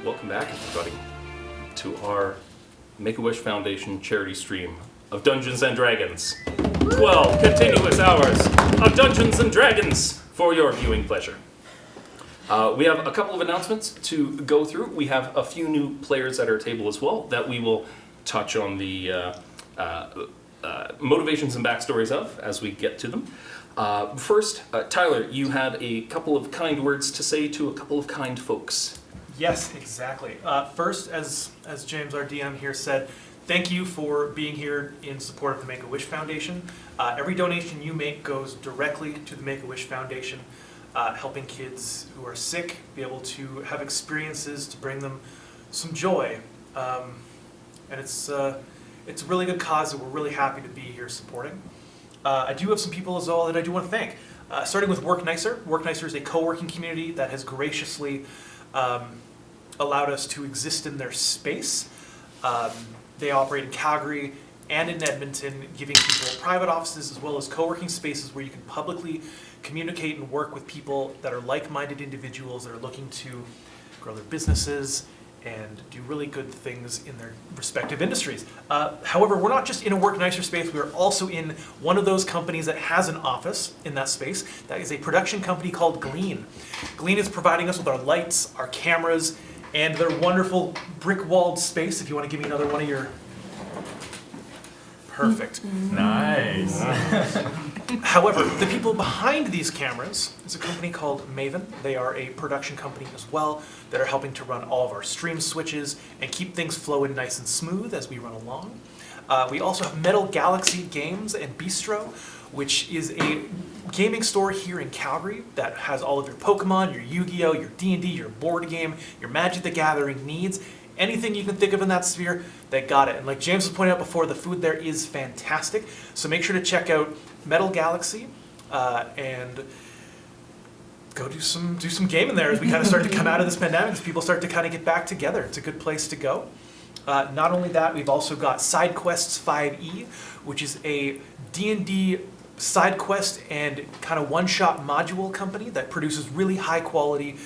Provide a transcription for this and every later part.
Welcome back, everybody, to our Make-A-Wish Foundation charity stream of Dungeons & Dragons. 12 continuous hours of Dungeons & Dragons for your viewing pleasure. We have a couple of announcements to go through. We have a few new players at our table as well that we will touch on the motivations and backstories of as we get to them. First, Tyler, you had a couple of kind words to say to a couple of kind folks. Yes, exactly. First, as James, our DM here, said, thank you for being here in support of the Make-A-Wish Foundation. Every donation you make goes directly to the Make-A-Wish Foundation, helping kids who are sick be able to have experiences to bring them some joy. And it's a really good cause that we're really happy to be here supporting. I do have some people as well that I do want to thank. Starting with Work Nicer. Work Nicer is a co-working community that has graciously allowed us to exist in their space. They operate in Calgary and in Edmonton, giving people private offices as well as co-working spaces where you can publicly communicate and work with people that are like-minded individuals that are looking to grow their businesses and do really good things in their respective industries. However, we're not just in a Work Nicer space, we're also in one of those companies that has an office in that space. That is a production company called Glean. Glean is providing us with our lights, our cameras, and their wonderful brick-walled space. If you want to give me another one of your... Perfect. Nice. However, the people behind these cameras is a company called Maven. They are a production company as well that are helping to run all of our stream switches and keep things flowing nice and smooth as we run along. We also have Metal Galaxy Games and Bistro, which is a gaming store here in Calgary that has all of your Pokemon, your Yu-Gi-Oh, your D&D, your board game, your Magic the Gathering needs. Anything you can think of in that sphere, they got it. And like James was pointing out before, the food there is fantastic. So make sure to check out Metal Galaxy and go do some gaming there as we kind of start to come out of this pandemic, as people start to kind of get back together. It's a good place to go. Not only that, we've also got Side Quests 5e, which is a D&D side quest and kind of one-shot module company that produces really high-quality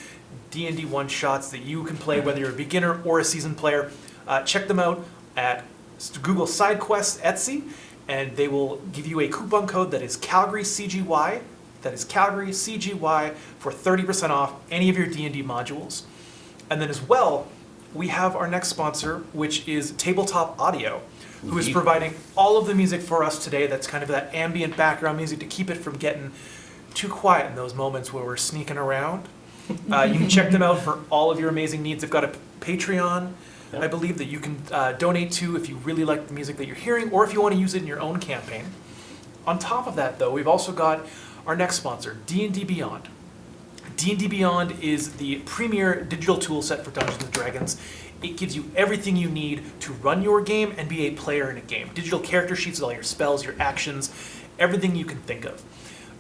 D&D one-shots that you can play whether you're a beginner or a seasoned player. Check them out at Google Side Quests Etsy, and they will give you a coupon code that is CalgaryCGY. That is CalgaryCGY for 30% off any of your D&D modules. And then as well, we have our next sponsor, which is Tabletop Audio, who is providing all of the music for us today. That's kind of that ambient background music to keep it from getting too quiet in those moments where we're sneaking around. You can check them out for all of your amazing needs. They've got a Patreon, I believe, that you can donate to if you really like the music that you're hearing or if you want to use it in your own campaign. On top of that, though, we've also got our next sponsor, D&D Beyond. D&D Beyond is the premier digital tool set for Dungeons & Dragons. It gives you everything you need to run your game and be a player in a game. Digital character sheets with all your spells, your actions, everything you can think of.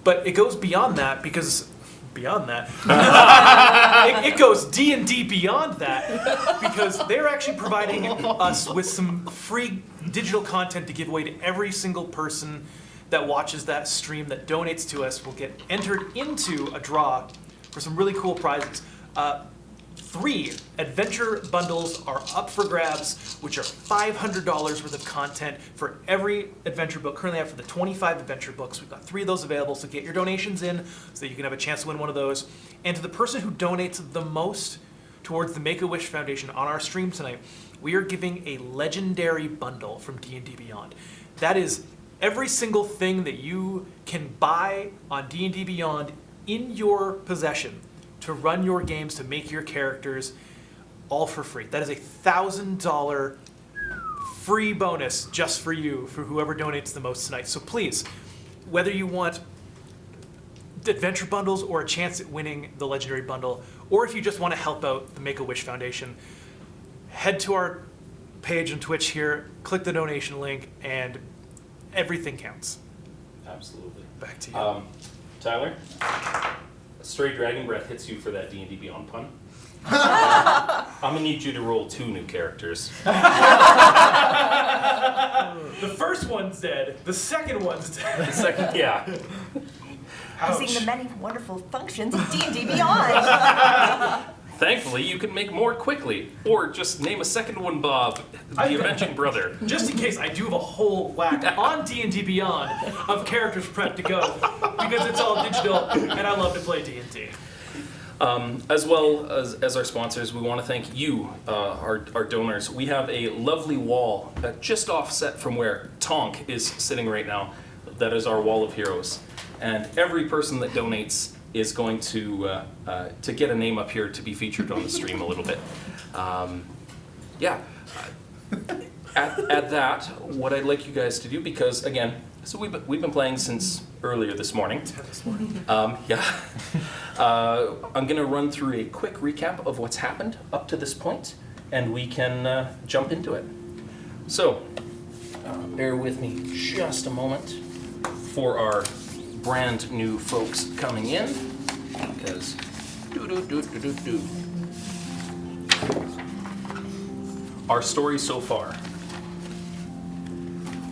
But it goes beyond that because... Beyond that. It goes D&D beyond that because they're actually providing us with some free digital content to give away to every single person that watches that stream that donates to us will get entered into a draw for some really cool prizes. 3 adventure bundles are up for grabs, which are $500 worth of content for every adventure book. Currently I have for the 25 adventure books. We've got 3 of those available, so get your donations in so that you can have a chance to win one of those. And to the person who donates the most towards the Make-A-Wish Foundation on our stream tonight, we are giving a legendary bundle from D&D Beyond. That is every single thing that you can buy on D&D Beyond in your possession to run your games, to make your characters, all for free. That is a $1,000 free bonus just for you, for whoever donates the most tonight. So please, whether you want adventure bundles or a chance at winning the legendary bundle, or if you just want to help out the Make-A-Wish Foundation, head to our page on Twitch here, click the donation link, and everything counts. Absolutely. Back to you. Tyler? A stray dragon breath hits you for that D&D Beyond pun. I'm gonna need you to roll 2 new characters. The first one's dead. The second one's dead. The second, yeah. I've seen the many wonderful functions of D&D Beyond. Thankfully, you can make more quickly, or just name a second one Bob, the Avenging Brother. Just in case, I do have a whole whack on D&D Beyond of characters prepped to go, because it's all digital, and I love to play D&D. As well as our sponsors, we want to thank you, our donors. We have a lovely wall just offset from where Tonk is sitting right now. That is our wall of heroes. And every person that donates is going to get a name up here to be featured on the stream a little bit. At that, what I'd like you guys to do, because again, so we've been playing since earlier this morning. I'm going to run through a quick recap of what's happened up to this point, and we can jump into it. So, bear with me just a moment for our brand new folks coming in, because our story so far.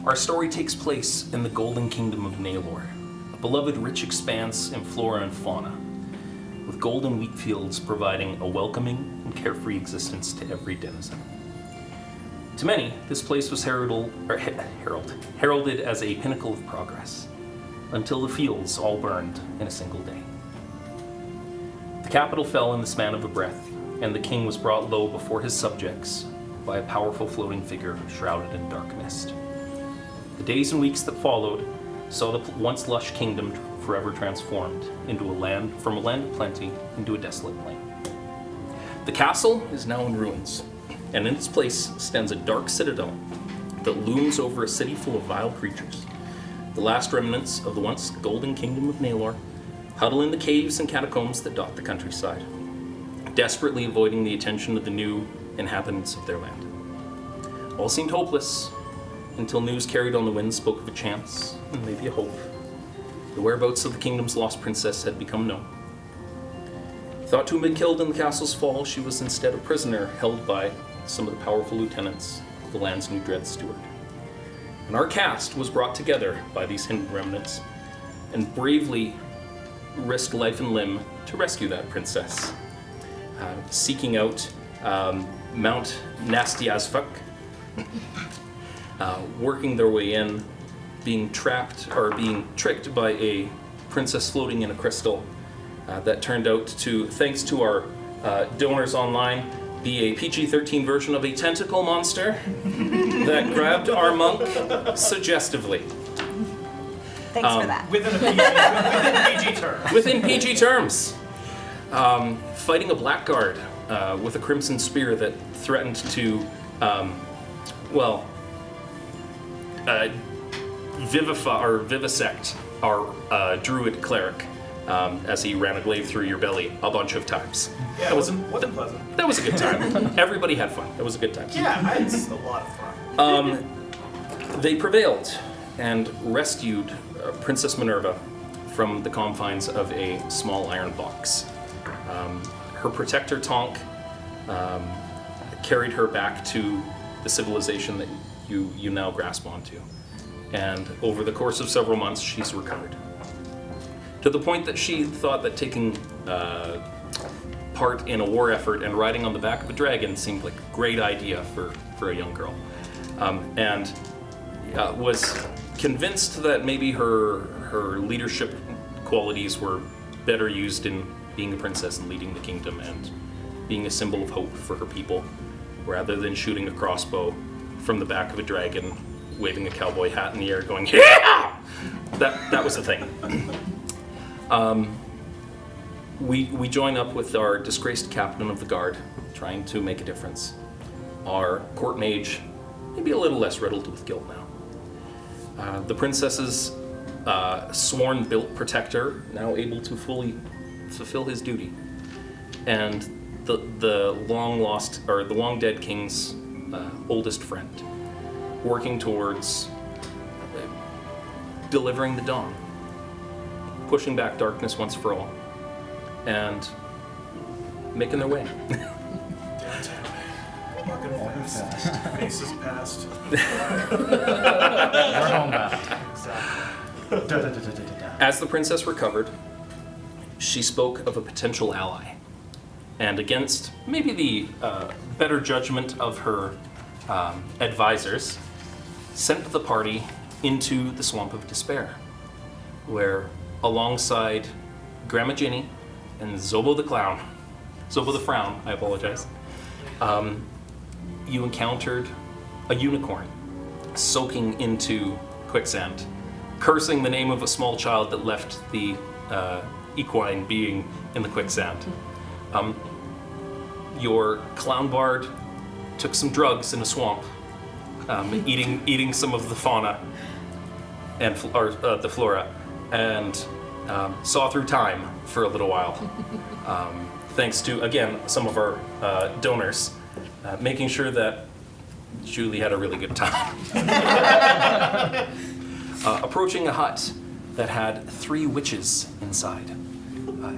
Our story takes place in the Golden Kingdom of Naylor, a beloved rich expanse in flora and fauna, with golden wheat fields providing a welcoming and carefree existence to every denizen. To many, this place was heralded as a pinnacle of progress, until the fields all burned in a single day. The capital fell in the span of a breath, and the king was brought low before his subjects by a powerful floating figure shrouded in dark mist. The days and weeks that followed saw the once lush kingdom forever transformed into from a land of plenty into a desolate plain. The castle is now in ruins, and in its place stands a dark citadel that looms over a city full of vile creatures. The last remnants of the once golden kingdom of Naylor huddle in the caves and catacombs that dot the countryside, desperately avoiding the attention of the new inhabitants of their land. All seemed hopeless, until news carried on the wind spoke of a chance, and maybe a hope. The whereabouts of the kingdom's lost princess had become known. Thought to have been killed in the castle's fall, she was instead a prisoner held by some of the powerful lieutenants of the land's new dread steward. And our cast was brought together by these hidden remnants, and bravely risked life and limb to rescue that princess, seeking out Mount Nasty as Fuck, working their way in, being tricked by a princess floating in a crystal that turned out to, thanks to our donors online, be a PG-13 version of a tentacle monster that grabbed our monk suggestively. Thanks for that. Within PG terms. Within PG terms. Fighting a blackguard with a crimson spear that threatened to, vivisect our druid cleric as he ran a glaive through your belly a bunch of times. Yeah, it wasn't pleasant. That was a good time. Everybody had fun. It was a good time. Yeah, it's a lot of fun. They prevailed and rescued Princess Minerva from the confines of a small iron box. Her protector Tonk carried her back to the civilization that you now grasp onto. And over the course of several months, she's recovered. To the point that she thought that taking part in a war effort and riding on the back of a dragon seemed like a great idea for a young girl. And was convinced that maybe her leadership qualities were better used in being a princess and leading the kingdom and being a symbol of hope for her people, rather than shooting a crossbow from the back of a dragon, waving a cowboy hat in the air, going, yeah! That was the thing. We join up with our disgraced captain of the guard, trying to make a difference. Our court mage, maybe a little less riddled with guilt now. The princess's sworn built protector, now able to fully fulfill his duty. And the long dead king's oldest friend, working towards delivering the dawn, pushing back darkness once for all, and making their way. Downtown. Walking fast. Faces past. We're homebound. Exactly. As the princess recovered, she spoke of a potential ally, and against maybe the better judgment of her advisors, sent the party into the Swamp of Despair, where alongside Grandma Ginny and Zobo the Frown, I apologize, you encountered a unicorn soaking into quicksand, cursing the name of a small child that left the equine being in the quicksand. Your clown bard took some drugs in a swamp, eating some of the fauna and the flora, and saw through time for a little while, thanks to, again, some of our donors, making sure that Julie had a really good time. Approaching a hut that had 3 witches inside,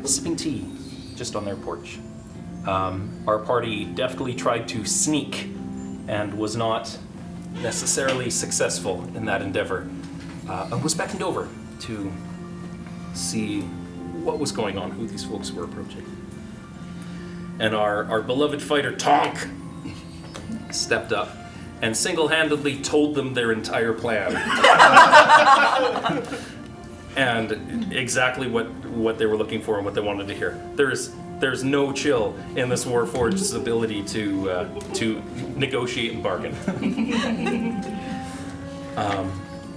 sipping tea just on their porch. Our party deftly tried to sneak and was not necessarily successful in that endeavor. I was beckoned over to see what was going on, who these folks were approaching. And our beloved fighter, Tonk, stepped up and single-handedly told them their entire plan. And exactly what they were looking for and what they wanted to hear. There's no chill in this Warforged's ability to negotiate and bargain.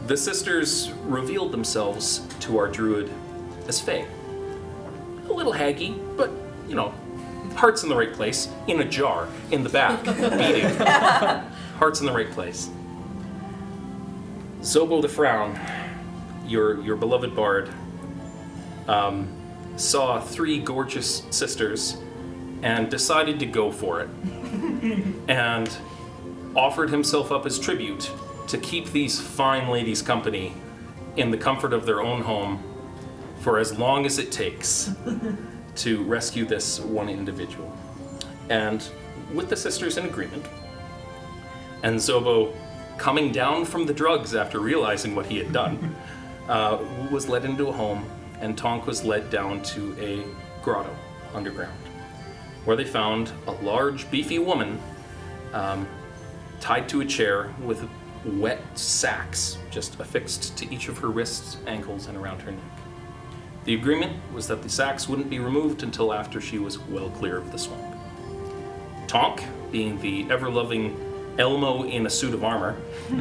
The sisters revealed themselves to our druid as Fae. A little haggy, but, heart's in the right place, in a jar, in the back, beating. Heart's in the right place. Zobo the Frown, your beloved bard, saw 3 gorgeous sisters and decided to go for it. And offered himself up as tribute to keep these fine ladies company in the comfort of their own home for as long as it takes to rescue this one individual. And with the sisters in agreement, and Zobo coming down from the drugs after realizing what he had done, was led into a home, and Tonk was led down to a grotto underground, where they found a large, beefy woman tied to a chair with wet sacks just affixed to each of her wrists, ankles, and around her neck. The agreement was that the sacks wouldn't be removed until after she was well clear of the swamp. Tonk, being the ever-loving Elmo in a suit of armor,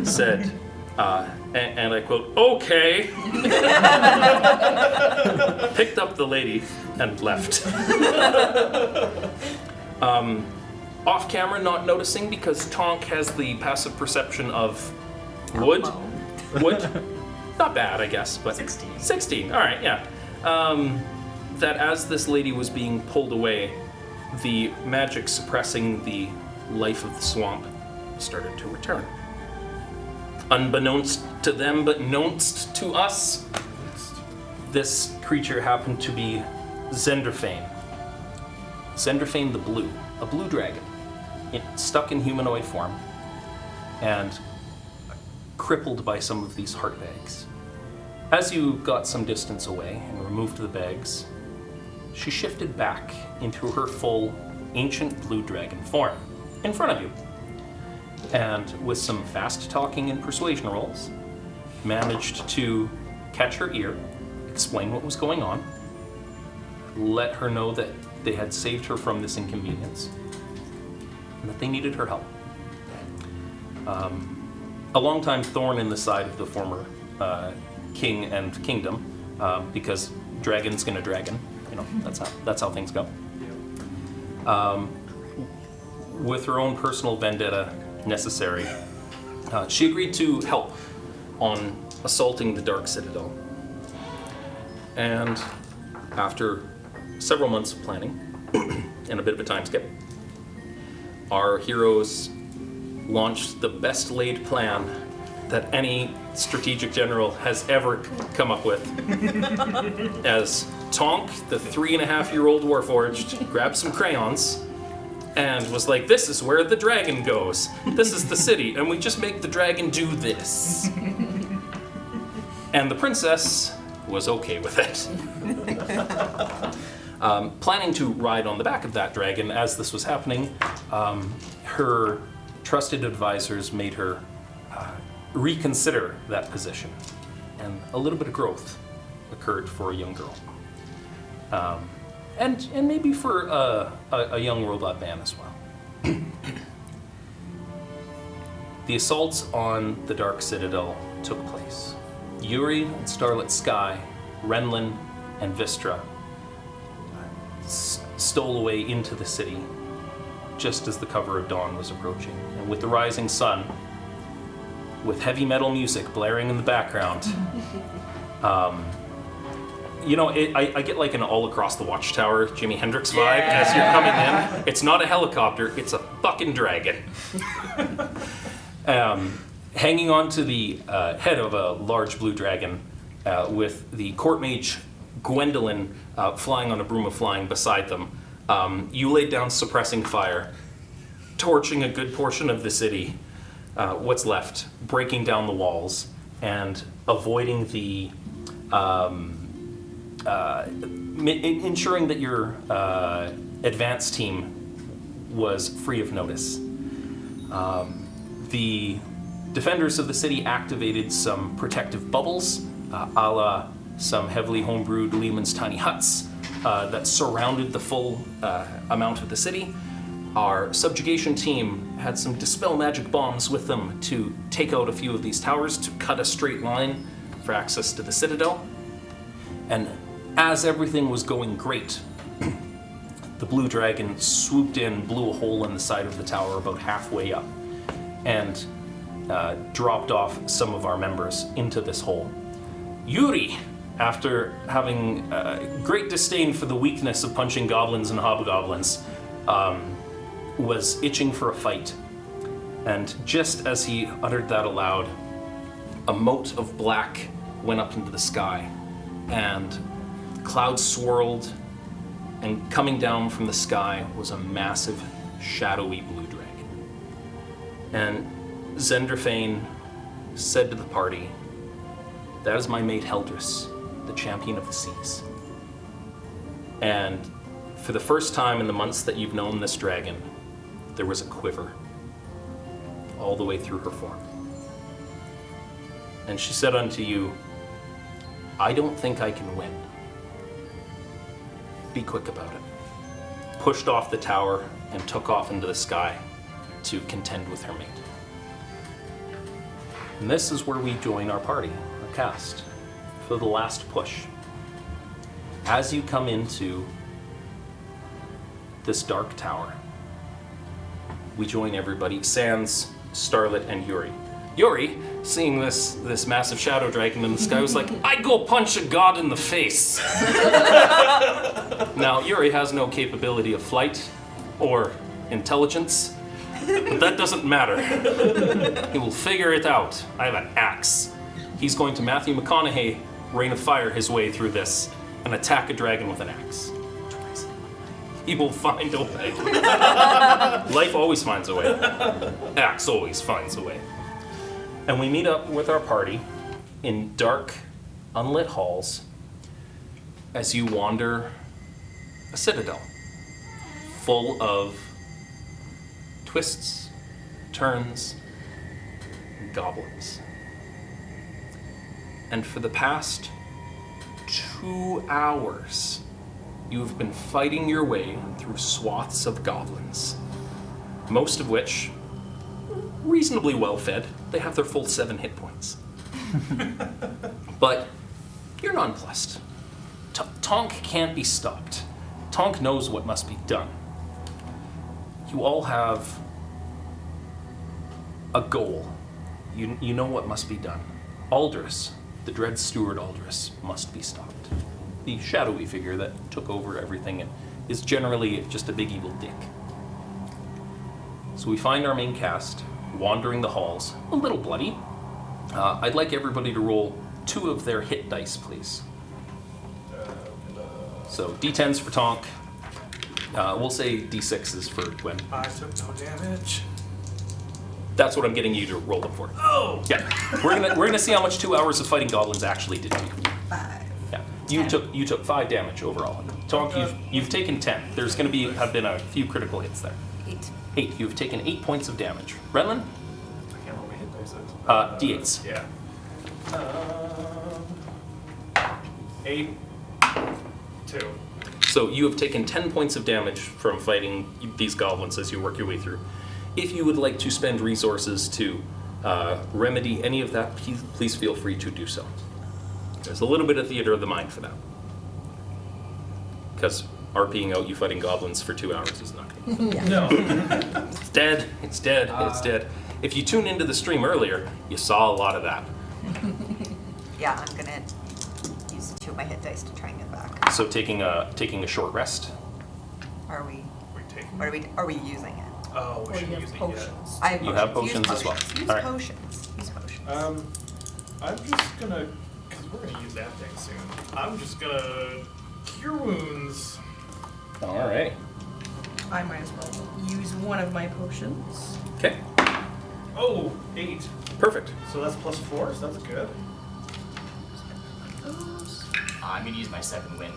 said, and I quote, "Okay," picked up the lady and left. Off camera, not noticing, because Tonk has the passive perception of wood. Wood? Not bad, I guess, but 16, all right, yeah. That as this lady was being pulled away, the magic suppressing the life of the swamp started to return. Unbeknownst to them, but knownst to us, this creature happened to be Zenderfane. Zenderfane the Blue, a blue dragon, stuck in humanoid form, and crippled by some of these heart bags. As you got some distance away and removed the bags, she shifted back into her full ancient blue dragon form in front of you. And with some fast talking and persuasion rolls, managed to catch her ear, explain what was going on, let her know that they had saved her from this inconvenience, and that they needed her help. A longtime thorn in the side of the former king and kingdom, because dragon's gonna dragon, that's how things go. With her own personal vendetta necessary, she agreed to help on assaulting the Dark Citadel. And after several months of planning and a bit of a time skip, our heroes launched the best laid plan that any strategic general has ever come up with. As Tonk, the 3.5-year-old Warforged, grabbed some crayons and was like, "This is where the dragon goes. This is the city, and we just make the dragon do this." And the princess was okay with it. Planning to ride on the back of that dragon as this was happening, her trusted advisors made her reconsider that position, and a little bit of growth occurred for a young girl. And maybe for a young robot man as well. The assaults on the Dark Citadel took place. Yuri and Starlit Sky, Renlin and Vistra stole away into the city just as the cover of dawn was approaching. And with the rising sun, with heavy metal music blaring in the background, I get like an all across the watchtower Jimi Hendrix vibe as you're coming in. It's not a helicopter, it's a fucking dragon. Hanging on to the head of a large blue dragon with the court mage Gwendolyn flying on a broom of flying beside them. You laid down suppressing fire, torching a good portion of the city, what's left, breaking down the walls, and avoiding the ensuring that your advance team was free of notice. The defenders of the city activated some protective bubbles, a la some heavily homebrewed Lehman's tiny huts that surrounded the full amount of the city. Our subjugation team had some dispel magic bombs with them to take out a few of these towers to cut a straight line for access to the citadel. And as everything was going great, the blue dragon swooped in, blew a hole in the side of the tower about halfway up, and dropped off some of our members into this hole. Yuri, after having great disdain for the weakness of punching goblins and hobgoblins, was itching for a fight. And just as he uttered that aloud, a mote of black went up into the sky, and clouds swirled, and coming down from the sky was a massive, shadowy blue dragon. And Zendrafane said to the party, "That is my mate Heldris, the champion of the seas." And for the first time in the months that you've known this dragon, there was a quiver all the way through her form. And she said unto you, "I don't think I can win. Be quick about it." Pushed off the tower and took off into the sky to contend with her mate. And this is where we join our party, our cast, for the last push. As you come into this dark tower, we join everybody, sans Starlit and Yuri. Yuri, seeing this massive shadow dragon in the sky, was like, "I'd go punch a god in the face." Now, Yuri has no capability of flight or intelligence, but that doesn't matter. He will figure it out. I have an axe. He's going to Matthew McConaughey Rain of Fire his way through this and attack a dragon with an axe. He will find a way. Life always finds a way. Axe always finds a way. And we meet up with our party in dark, unlit halls as you wander a citadel full of twists, turns, and goblins. And for the past 2 hours, you've been fighting your way through swaths of goblins, most of which reasonably well fed. They have their full 7 hit points. But you're nonplussed. Tonk can't be stopped. Tonk knows what must be done. You all have a goal. You know what must be done. Aldris, the Dread Steward Aldris, must be stopped. The shadowy figure that took over everything and is generally just a big evil dick. So we find our main cast wandering the halls, a little bloody. I'd like everybody to roll 2 of their hit dice, please. So D10s for Tonk. We'll say D6s for Gwen. I took no damage. That's what I'm getting you to roll them for. Oh! Yeah. We're gonna see how much 2 hours of fighting goblins actually did to you. 5. Yeah. You took 5 damage overall. Tonk, you've taken 10. There's going to have been a few critical hits there. 8. You've taken 8 points of damage. Brenlin? I can't roll my hit dice. D8s. Yeah. 8. 2. So you have taken 10 points of damage from fighting these goblins as you work your way through. If you would like to spend resources to remedy any of that, please feel free to do so. There's a little bit of theater of the mind for that. Because RPing out you fighting goblins for 2 hours is not going to No. It's dead. It's dead. It's dead. If you tune into the stream earlier, you saw a lot of that. Yeah, I'm gonna use 2 of my hit dice to try and get back. So taking a short rest. Are we? We take. Are we using it? Oh, we Or should you use have it. potions. I have You have potions. potions as well. Use All right. potions. Use potions. I'm just gonna, because we're gonna use that thing soon. I'm just gonna cure wounds. All right. I might as well use one of my potions. Okay. Oh, 8. Perfect. So that's +4, so that's good. I'm gonna use my 7 wind.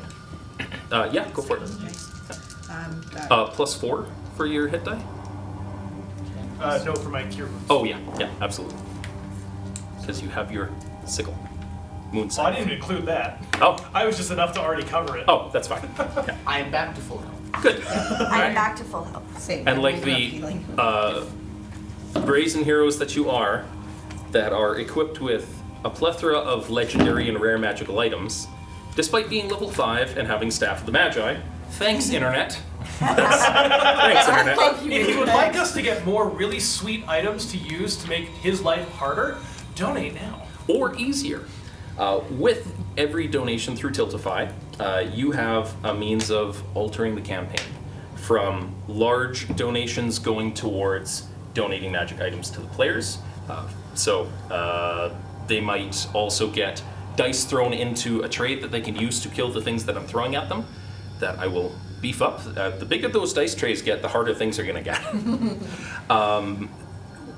Yeah, go for it. +4 for your hit die? No, for my cure wounds. Oh, yeah, absolutely. Because you have your sickle. Moon Well, I sight. didn't include that. Oh, I was just enough to already cover it. oh, that's fine. Okay. I am back to full health. Good. I'm back to full health. Same. And like I'm the healing. brazen heroes that you are, that are equipped with a plethora of legendary and rare magical items, despite being level 5 and having Staff of the Magi, thanks, Internet. Thanks, Internet. Thank you, If you would Internet. like us to get more really sweet items to use to make his life harder, donate now. Or easier. With every donation through Tiltify, you have a means of altering the campaign. From large donations going towards donating magic items to the players. So they might also get dice thrown into a trade that they can use to kill the things that I'm throwing at them, that I will beef up. The bigger those dice trays get, the harder things are going to get.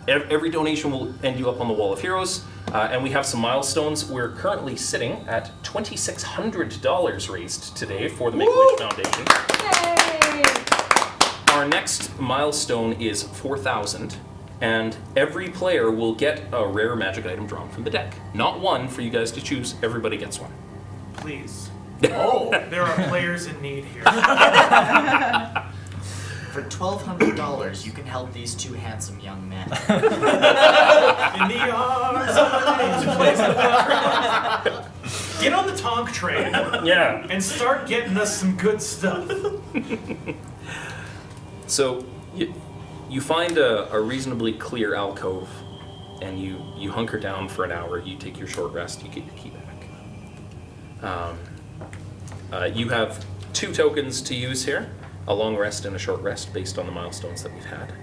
Every donation will end you up on the Wall of Heroes, and we have some milestones. We're currently sitting at $2,600 raised today for the Make-A-Wish Foundation. Yay! Our next milestone is 4,000, and every player will get a rare magic item drawn from the deck. Not one for you guys to choose, everybody gets one. Please. Oh! There are players in need here. For $1,200, you can help these 2 handsome young men. In the arms of an angel. Get on the Tonk train Yeah. and start getting us some good stuff. So you find a reasonably clear alcove, and you hunker down for an hour. You take your short rest. You get your key back. You have 2 tokens to use here: a long rest and a short rest, based on the milestones that we've had.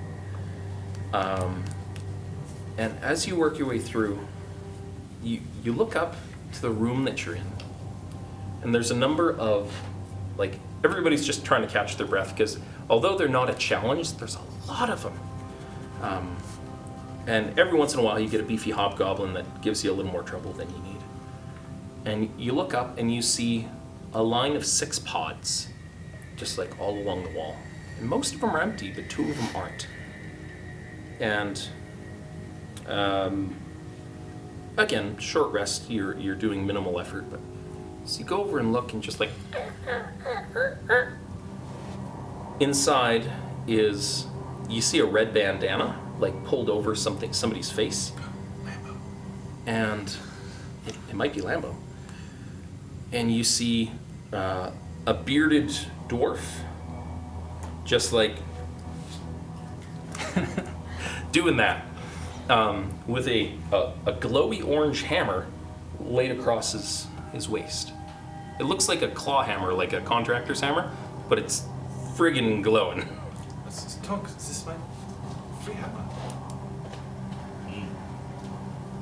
And as you work your way through, you look up to the room that you're in, and there's a number of, like, everybody's just trying to catch their breath, because although they're not a challenge, there's a lot of them. And every once in a while you get a beefy hobgoblin that gives you a little more trouble than you need. And you look up and you see a line of 6 pods, just like all along the wall. And most of them are empty, but 2 of them aren't. And again, short rest, you're doing minimal effort, but so you go over and look and just like, inside is, you see a red bandana like pulled over somebody's face. Lambo. And it might be Lambo. And you see a bearded dwarf, just like doing that, with a glowy orange hammer laid across his waist. It looks like a claw hammer, like a contractor's hammer, but it's friggin' glowing. This is Tonk. Is this my free hammer?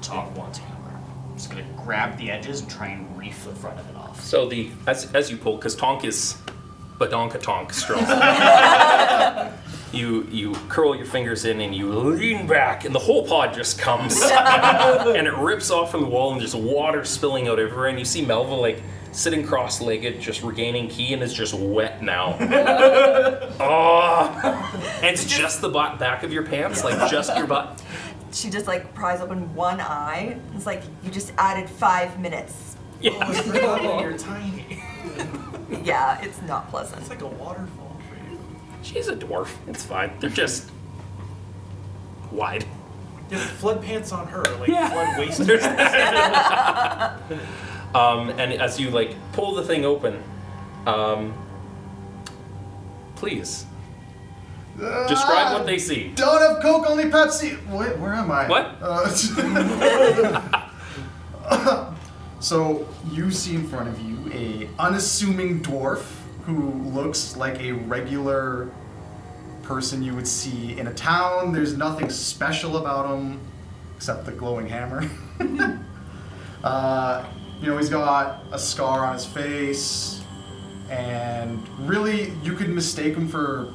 Tonk wants hammer. I'm just gonna grab the edges and try and reef the front of it off. So as you pull, because Tonk is badonka-tonk strong, you curl your fingers in and you lean back, and the whole pod just comes, and it rips off from the wall, and there's water spilling out everywhere, and you see Melva like sitting cross-legged, just regaining ki, and is just wet now. Oh! And it's just the back of your pants, like just your butt. She just like pries open one eye. It's like, you just added 5 minutes. Yeah. You're tiny. Yeah, it's not pleasant. It's like a waterfall for you. She's a dwarf. It's fine. They're just wide. Yeah, flood pants on her, like Yeah. flood waist. And as you like pull the thing open, please describe what they see. Don't have Coke, only Pepsi. Wait, where am I? What? So you see in front of you a unassuming dwarf who looks like a regular person you would see in a town. There's nothing special about him except the glowing hammer. He's got a scar on his face, and really you could mistake him for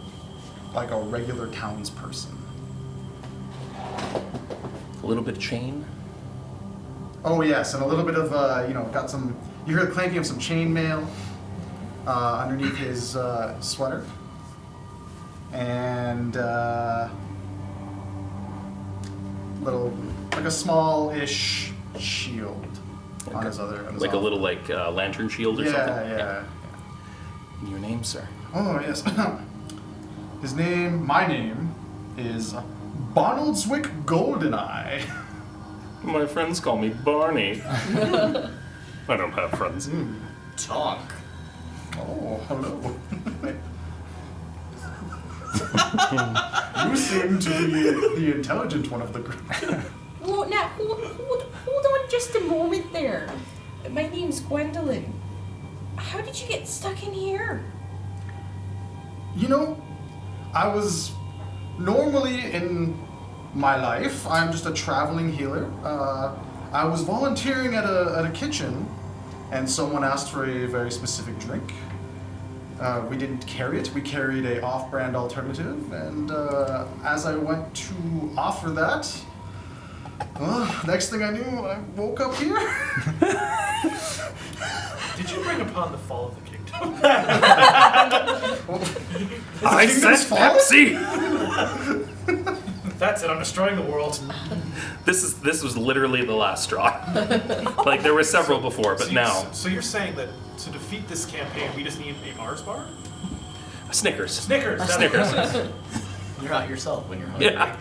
like a regular townsperson. A little bit of chain. Oh yes, and a little bit of got some. You hear the clanking of some chainmail underneath his sweater, and little like a small-ish shield on his other. On his Like a arm. little lantern shield or something. Yeah. And your name, sir? Oh yes. My name is Barnoldswick Goldeneye. My friends call me Barney. I don't have friends. Tonk. Oh, hello. You seem to be the intelligent one of the group. Well, now, hold on just a moment there. My name's Gwendolyn. How did you get stuck in here? I was normally in my life, I'm just a traveling healer. I was volunteering at a kitchen, and someone asked for a very specific drink. We didn't carry it. We carried a off-brand alternative, and as I went to offer that, next thing I knew, I woke up here. Did you bring upon the fall of the kingdom? I said Pepsi! That's it, I'm destroying the world. This was literally the last straw. Like there were several before, but now So you're saying that to defeat this campaign, we just need a Mars bar? Snickers. Snickers! that's Snickers. it. You're not yourself when you're hungry. Yeah.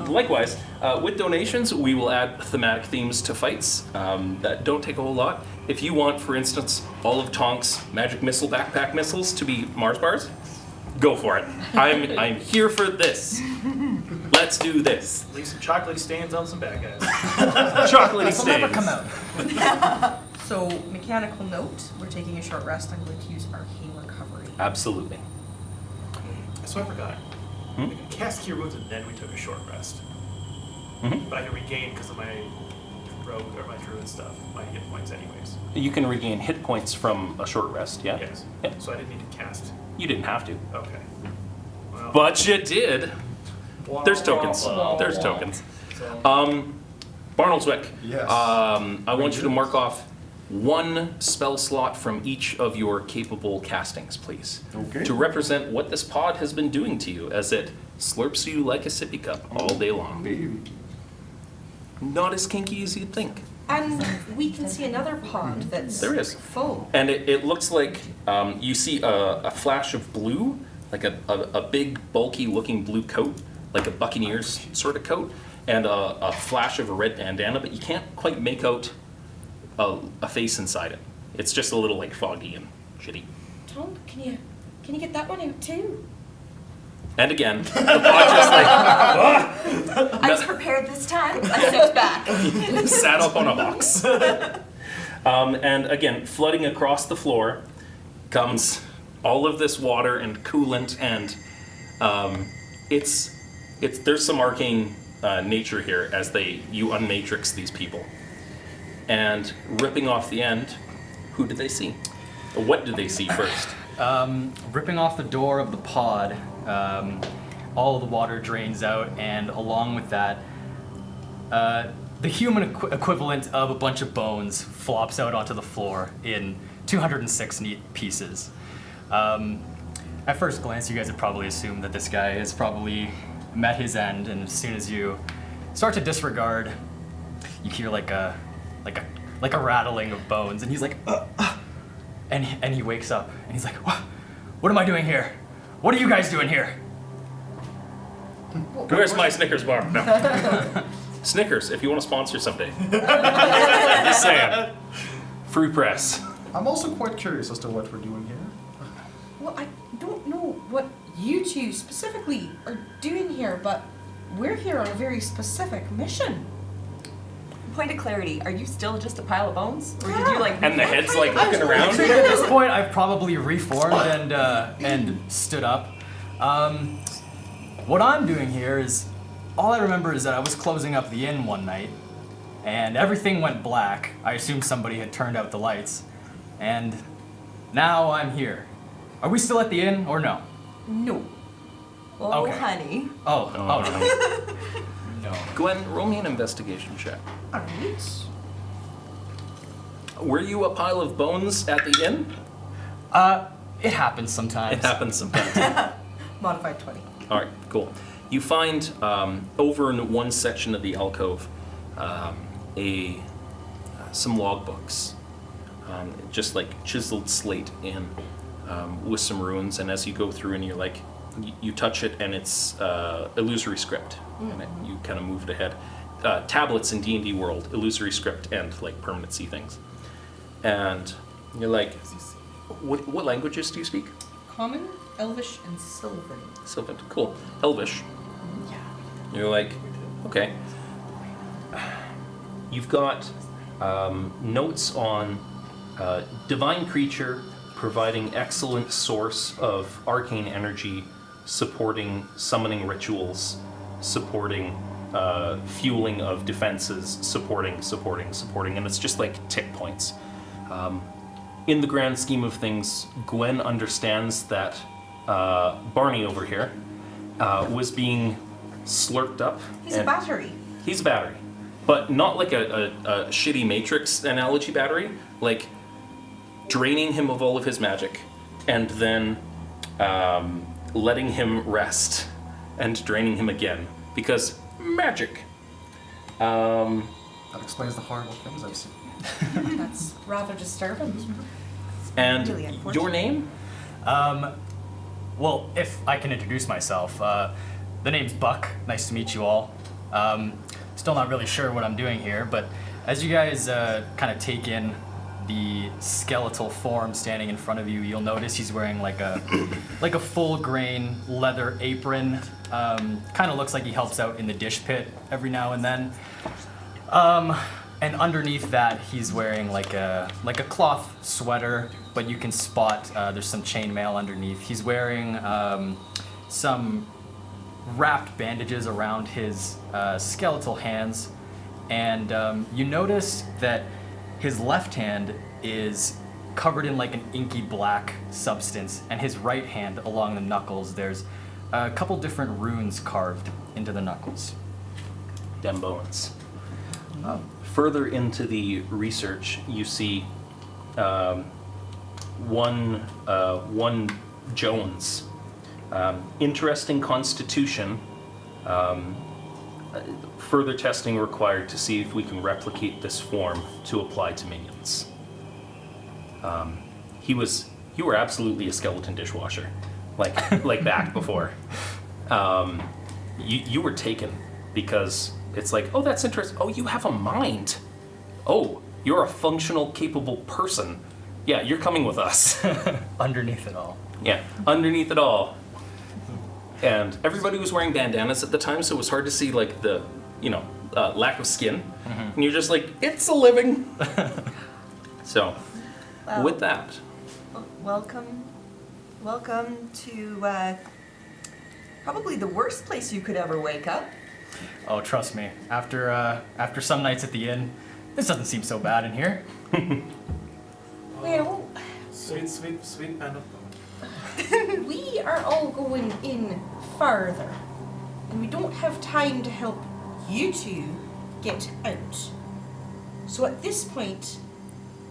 Likewise, with donations, we will add thematic themes to fights that don't take a whole lot. If you want, for instance, all of Tonk's magic missile backpack missiles to be Mars bars, go for it. I'm here for this. Let's do this. Leave some chocolate stains on some bad guys. Chocolatey This'll never stains. come out. So, mechanical note, we're taking a short rest. I'm going to use Arcane Recovery. Absolutely. So I forgot. Hmm? We could cast Cure Wounds and then we took a short rest. Mhm. But I can regain because of my rogue or my druid stuff, my hit points anyways. You can regain hit points from a short rest, yeah? Yes. Yeah. So I didn't need to cast. You didn't have to. Okay. Well, But you did. There's tokens. Wow. There's tokens. so, Barnoldswick. Yes. I want you to mark off one spell slot from each of your capable castings, please. Okay. To represent what this pod has been doing to you as it slurps you like a sippy cup all day long. Baby. Not as kinky as you'd think. And we can see another pond that's There is. full. And it looks like you see a flash of blue, like a big, bulky looking blue coat, like a Buccaneers sort of coat, and a flash of a red bandana, but you can't quite make out a face inside it. It's just a little like foggy and shitty. Tom, can you get that one out too? And again, the pod just like I was prepared this time. I stepped back. sat up on a box. And again, flooding across the floor comes all of this water and coolant, and there's some arcane nature here as you unmatrix these people. And ripping off the end, who did they see? Or what did they see first? Ripping off the door of the pod, all of the water drains out, and along with that, the human equivalent of a bunch of bones flops out onto the floor in 206 neat pieces. At first glance, you guys would probably assume that this guy has probably met his end, and as soon as you start to disregard, you hear like a rattling of bones, and he's like, and he wakes up, and he's like, what am I doing here? What are you guys doing here? Where's my Snickers bar? No. Snickers, if you want to sponsor someday. Just saying. Free press. I'm also quite curious as to what we're doing here. Well, I don't know what you two specifically are doing here, but we're here on a very specific mission. Point of clarity, are you still just a pile of bones? Or did you like... And the head's like looking around. At this point, I've probably reformed and stood up. What I'm doing here is, all I remember is that I was closing up the inn one night, and everything went black. I assumed somebody had turned out the lights, and now I'm here. Are we still at the inn, or no? No. Oh, Okay. honey. Oh, no. No. Gwen, roll me an investigation check. Alright. Were you a pile of bones at the inn? It happens sometimes. It happens sometimes. Modified 20. All right, cool. You find over in one section of the alcove some logbooks, just like chiseled slate in with some runes. And as you go through and you're like, you touch it and it's illusory script, and you kind of move it ahead. Tablets in D&D world, illusory script and like permanency things. And you're like, what languages do you speak? Common, Elvish, and Sylvan. Sylvan, cool. Elvish. Yeah. You're like, okay. You've got notes on divine creature providing excellent source of arcane energy, supporting summoning rituals, supporting fueling of defenses, supporting, and it's just like tick points. In the grand scheme of things, Gwen understands that Barney over here was being slurped up. He's a battery. He's a battery, but not like a shitty Matrix analogy battery, like draining him of all of his magic and then letting him rest and draining him again, because magic. That explains the horrible things I've seen. That's rather disturbing. And Really unfortunate. your name? Well, if I can introduce myself, the name's Buck. Nice to meet you all. Still not really sure what I'm doing here, but as you guys kind of take in the skeletal form standing in front of you, you'll notice he's wearing like a full grain leather apron. Kind of looks like he helps out in the dish pit every now and then. And underneath that, he's wearing like a cloth sweater, but you can spot there's some chainmail underneath. He's wearing some wrapped bandages around his skeletal hands, and you notice that his left hand is covered in like an inky black substance, and his right hand, along the knuckles, there's a couple different runes carved into the knuckles. Dem bones. Further into the research, you see one Jones. Interesting constitution. Further testing required to see if we can replicate this form to apply to minions. You were absolutely a skeleton dishwasher, like back before. You were taken because it's like, oh, that's interesting. Oh, you have a mind. Oh, you're a functional, capable person. Yeah, you're coming with us. Underneath it all. Yeah, underneath it all. And everybody was wearing bandanas at the time, so it was hard to see like the, lack of skin. Mm-hmm. And you're just like, it's a living. So, Well, with that, Welcome to probably the worst place you could ever wake up. Oh, trust me. After some nights at the inn, this doesn't seem so bad in here. Well, Sweet pen of bone. we are all going in farther, and we don't have time to help you two get out. So at this point,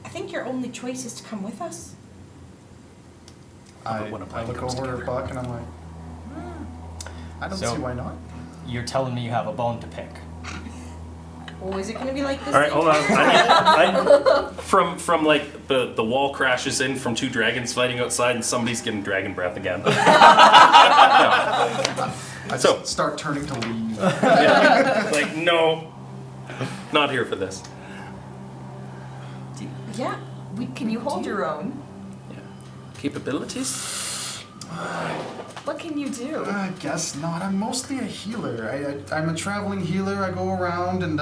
I think your only choice is to come with us. I when a look plan comes over together. at Buck and I'm like, I don't So- see why not. You're telling me you have a bone to pick. Oh, is it going to be like this? All right, the hold on. entire time? From like the wall crashes in from two dragons fighting outside, and somebody's getting dragon breath again. I So- just start turning to leave. Yeah. Like, no, not here for this. Yeah. Can you hold your own? Yeah. Capabilities? What can you do? I guess not. I'm mostly a healer. I'm a traveling healer. I go around and,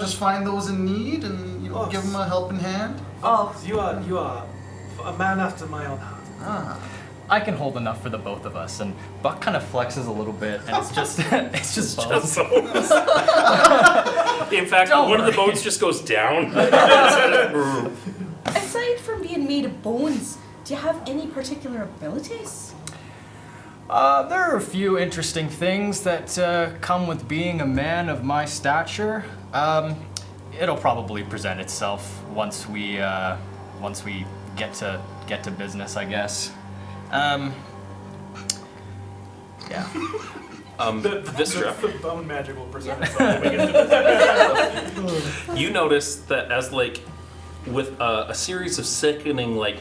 just find those in need and, give them a helping hand. Oh, you are a man after my own heart. Ah. I can hold enough for the both of us, and Buck kind of flexes a little bit, and it's just Just bones. so. In fact, Don't one of the worry. boats just goes down. Aside from being made of bones, do you have any particular abilities? There are a few interesting things that come with being a man of my stature. It'll probably present itself once we get to business, I guess. Yeah. Vistra, The bone magic will present itself when we get to this. you notice that as like with a series of sickening like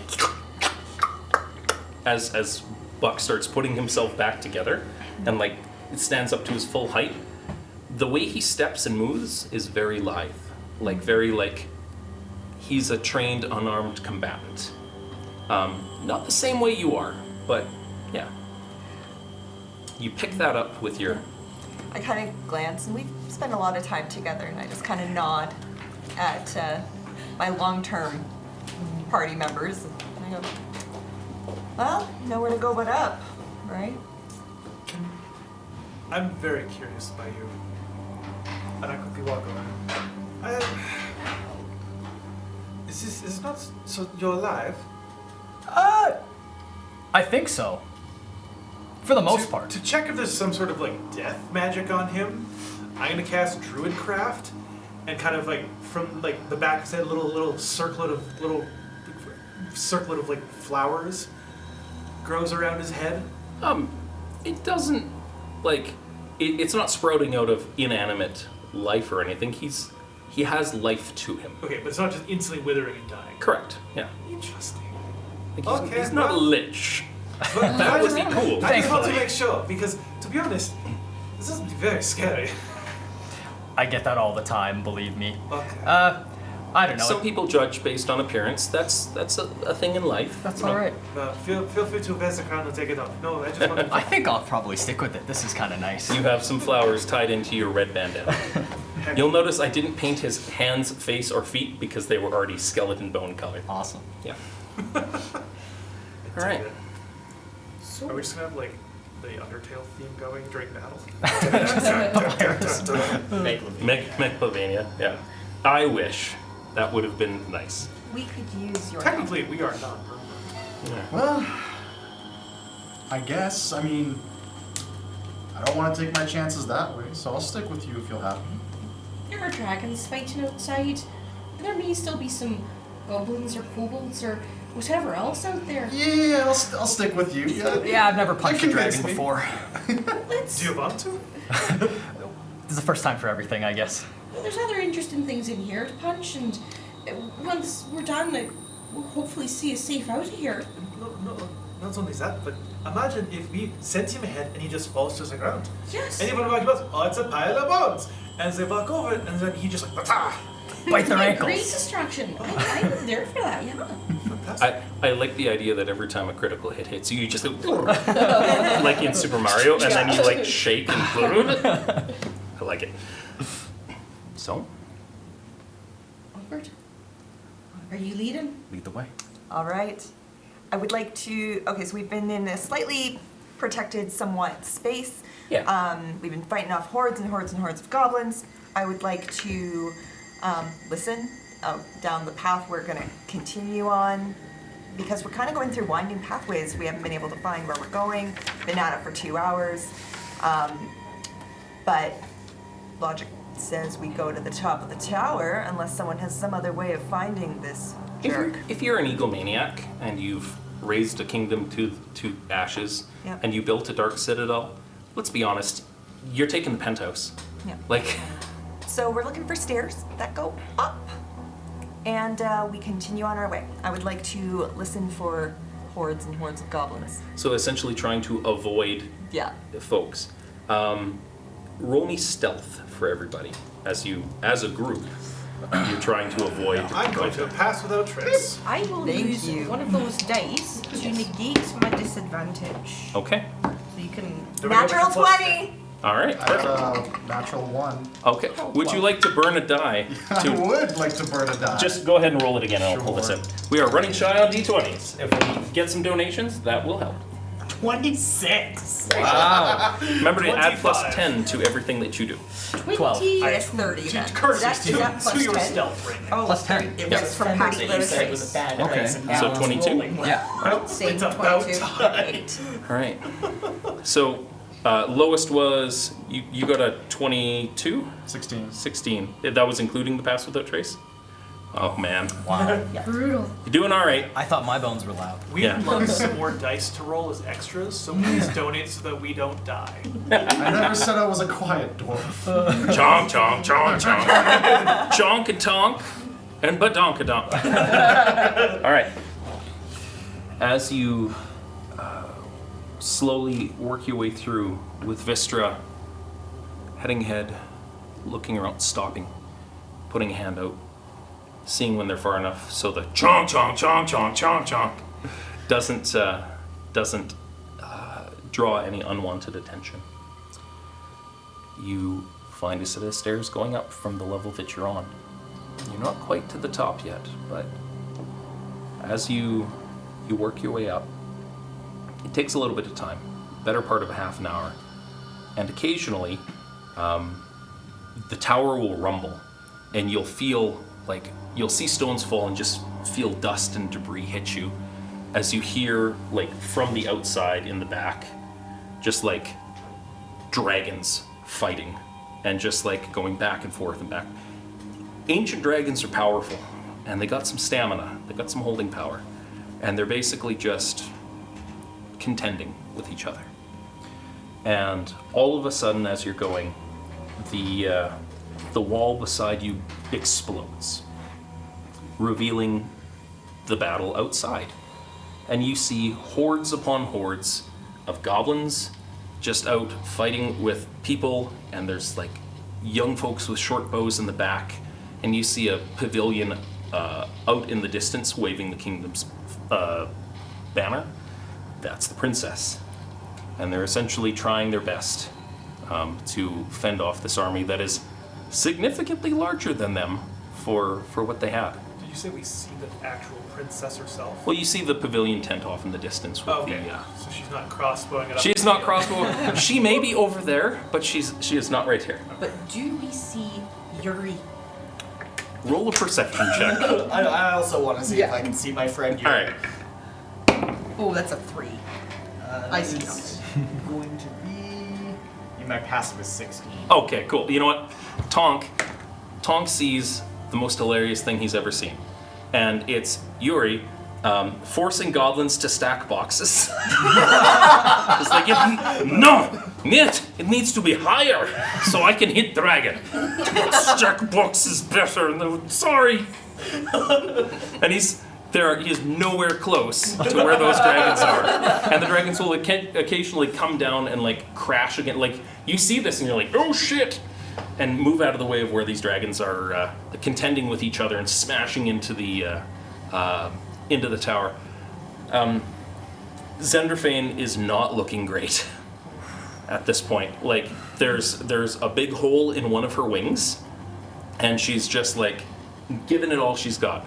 as Buck starts putting himself back together and like it stands up to his full height, the way he steps and moves is very lithe, like very like he's a trained unarmed combatant. Not the same way you are, but yeah. You pick that up with your. I kind of glance, and we've spent a lot of time together, and I just kind of nod at my long-term party members. And I go, well, nowhere to go but up, right? I'm very curious by you. And I quickly walk over. Is this not so you're alive? I think so. For the most to, part. To check if there's some sort of like death magic on him, I'm gonna cast Druidcraft and kind of like from like the back of his head, little circlet of like flowers grows around his head. It doesn't like it's not sprouting out of inanimate life or anything. He has life to him. Okay, but it's not just instantly withering and dying. Correct. Yeah. Interesting. Like Okay, he's not well- lich. But That would be cool. I just want to Thankfully. make sure because, to be honest, this is very scary. I get that all the time, believe me. Okay. I don't know. Some people judge based on appearance. That's a thing in life. That's you know. all right. Feel free to pass the crown and take it off. No, I just want to. I think I'll probably stick with it. This is kind of nice. You have some flowers tied into your red bandana. You'll notice I didn't paint his hands, face, or feet because they were already skeleton bone colored. Awesome. Yeah. All right. Are we just gonna have like the Undertale theme going during battle? Megalovania. Yeah. I wish that would have been nice. We could use your Technically, we are not. Yeah. Well, I guess. I mean, I don't want to take my chances that way, so I'll stick with you if you'll have me. There are dragons fighting outside. There may still be some goblins or kobolds or whatever else out there. Yeah, I'll stick with you. Yeah. Yeah, I've never punched a convinced dragon me. before. Let's. Do you want to? This is the first time for everything, I guess. There's other interesting things in here to punch, and once we're done, we'll hopefully see us safe out of here. No, not only that, but imagine if we sent him ahead and he just falls to the ground. Yes. Anyone walking past, oh, it's a pile of bones. And they walk over it, and then he just like, "Bata!" Bite their Great ankles. distraction. I'm there for that, yeah. I like the idea that every time a critical hit hits you, you just go like in Super Mario, and then you like shake and I like it. So, Albert, are you leading? lead the way. All right. I would like to. Okay, so we've been in a slightly protected, somewhat space. Yeah. We've been fighting off hordes and hordes and hordes of goblins. I would like to listen down the path we're going to continue on because we're kind of going through winding pathways. We haven't been able to find where we're going. Been at it for 2 hours. But logic says we go to the top of the tower unless someone has some other way of finding this jerk. If you're an egomaniac and you've raised a kingdom to ashes Yep. and you built a dark citadel, let's be honest, you're taking the penthouse. Yeah. Like, So we're looking for stairs that go up, and we continue on our way. I would like to listen for hordes and hordes of goblins. so essentially trying to avoid Yeah. folks. Roll me stealth for everybody as a group. You're trying to avoid. I'm going to pass without trace. I will Thank use you. one of those dice to negate my disadvantage. Okay. So you can. Do we go Natural with the plus 20! All right. I got a natural 1. Okay. Would you like to burn a die? I would like to burn a die. Just go ahead and roll it again, and I'll pull this Sure. out. We are running shy on d20s. If we get some donations, that will help. 26. Wow. Remember to add 25. +10 to everything that you do. 20. I guess 30 then. Curses Is to, that plus to your 10? stealth right now. Oh, Plus 10. It Yeah. was From from past that you said it was a bad Okay. place, and now So it's 22? rolling well. Yeah. Same It's about 22. time. 8. All right. So lowest was you got a 22, 16. 16. That was including the pass without trace. Oh man, Wow. Brutal. you're doing all right. I thought my bones were loud. We'd Yeah. love some more dice to roll as extras, so please donate so that we don't die. I never said I was a quiet dwarf. Chonk, chonk, chonk, chonk. Chonk and tonk and badonkadonk. All right. As you slowly work your way through with Vistra, heading ahead, looking around, stopping, putting a hand out, seeing when they're far enough so the chonk, chonk, chonk, chonk, chonk, chonk doesn't draw any unwanted attention. You find a set of stairs going up from the level that you're on. You're not quite to the top yet, but as you work your way up, it takes a little bit of time, better part of a half an hour, and occasionally the tower will rumble, and you'll see stones fall and just feel dust and debris hit you as you hear, like, from the outside in the back, just like dragons fighting and just like going back and forth and back. Ancient dragons are powerful, and they got some stamina, they got some holding power, and they're basically just contending with each other. And all of a sudden, as you're going, the wall beside you explodes, revealing the battle outside. And you see hordes upon hordes of goblins just out fighting with people, and there's like young folks with short bows in the back, and you see a pavilion out in the distance waving the kingdom's banner. That's the princess. And they're essentially trying their best to fend off this army that is significantly larger than them for what they have. Did you say we see the actual princess herself? Well, you see the pavilion tent off in the distance with Okay, the... so she's not crossbowing it up. She's not crossbow. She may be over there, but she is not right here. But do we see Yuri? Roll a perception check. I also want to see if I can see my friend All here. right. Oh, that's a 3. I see It's going to be... My passive is 16. Okay, cool. You know what? Tonk sees the most hilarious thing he's ever seen. And it's Yuri forcing goblins to stack boxes. It's like, it needs to be higher so I can hit dragon. Stack boxes better. Sorry. And he is nowhere close to where those dragons are. And the dragons will occasionally come down and like crash again. Like, you see this and you're like, oh shit! And move out of the way of where these dragons are contending with each other and smashing into the tower. Zenderfane is not looking great at this point. Like, there's a big hole in one of her wings, and she's just like giving it all she's got.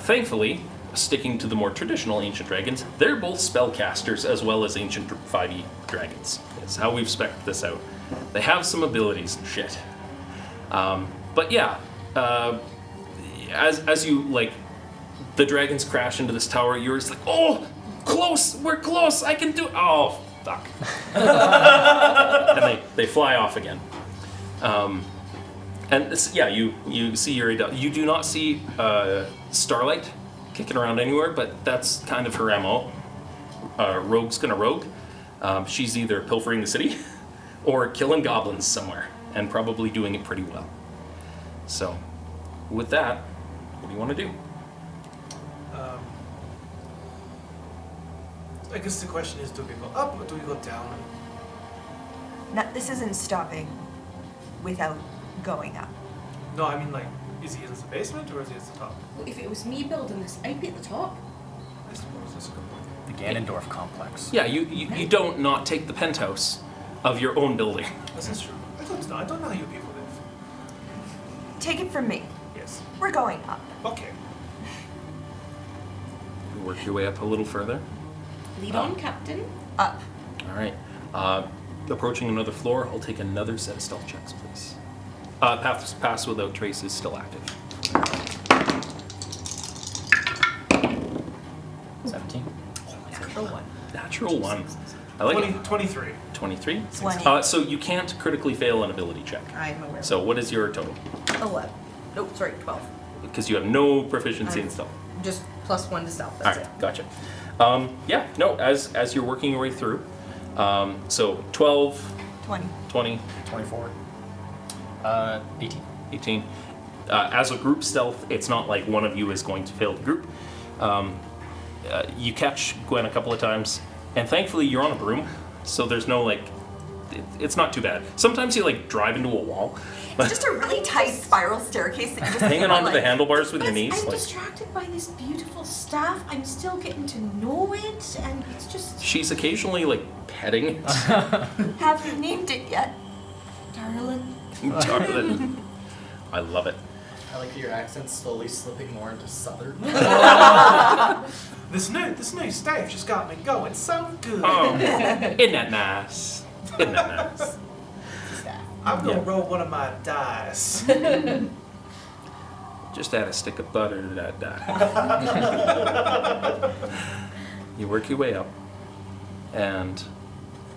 Thankfully, sticking to the more traditional ancient dragons, they're both spellcasters as well as ancient 5e dragons. It's how we've spec'd this out. They have some abilities and shit. But yeah, as you, like, the dragons crash into this tower, you're just like, oh, close, we're close, I can do it. Oh, fuck. And they fly off again. And this, yeah, you see Yuri. You do not see Starlight kicking around anywhere, but that's kind of her MO. Rogue's gonna rogue. She's either pilfering the city or killing goblins somewhere, and probably doing it pretty well. So, with that, what do you want to do? I guess the question is, do we go up or do we go down? This isn't stopping without going up. No, I mean, like, is he in the basement or is he at the top? Well, if it was me building this, I'd be at the top. I suppose that's a good point. The Ganondorf complex. Yeah, you don't not take the penthouse of your own building. This is true. I don't know how you people live. Take it from me. Yes. We're going up. Okay. You work your way up a little further. Lead on, Captain. Up. All right. Approaching another floor, I'll take another set of stealth checks, please. Pass without trace is still active. 17. Natural one. Natural one. I like it. 23. 23. 20. So you can't critically fail an ability check. I'm aware. So what is your total? 11. Nope, sorry, 12. Because you have no proficiency in stealth. Just +1 to stealth. All That's right, gotcha. As you're working your way through, so 12, it. 20. 20, 24. 18. 18. As a group stealth, it's not like one of you is going to fail the group. You catch Gwen a couple of times, and thankfully you're on a broom, so there's no it's not too bad. Sometimes you drive into a wall, It's just a really tight spiral staircase that you just hanging onto the handlebars with your knees. I'm distracted by this beautiful stuff. I'm still getting to know it, and it's just She's occasionally petting it. Have you named it yet? darling. Darling. I love it. I like your accent slowly slipping more into southern. This new stuff just got me going so good. Oh, isn't that nice? Isn't that nice? I'm gonna Yeah. roll one of my dice. Just add a stick of butter to that die. You work your way up, and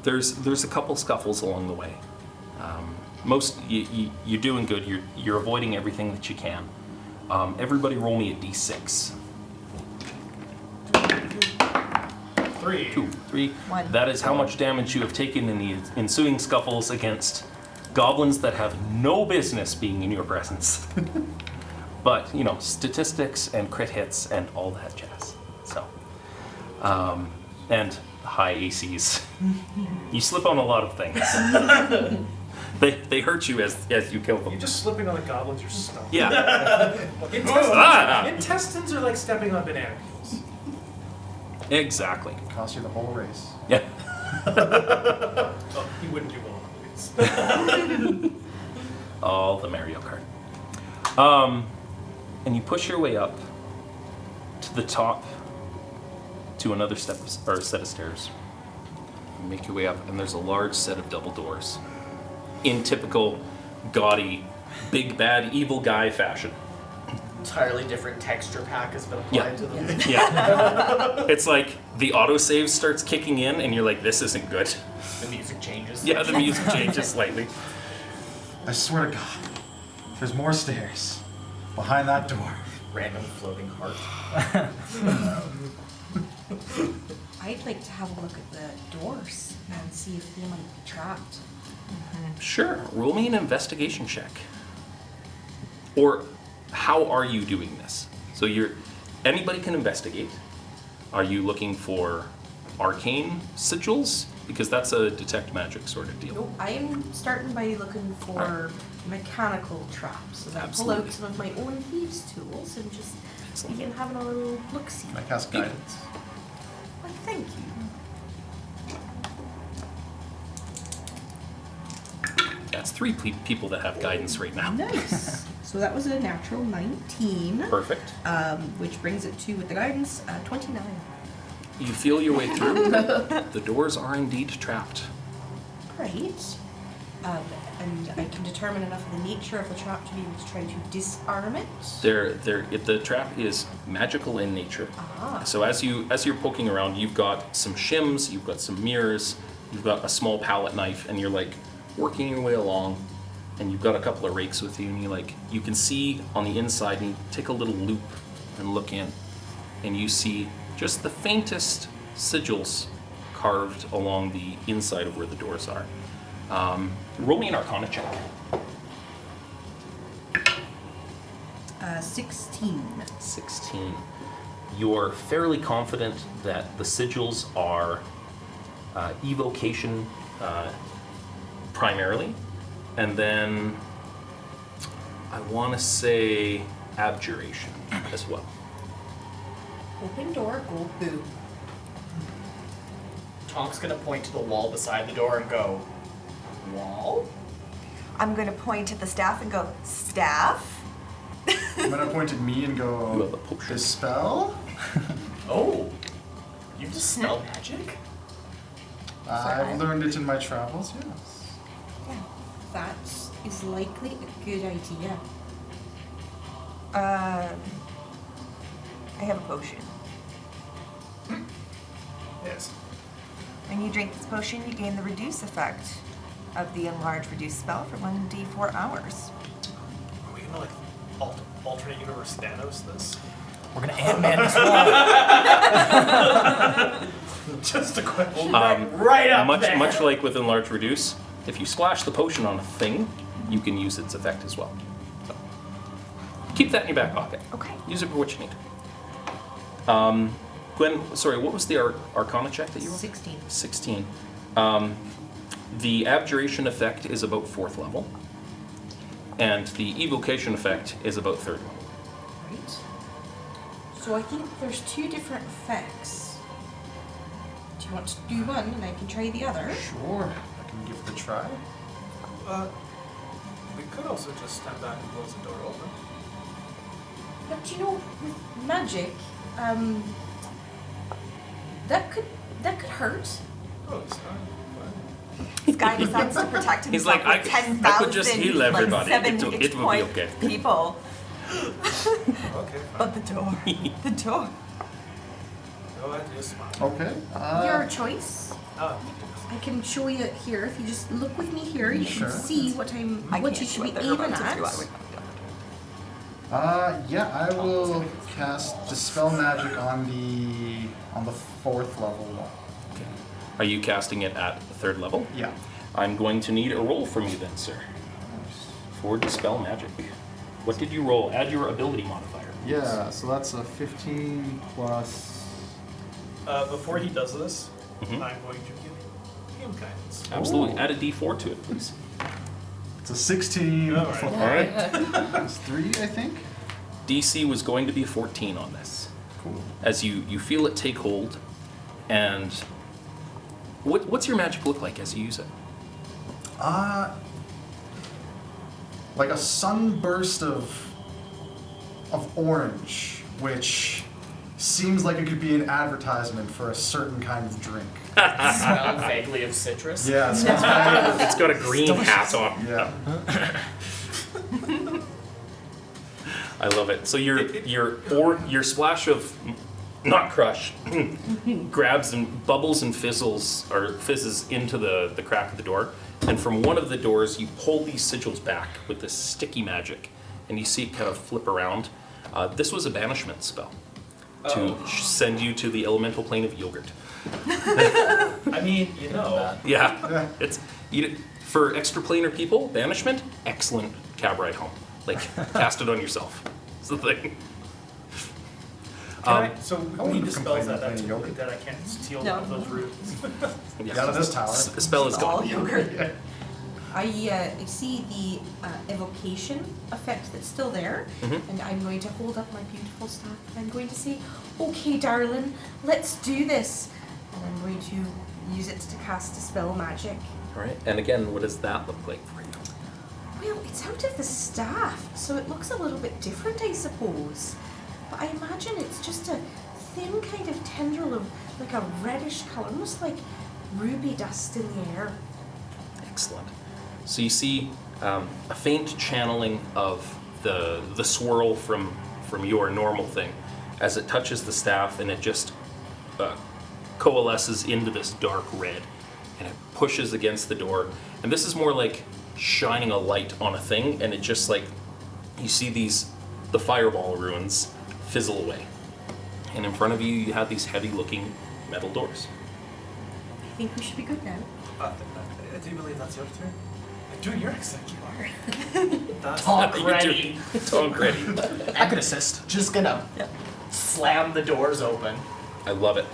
there's a couple scuffles along the way. You're doing good. You're avoiding everything that you can. Everybody, roll me a d6. 3. 2, 3. 1. That is how much damage you have taken in the ensuing scuffles against goblins that have no business being in your presence. But, statistics and crit hits and all that jazz. So, and high ACs. You slip on a lot of things. They hurt you as you kill them. You're just slipping on the goblins, you're stumped. Yeah, Intestines are like stepping on banana peels. exactly. Cost you the whole race. Yeah. Oh, he wouldn't do well on these. All the Mario Kart. And you push your way up to the top to another set of stairs. You make your way up, and there's a large set of double doors in typical gaudy, big bad evil guy fashion. Entirely different texture pack has been applied to them. Yeah. It's like the autosave starts kicking in, and you're like, this isn't good. The music changes. Yeah, the music changes slightly. I swear to God, there's more stairs behind that door. Random floating heart. I'd like to have a look at the doors and see if they might be trapped. Sure, roll me an investigation check. Or how are you doing this? So anybody can investigate. Are you looking for arcane sigils? Because that's a detect magic sort of deal. Nope, I am starting by looking for mechanical traps. So I pull Absolutely. out some of my own thieves' tools and just begin having a little look-see. I cast guidance. Why, thank you. That's 3 people that have guidance right now. Nice. So that was a natural 19. Perfect. Which brings it to, with the guidance, 29. You feel your way through. The doors are indeed trapped. Great. And I can determine enough of the nature of the trap to be able to try to disarm it. The trap is magical in nature. Ah. So as you're poking around, you've got some shims, you've got some mirrors, you've got a small palette knife, and you're working your way along, and you've got a couple of rakes with you, and you can see on the inside, and you take a little loop and look in, and you see just the faintest sigils carved along the inside of where the doors are. Roll me an Arcana check. 16. 16. You're fairly confident that the sigils are evocation primarily, and then I want to say abjuration as well. Open door, go boo. Tom's gonna point to the wall beside the door and go, wall? I'm going to point at the staff and go, staff? I'm gonna point at me and You have a go, potion. dispel? Oh, you dispel magic? I've learned it in my travels, yes. That is likely a good idea. I have a potion. Yes. When you drink this potion, you gain the reduce effect of the enlarge reduce spell for 1d4 hours. Are we gonna alternate universe Thanos this? We're gonna Ant-Man this wall. Just a question. Right up there. Much like with enlarge reduce, if you splash the potion on a thing, you can use its effect as well. So, keep that in your back pocket. Okay. Use it for what you need. Gwen, sorry, what was the Arcana check that you rolled? 16. 16. The abjuration effect is about 4th level, and the evocation effect is about 3rd level. Right. So I think there's 2 different effects. Do you want to do one and I can try the other? Sure, I can give it a try. We could also just stand back and close the door open. But you know, with magic, that could hurt. Oh, it's fine. This guy decides to protect He's himself like, with I 10,000 could just heal everybody. Like, It 7 will hit be point okay. people. Okay, fine. But the door. The door. Go ahead, just smile. Okay. Your choice. Oh, I can show you here. If you just look with me here, you Sure. can see what I what can't you should do be what they're aiming about to at. do. I would not do it. Yeah, I will cast Dispel Magic on the 4th level wall. Okay. Are you casting it at the 3rd level? Yeah. I'm going to need a roll from you then, sir, for Dispel Magic. What did you roll? Add your ability modifier. Yeah, so that's a 15 plus... before he does this, Mhm. I'm going to give him guidance. Absolutely. Ooh. Add a d4 to it, please. It's a 16 All right. All right. plus 3, I think. DC was going to be 14 on this. Cool. As you feel it take hold, and what's your magic look like as you use it? Like a sunburst of orange, which seems like it could be an advertisement for a certain kind of drink. Smell vaguely of citrus. Yeah, it smells very... It's got a green hat on. Yeah. I love it. So your splash of not crush grabs and bubbles and fizzes into the crack of the door, and from one of the doors you pull these sigils back with this sticky magic, and you see it kind of flip around. This was a banishment spell to send you to the elemental plane of yogurt. I mean, you know. Yeah, it's for extraplanar people. Banishment, excellent cab ride home. Like cast it on yourself. It's the thing. So I when he wouldn't dispels complain that, about that's playing really yogurt. that I can't steal No. one of those rooms. Yes. Get out of this tower. Spell is All gone. yogurt. I see the evocation effect that's still there, Mhm. and I'm going to hold up my beautiful staff, and I'm going to say, "Okay, darling, let's do this," and I'm going to use it to cast Dispel Magic. All right. And again, what does that look like for you? Well, it's out of the staff, so it looks a little bit different, I suppose. But I imagine it's just a thin kind of tendril of like a reddish color, almost like ruby dust in the air. Excellent. So you see a faint channeling of the swirl from your normal thing as it touches the staff, and it just coalesces into this dark red, and it pushes against the door. And this is more like shining a light on a thing, and it just like you see the fireball ruins fizzle away, and in front of you you have these heavy-looking metal doors. I think we should be good now. I do believe that's your turn. I'm doing your accent. You are. That's Talk You ready. do. Talk ready. I could assist. Just gonna slam the doors open. I love it.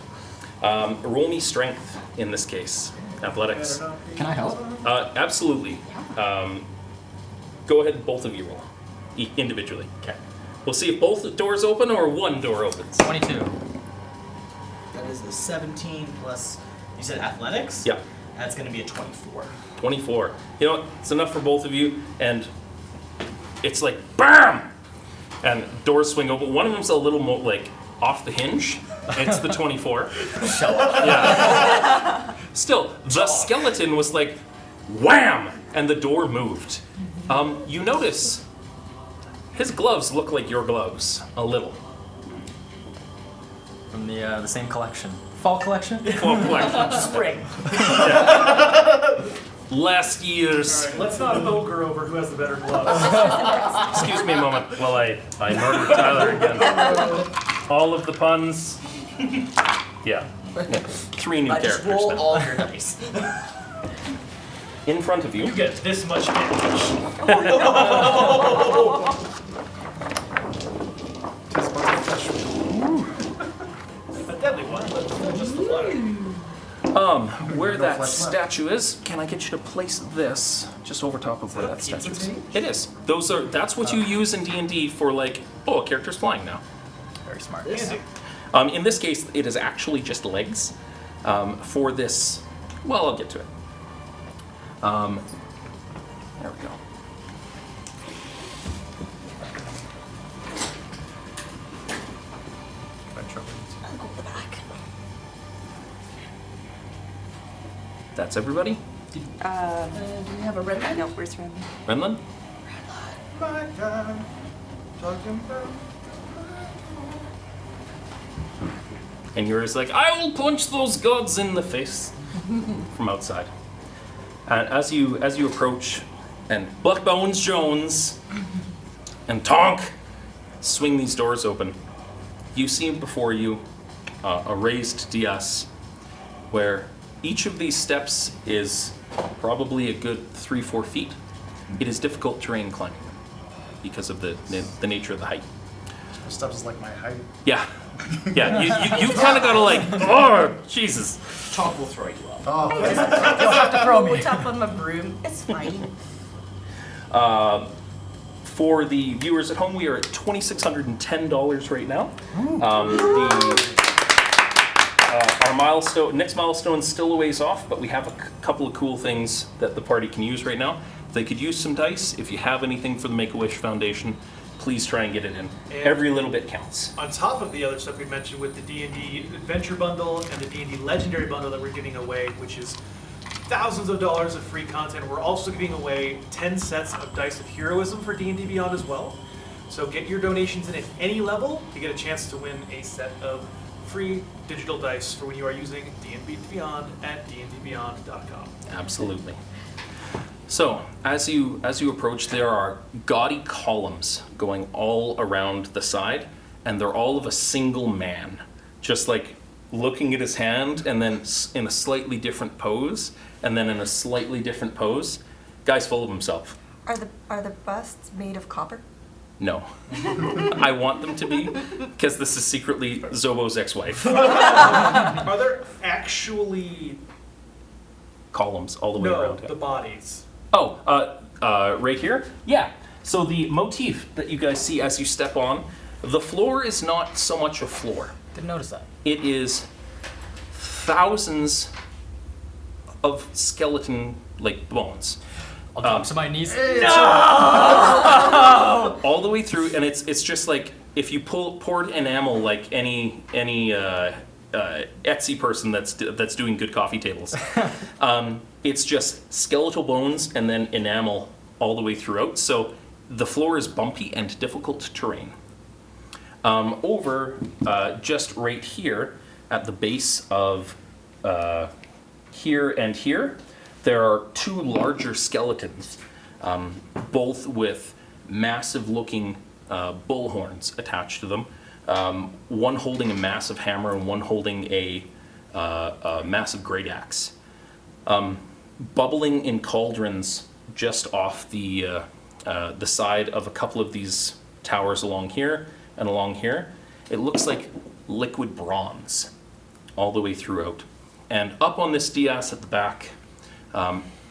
Roll me strength in this case. Athletics. Can I help? Absolutely. Go ahead, both of you roll individually. Okay. We'll see if both doors open or one door opens. 22. That is a 17 plus. You said athletics? Yeah. That's gonna be a 24. 24. You know what? It's enough for both of you, and it's like BAM! And doors swing open. One of them's a little more like off the hinge. It's the 24. Show up. Yeah. Still, the skeleton was like wham! And the door moved. You notice his gloves look like your gloves a little. From the same collection. Fall collection? Full collection. Spring. Last year's. Alright, let's not ogre over who has the better gloves. Excuse me a moment while I murder Tyler again. All of the puns. Yeah. 3 new I just characters roll now. all your dice. In front of you. You get this much damage. Tis but a flesh wound. A deadly one, but just the flesh. Where No that flesh left. statue is, can I get you to place this just over top of where that statue is? table? It is. That's what you use in D&D for like, oh, a character's flying now. Very smart. Easy. In this case, it is actually just legs. For this, well, I'll get to it. There we go. That's everybody? Do we have a red line? No, where's Ren? Renlin? My God. Talking about. And yours like, I will punch those gods in the face from outside. And as you approach, and Buckbones Jones and Tonk swing these doors open, you see before you a raised dais where each of these steps is probably a good 3-4 feet. It is difficult terrain climbing them because of the nature of the height. Steps is like my height. Yeah. Yeah, you've kind of got to like, oh, Jesus. Chalk will throw you up. Oh, okay. You'll have to throw me. What's up on my broom? It's fine. For the viewers at home, we are at $2,610 right now. Our next milestone is still a ways off, but we have a couple of cool things that the party can use right now. They could use some dice. If you have anything for the Make-A-Wish Foundation, please try and get it in. Every little bit counts. On top of the other stuff we mentioned with the D&D Adventure Bundle and the D&D Legendary Bundle that we're giving away, which is thousands of dollars of free content, we're also giving away 10 sets of Dice of Heroism for D&D Beyond as well. So get your donations in at any level to get a chance to win a set of free digital dice for when you are using D&D Beyond at dndbeyond.com. Absolutely. So, as you approach, there are gaudy columns going all around the side, and they're all of a single man, just like looking at his hand, and then in a slightly different pose, and then in a slightly different pose. Guy's full of himself. Are the busts made of copper? No. I want them to be, because this is secretly Zobo's ex-wife. Are there actually Columns all the way around the him. bodies? Oh, right here? Yeah. So the motif that you guys see as you step on, the floor is not so much a floor. Didn't notice that. It is thousands of skeleton, like, bones. I'll drop to my knees. All the way through, and it's just like, if you poured enamel like any Etsy person that's doing good coffee tables. It's just skeletal bones and then enamel all the way throughout. So the floor is bumpy and difficult terrain. Over just right here at the base of here and here, There are two larger skeletons, both with massive-looking bull horns attached to them. One holding a massive hammer and one holding a massive great axe. Bubbling in cauldrons just off the side of a couple of these towers along here and along here. It looks like liquid bronze all the way throughout. And up on this dais at the back,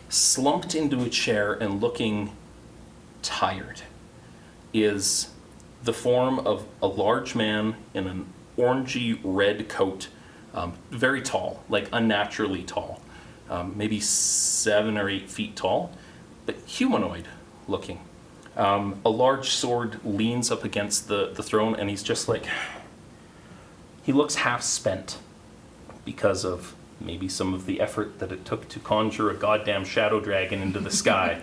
slumped into a chair and looking tired, is the form of a large man in an orangey red coat, very tall, like unnaturally tall, maybe 7 or 8 feet tall, but humanoid looking. A large sword leans up against the throne, and he's just like, he looks half spent because of maybe some of the effort that it took to conjure a goddamn shadow dragon into the sky.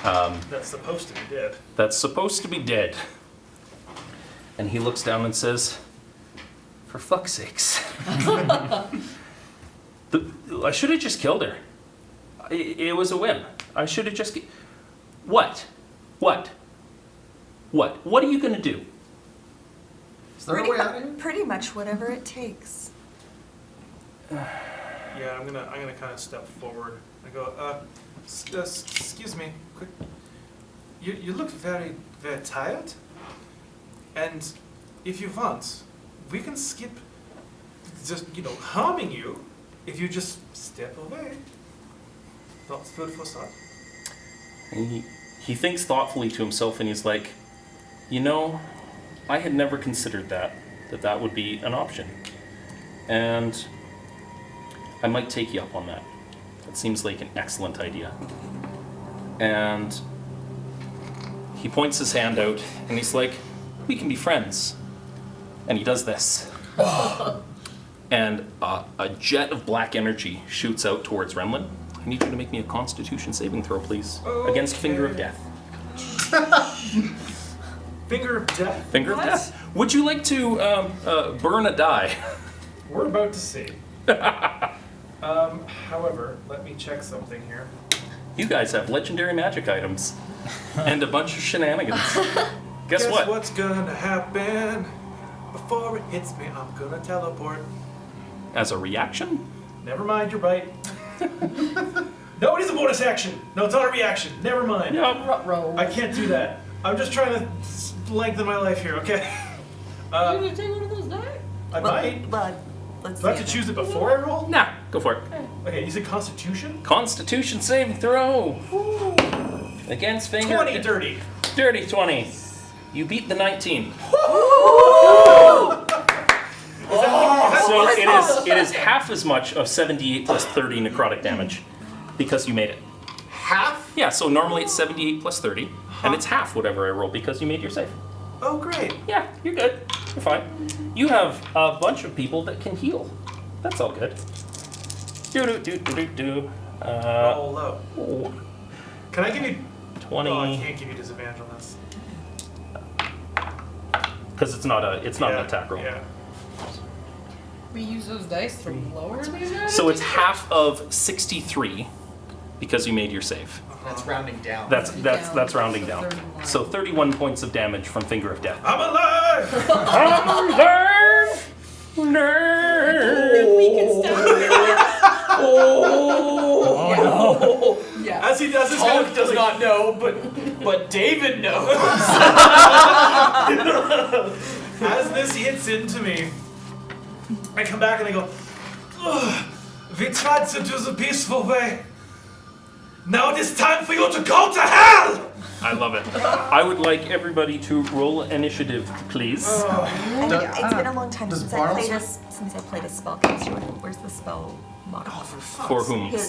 That's supposed to be dead. That's supposed to be dead. And he looks down and says, for fuck's sakes. I should have just killed her. It was a whim. I should have just... What? What are you going to do? Is there a way out of here? Pretty much whatever it takes. Yeah, I'm gonna kind of step forward. I go, excuse me, quick. You look very, very tired. And if you want, we can skip just, harming you if you just step away. That's food for thought. And he thinks thoughtfully to himself, and he's like, I had never considered that would be an option. And I might take you up on that. That seems like an excellent idea. And he points his hand out, and he's like, we can be friends. And he does this. And a jet of black energy shoots out towards Renlin. I need you to make me a Constitution saving throw, please. Okay. Against Finger of Death. Finger of Death? Finger of Death. Would you like to burn a die? We're about to see. However, let me check something here. You guys have legendary magic items. And a bunch of shenanigans. Guess what? What's gonna happen? Before it hits me, I'm gonna teleport. As a reaction? Never mind, you're right. No, it is a bonus action. No, it's not a reaction. Never mind. Yep. I can't do that. I'm just trying to lengthen my life here, okay? You're gonna take one of those die? I might. Well, let's Do I have see to it. choose it before I roll? Nah, go for it. Okay, you said Constitution? Constitution saving throw. Against Finger. 20 dirty. Dirty 20. You beat the 19. So it is half as much of 78 plus 30 necrotic damage because you made it. Half? Yeah, so normally it's 78 plus 30, and it's half whatever I roll because you made your save. Oh, great. Yeah, you're good. You're fine. You have a bunch of people that can heal. That's all good. Do. Roll low. Can I give you... 20. Oh, I can't give you disadvantage on this. Because it's not an attack roll. Yeah. We use those dice to lower these guys? So it's half of 63 because you made your save. That's rounding down. That's rounding down. So 31 points of damage from Finger of Death. I'm alive! I'm alive! If we can stop Yeah. As he does this, Hulk does not know, but David knows. as this hits into me, I come back and I go, "Ugh, we tried to do the peaceful way. Now it is time for you to go to hell! I love it. I would like everybody to roll initiative, please. And it's been a long time Does since I Barnes- played a spellcaster. Where's the spell modifier? For whom? Here.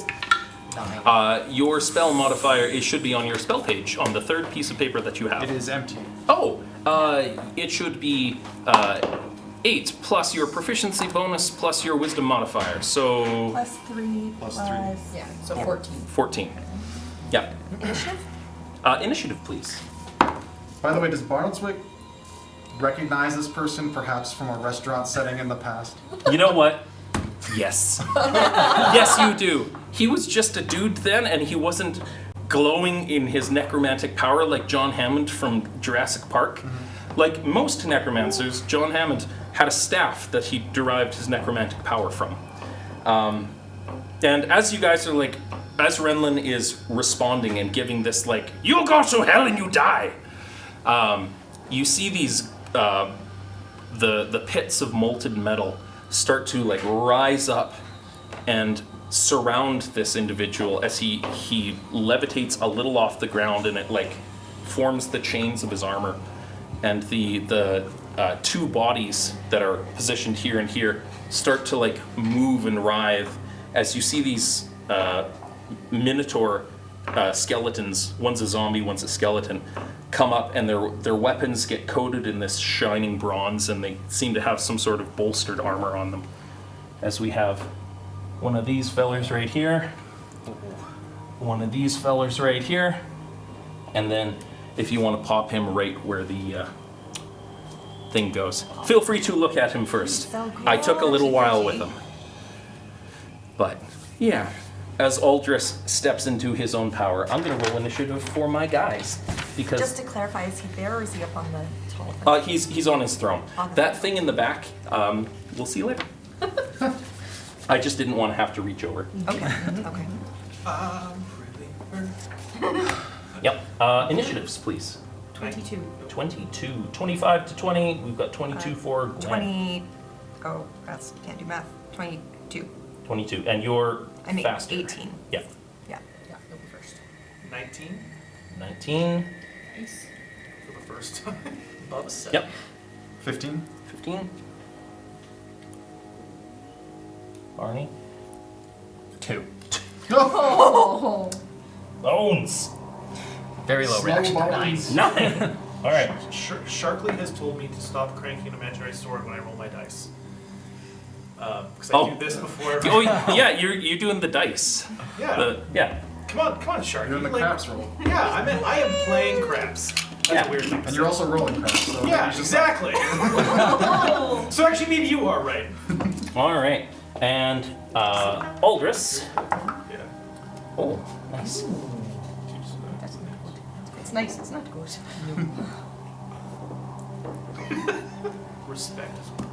Your spell modifier should be on your spell page on the third piece of paper that you have. It is empty. Oh, it should be 8 plus your proficiency bonus plus your wisdom modifier. So Plus 3 Plus plus... 3. Yeah, so 14. 14. Yeah. Initiative? Initiative, please. By the way, does Bartleswick recognize this person perhaps from a restaurant setting in the past? You know what? Yes. Yes, you do. he was just a dude then, and he wasn't glowing in his necromantic power like John Hammond from Jurassic Park. Like most necromancers, John Hammond had a staff that he derived his necromantic power from. And as you guys are like, as Renlin is responding and giving this like, you'll go to hell and you die, you see these, the pits of molten metal start to like rise up and surround this individual as he levitates a little off the ground, and it like forms the chains of his armor. And the two bodies that are positioned here and here start to like move and writhe as you see these minotaur skeletons, one's a zombie, one's a skeleton, come up, and their weapons get coated in this shining bronze, and they seem to have some sort of bolstered armor on them. As we have one of these fellers right here, one of these fellers right here, and then if you want to pop him right where the thing goes. Feel free to look at him first. So I took a little while with him. But, yeah. As Aldris steps into his own power, I'm going to roll initiative for my guys. Because Just to clarify, is he there or is he up on the tall thing? he's on his throne. On the That thing in the back, we'll see later. I just didn't want to have to reach over. Okay, okay. Yep. Initiatives, please. 22. 22. 25 to 20. We've got 22 for Gwen. 20. Oh, that's can't do math. 22. 22. And you're I mean, faster. 18. Yeah. Yeah. Yeah, go first. 19 19. Nice. for the first time. Above 7. Yep. 15. 15. Barney. 2. Oh. Bones. Very low reaction time. Nice. 9. All right. Sharkley has told me to stop cranking an imaginary sword when I roll my dice. Because I Oh. do this before. Oh, yeah, you're doing the dice. Yeah. Yeah. Come on, Sharky. You're in the like- craps roll. Yeah, I am playing craps. That's Yeah. a weird thing. to And you're say. also rolling craps. So Yeah, you just- exactly. So actually, maybe you are right. All right. And Aldris. Yeah. Oh, nice. That's not good. It's nice, it's not good. Respect as well.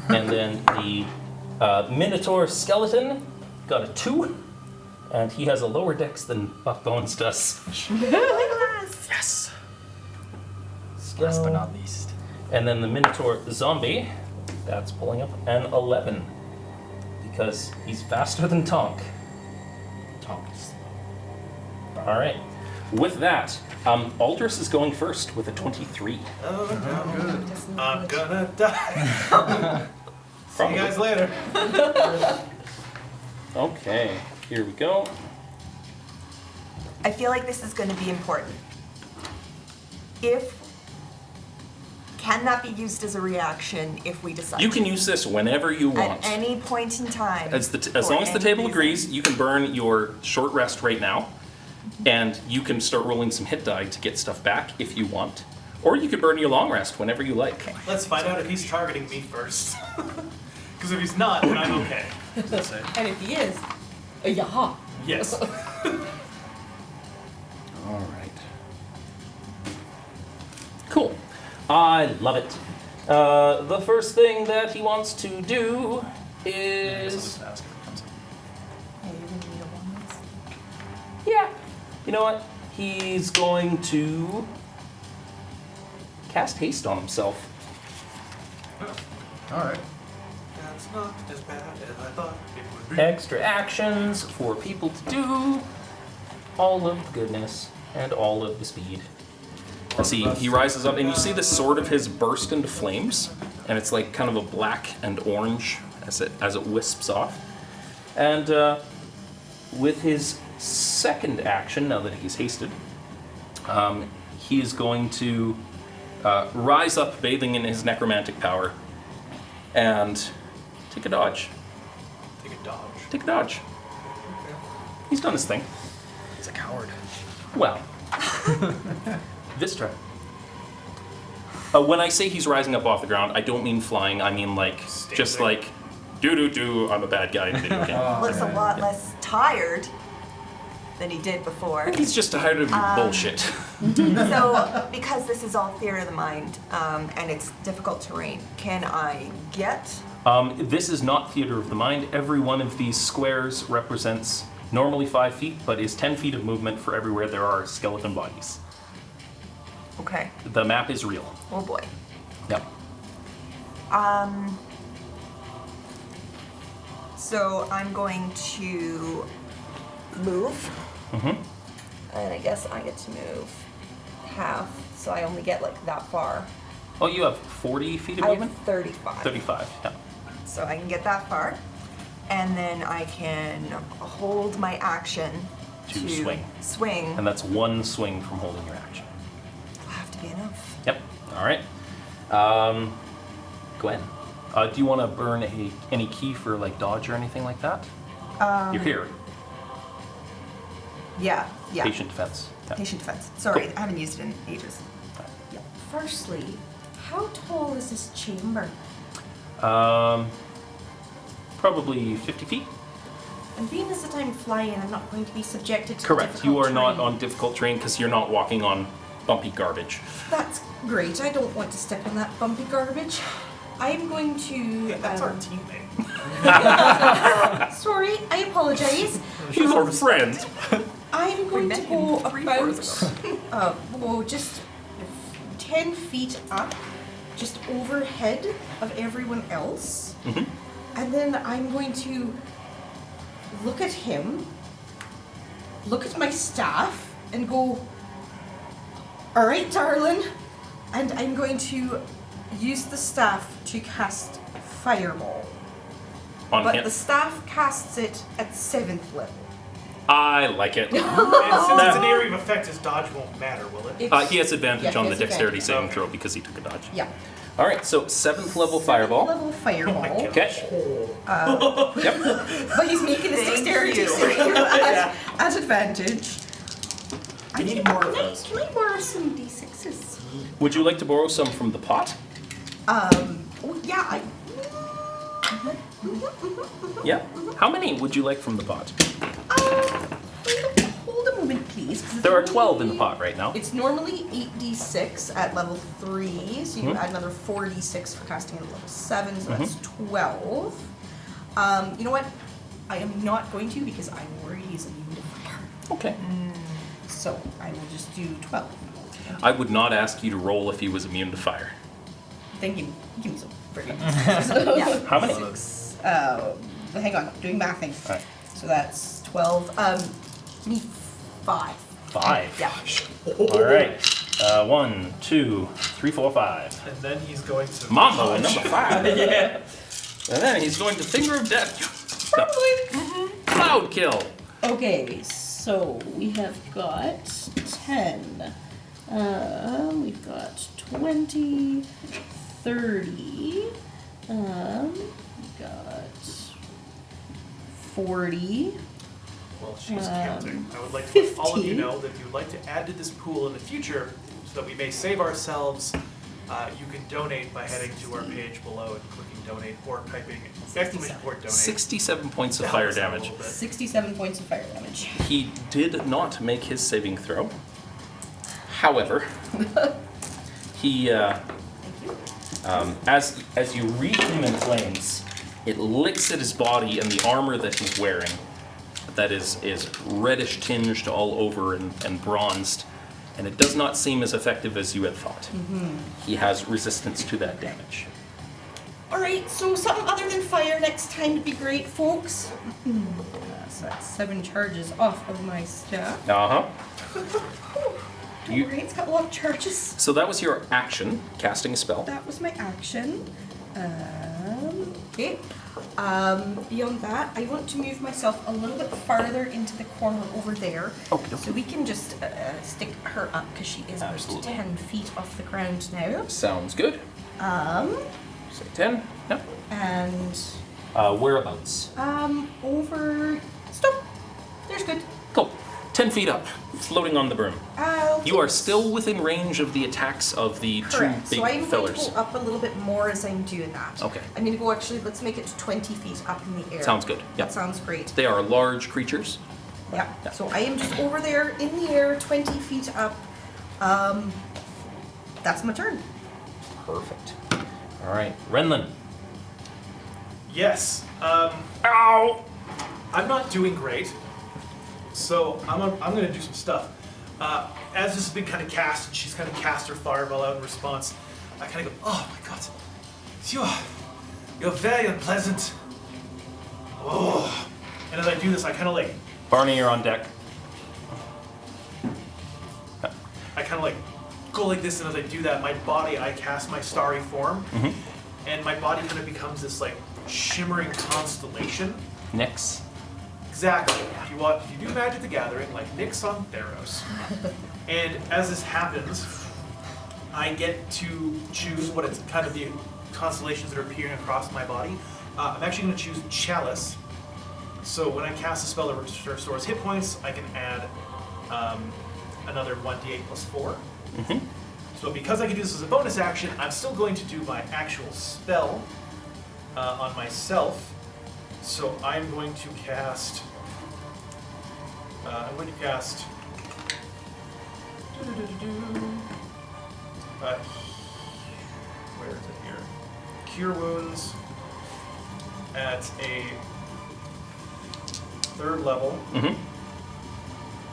And then the Minotaur skeleton got a 2, and he has a lower dex than Buckbones does. Yes. Last but not least. And then the Minotaur zombie, that's pulling up an 11, because he's faster than Tonk. Tonk is slow. All right. With that, Aldris is going first with a 23. Oh no. Good. I'm gonna die. See you guys later. Okay, here we go. I feel like this is going to be important. Can that be used as a reaction if we decide? You can use this whenever you at want. any point in time. As for long as the any table reason. agrees, you can burn your short rest right now, and you can start rolling some hit die to get stuff back if you want. Or you can burn your long rest whenever you like. Let's find out if he's targeting me first. Because if he's not, then I'm okay. And if he is, yaha. Yes. All right. Cool. I love it. The first thing that he wants to do is... Yeah, you're gonna need a long rest. Yeah. You know what? He's going to cast haste on himself. All right. That's not as bad as I thought it would be. Extra actions for people to do all of the goodness and all of the speed. As he rises up, and you see the sword of his burst into flames, and it's like kind of a black and orange as it wisps off. And with his second action, now that he's hasted, he is going to rise up, bathing in his necromantic power, and take a dodge. Take a dodge. Take a dodge. He's done his thing. He's a coward. Well, this turn. When I say he's rising up off the ground, I don't mean flying. I mean like just Standing. like, do. I'm a bad guy in a video game. Looks a lot less tired than he did before. He's just tired of your bullshit. So, because this is all theater of the mind, and it's difficult terrain, can I get... This is not theater of the mind. Every one of these squares represents normally 5 feet, but is 10 feet of movement for everywhere there are skeleton bodies. Okay. The map is real. Oh boy. Yep. So I'm going to move. And I guess I get to move half, so I only get like that far. Oh, you have 40 feet of I have movement? 35. 35, yeah. So I can get that far. And then I can hold my action To swing. And that's one swing from holding your action. Will have to be enough. Yep. All right. Gwen, do you want to burn any key for like dodge or anything like that? You're here. Yeah. Patient defense. Yeah. Patient defense. Sorry, Cool. I haven't used it in ages. Firstly, how tall is this chamber? Probably 50 feet. And being as that I'm flying, I'm not going to be subjected to Correct. difficult You are not terrain. on difficult terrain because you're not walking on bumpy garbage. That's great. I don't want to step on that bumpy garbage. I'm going to... That's our teammate. Sorry, I apologize. He's our friend. I'm going to go three floors about, just 10 feet up, just overhead of everyone else. And then I'm going to look at him, look at my staff, and go, all right, darling. And I'm going to use the staff to cast Fireball. On But him. the staff casts it at 7th level. I like it. And since it's an area of effect, his dodge won't matter, will it? He has advantage Yeah, on he the has dexterity advantage. saving Okay. throw because he took a dodge. Yeah. All right, so 7th level 7th fireball. level Fireball. Okay. But he's making his Thank dexterity you. save at advantage. We need more of Can those. I borrow some d6s? Would you like to borrow some from the pot? Oh, yeah, Yeah. How many would you like from the pot? hold a moment, please. 'cause it's There are 12 in the normally- pot right now. It's normally 8d6 at level 3, so you add another 4d6 for casting at level 7, so that's 12. You know what? I am not going to because I'm worried he's immune to fire. Okay. So I will just do 12. I would not ask you to roll if he was immune to fire. Thank you. Give me some friggin' Yeah. How many? hang on, doing mathing. All right. So that's 12. Give me 5. 5. Yeah. All right. 1, 2, 3, 4, 5. And then he's going to... Mambo, number 5. Yeah. And then he's going to Finger of Death. Cloud kill. Okay, so we have got 10. We've got 20, 30. We've got 40. Well, she's counting. I would like to let all of you 15. know that if you would like to add to this pool in the future so that we may save ourselves, you can donate by heading to our page below and clicking donate or typing exclamation point donate. 67 points of To help fire us out a damage. little bit. 67 points of fire damage. He did not make his saving throw. However, he, as you reach him in flames, it licks at his body and the armor that he's wearing, that is reddish tinged all over and bronzed, and it does not seem as effective as you had thought. He has resistance to that damage. Alright, so something other than fire next time would be great, folks. So that's 7 charges off of my staff. Don't You- worry, it's got a lot of charges. So that was your action, casting a spell. That was my action. Okay. Beyond that, I want to move myself a little bit farther into the corner over there. Okey-doke. So we can just stick her up because she is about Absolutely. 10 feet off the ground now. Sounds good. Say 10. No. And Whereabouts? over. Stop. There's good. Cool. 10 feet up. floating on the broom. You are still within range of the attacks of the Correct. two So big I'm fellers. going to go up a little bit more as I'm doing that. Okay. I'm going to go actually, let's make it to 20 feet up in the air. Sounds good. That Yep. sounds great. They are large creatures. Yeah. Yeah. So I am just over there in the air, 20 feet up. That's my turn. Perfect. All right, Renlin. Yes. Ow! I'm not doing great, so I'm gonna do some stuff. As this has been kind of cast, and she's kind of cast her fireball out in response, I kind of go, oh my god, you're very unpleasant. Oh. And as I do this, I kind of like, Barney, you're on deck. I kind of like go like this, and as I do that, my body, I cast my starry form, and my body kind of becomes this like shimmering constellation. Nyx. Exactly. If you do Magic the Gathering, like Nyx on Theros. And as this happens, I get to choose what it's kind of the constellations that are appearing across my body. I'm actually going to choose Chalice. So when I cast a spell that restores hit points, I can add another 1d8 plus 4. So because I can do this as a bonus action, I'm still going to do my actual spell on myself. So I'm going to cast. Where is it here? Cure Wounds at a 3rd level.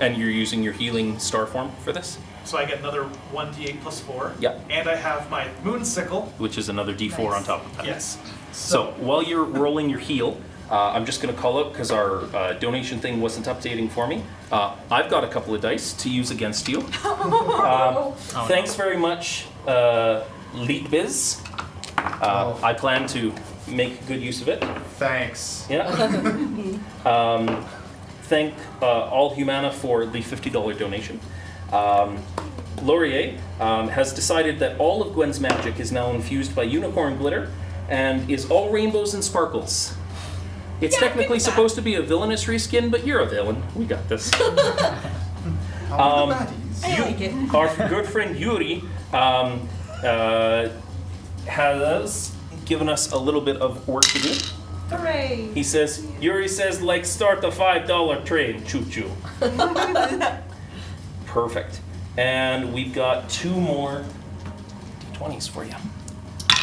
And you're using your healing star form for this? So I get another 1d8 plus 4. Yep. And I have my Moon Sickle. Which is another d4 on top of that. Yes. So while you're rolling your heal, I'm just going to call out because our donation thing wasn't updating for me. I've got a couple of dice to use against you. Thanks very much, Leetbiz. I plan to make good use of it. Thanks. Yeah. Thank All Humana for the $50 donation. Laurier has decided that all of Gwen's magic is now infused by unicorn glitter and is all rainbows and sparkles. It's technically supposed to be a villainous reskin, but you're a villain. We got this. How are the baddies? I like it. Our good friend Yuri has given us a little bit of work to do. Hooray! Yuri says, like, start the $5 train, choo-choo. Perfect. And we've got 2 more D20s for you.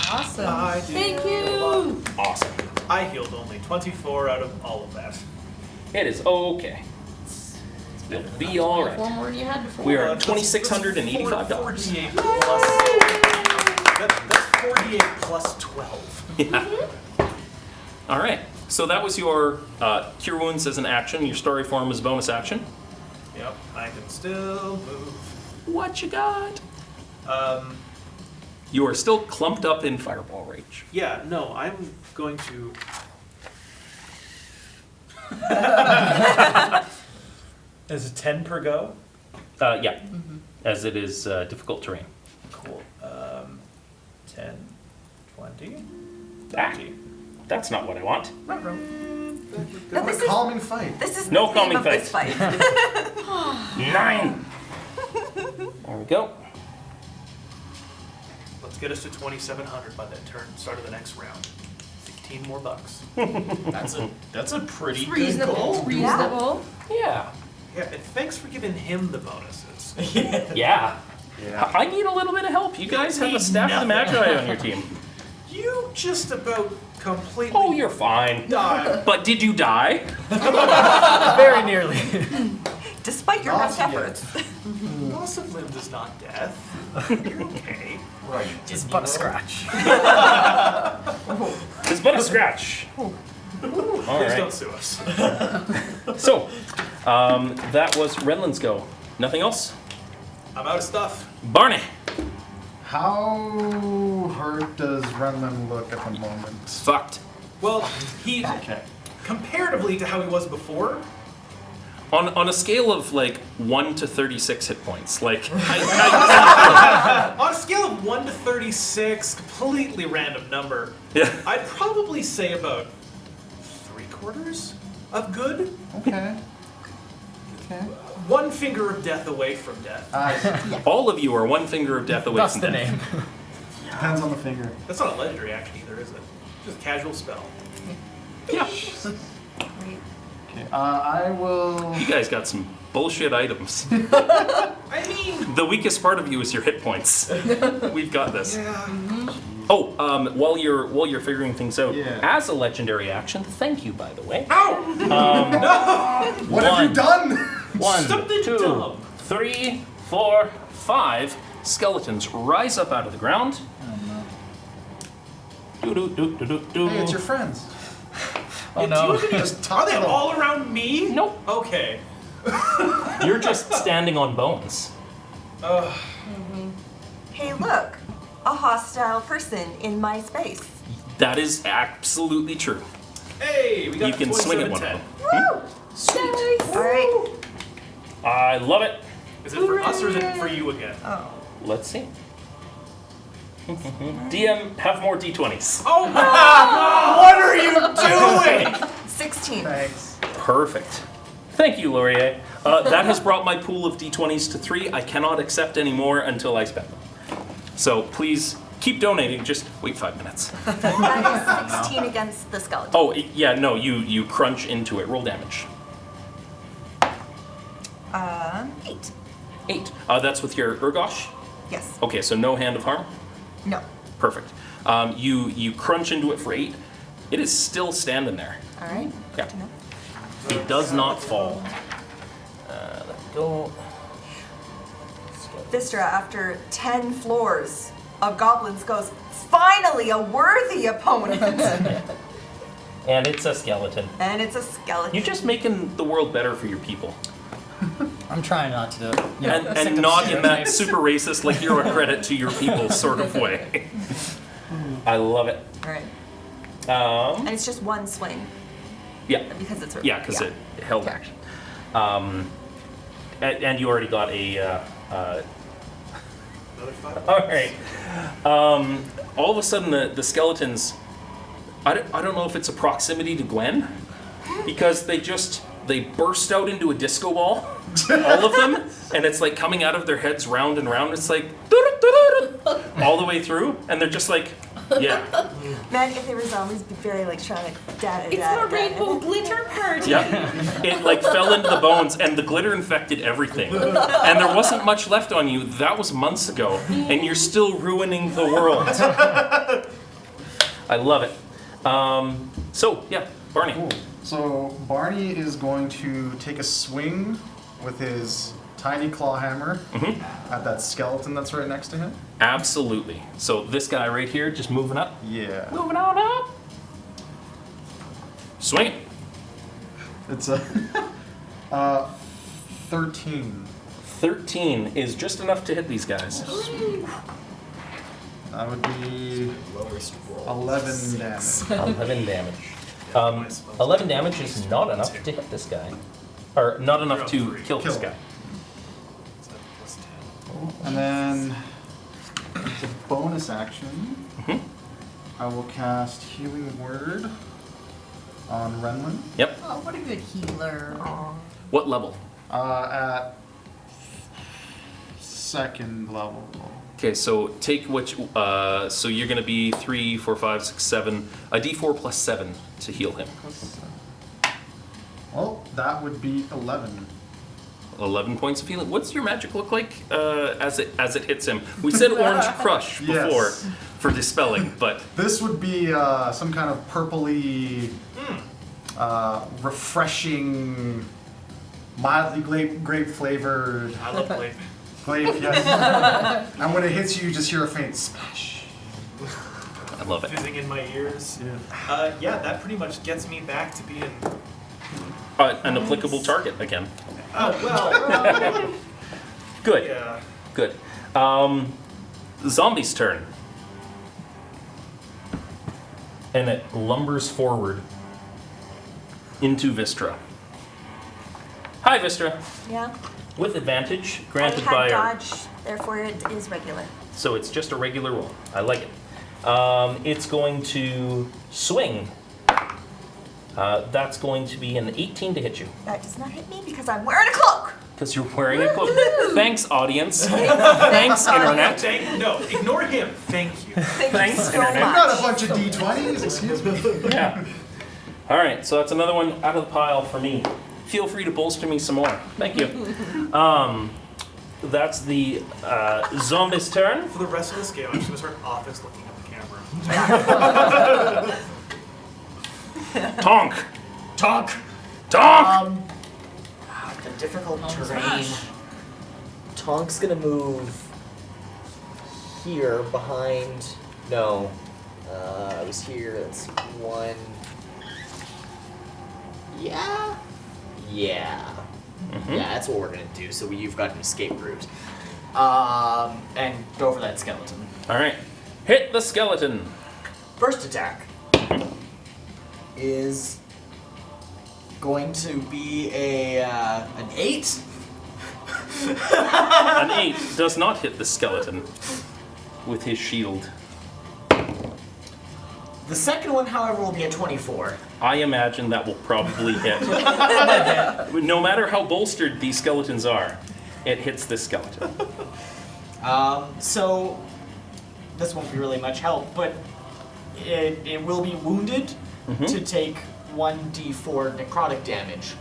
Awesome. Thank you. Awesome. I healed only 24 out of all of that. It is okay. It'll be all right. Four more than you had before. We are at That's $2,685. 48 plus. That's 48 plus 12. Yeah. All right. So that was your Cure Wounds as an action. Your Starry Form is a bonus action. Yep, I can still move. What you got? You are still clumped up in Fireball Rage. Yeah, no, I'm going to. Is it 10 per go? Yeah. As it is difficult terrain. Cool. 10, 20, Ah, 30. that's not what I want. No, What this a is- calming fight. This is No the theme calming of this fight. 9. There we go. Let's get us to 2,700 by the start of the next round. 15 more bucks. That's a pretty good Reasonable. goal. Reasonable. Yeah. Yeah, and thanks for giving him the bonuses. Yeah. Yeah. I need a little bit of help. You guys have a staff of the Magi on your team. You just about completely Oh, you're fine. died. But did you die? Very nearly. Despite your best Not yet. efforts. Loss of limbs is not death. You're okay. Right. It's but a scratch. It's but a scratch. All Please right. don't sue us. So, that was Renlin's go. Nothing else? I'm out of stuff. Barney. How hurt does Renman look at the moment? Fucked. Well, he Okay. comparatively to how he was before, On a scale of like 1 to 36 hit points, like on a scale of 1 to 36, completely random number, yeah. I'd probably say about 3/4 of good. Okay. one finger of death away from death. All of you are one finger of death away That's from the death. name. Depends on the finger. That's not a legendary action either, is it? Just a casual spell. Yeah. Wait. Okay. I will. You guys got some bullshit items. I mean, The weakest part of you is your hit points. We've got this. yeah. Oh, while you're figuring things out, Yeah. as a legendary action, thank you, by the way. Ow! What have you done? 1, Something 2, dumb. 3, 4, 5 skeletons rise up out of the ground. Do do do do do do. Hey, it's your friends. Oh no. Just Are talk they to them. all around me? Nope. Okay. You're just standing on bones. Hey, look, a hostile person in my space. That is absolutely true. Hey, we got You can swing at one of 27-10. them. Woo! Sweet. All right. I love it. Is it for us or is it for you again? Oh. Let's see. DM, have more d20s. Oh my god! What are you doing? 16. Thanks. Perfect. Thank you, Laurier. That has brought my pool of d20s to 3. I cannot accept any more until I spend them. So please keep donating. Just wait 5 minutes. That is 16 against the skeleton. Oh, yeah, no, you crunch into it. Roll damage. 8. 8. That's with your Urgosh? Yes. Okay, so no hand of harm? No. Perfect. You crunch into it for 8. It is still standing there. All right. Yeah. Good to know. It does not fall. Let me go. Vistra, after 10 floors of goblins, goes, finally a worthy opponent. And it's a skeleton. And it's a skeleton. You're just making the world better for your people. I'm trying not to do it. You know, And symptoms not in that stereotypes. super racist, like you're a credit to your people sort of way. I love it. All right. Um, And it's just one swing yeah, because it's yeah, because it held Okay. action. And you already got a. Another 5. All right. All of a sudden, the skeletons. I don't know if it's a proximity to Gwen, because they burst out into a disco ball, all of them, and it's like coming out of their heads round and round. It's like all the way through, and they're just like, yeah, Man, if they were zombies, it'd be very like trying to It's a rainbow glitter party. yeah. It like fell into the bones, and the glitter infected everything, and there wasn't much left on you. That was months ago, and you're still ruining the world. I love it. So yeah, Barney. Cool. So Barney is going to take a swing with his tiny claw hammer at that skeleton that's right next to him. Absolutely. So this guy right here, just moving up. Yeah. Moving on up. Swing it. It's a 13. 13 is just enough to hit these guys. That would be 11 damage. 11 damage. 11 damage is not enough to hit this guy. Or not enough to kill this guy. And then, as a bonus action, I will cast Healing Word on Renlin Yep. Oh, what a good healer. What level? at 2nd level. Okay, so take which. So you're going to be 3, 4, 5, 6, 7. A d4 plus 7 to heal him. Well, that would be 11. 11 points of healing. What's your magic look like as it hits him? We said Orange Crush before Yes. for dispelling, but This would be some kind of purpley, refreshing, mildly grape flavored. I love Blade. Grape, yes. And when it hits you, you just hear a faint splash. I love it. Fizzing in my ears. Yeah, that pretty much gets me back to being. An applicable target again. Oh well. Good. Yeah. Good. Zombie's turn. And it lumbers forward into Vistra. Hi, Vistra. Yeah. With advantage, I granted had by our... dodge, therefore it is regular. So it's just a regular roll. I like it. It's going to swing That's going to be an 18 to hit you. That does not hit me because I'm wearing a cloak. Because you're wearing a cloak. Thanks, audience. Thanks, internet. No, ignore him. Thank you. Thank you so Internet. I've got a much. bunch of D20s, excuse me. Yeah. All right, so that's another one out of the pile for me. Feel free to bolster me some more. Thank you. That's the zombie's turn. For the rest of this game, I'm just going to start office looking at the camera. Tonk! Tonk! Tonk! The difficult terrain. Tonk's gonna move here behind. No. I was here. That's one. Yeah? Yeah. Yeah, that's what we're gonna do. So you've got an escape route. And go for that skeleton. All right. Hit the skeleton. First attack is going to be an 8. An 8 does not hit the skeleton with his shield. The second one, however, will be a 24. I imagine that will probably hit. No matter how bolstered these skeletons are, it hits this skeleton. So this won't be really much help, but it will be wounded to take 1d4 necrotic damage.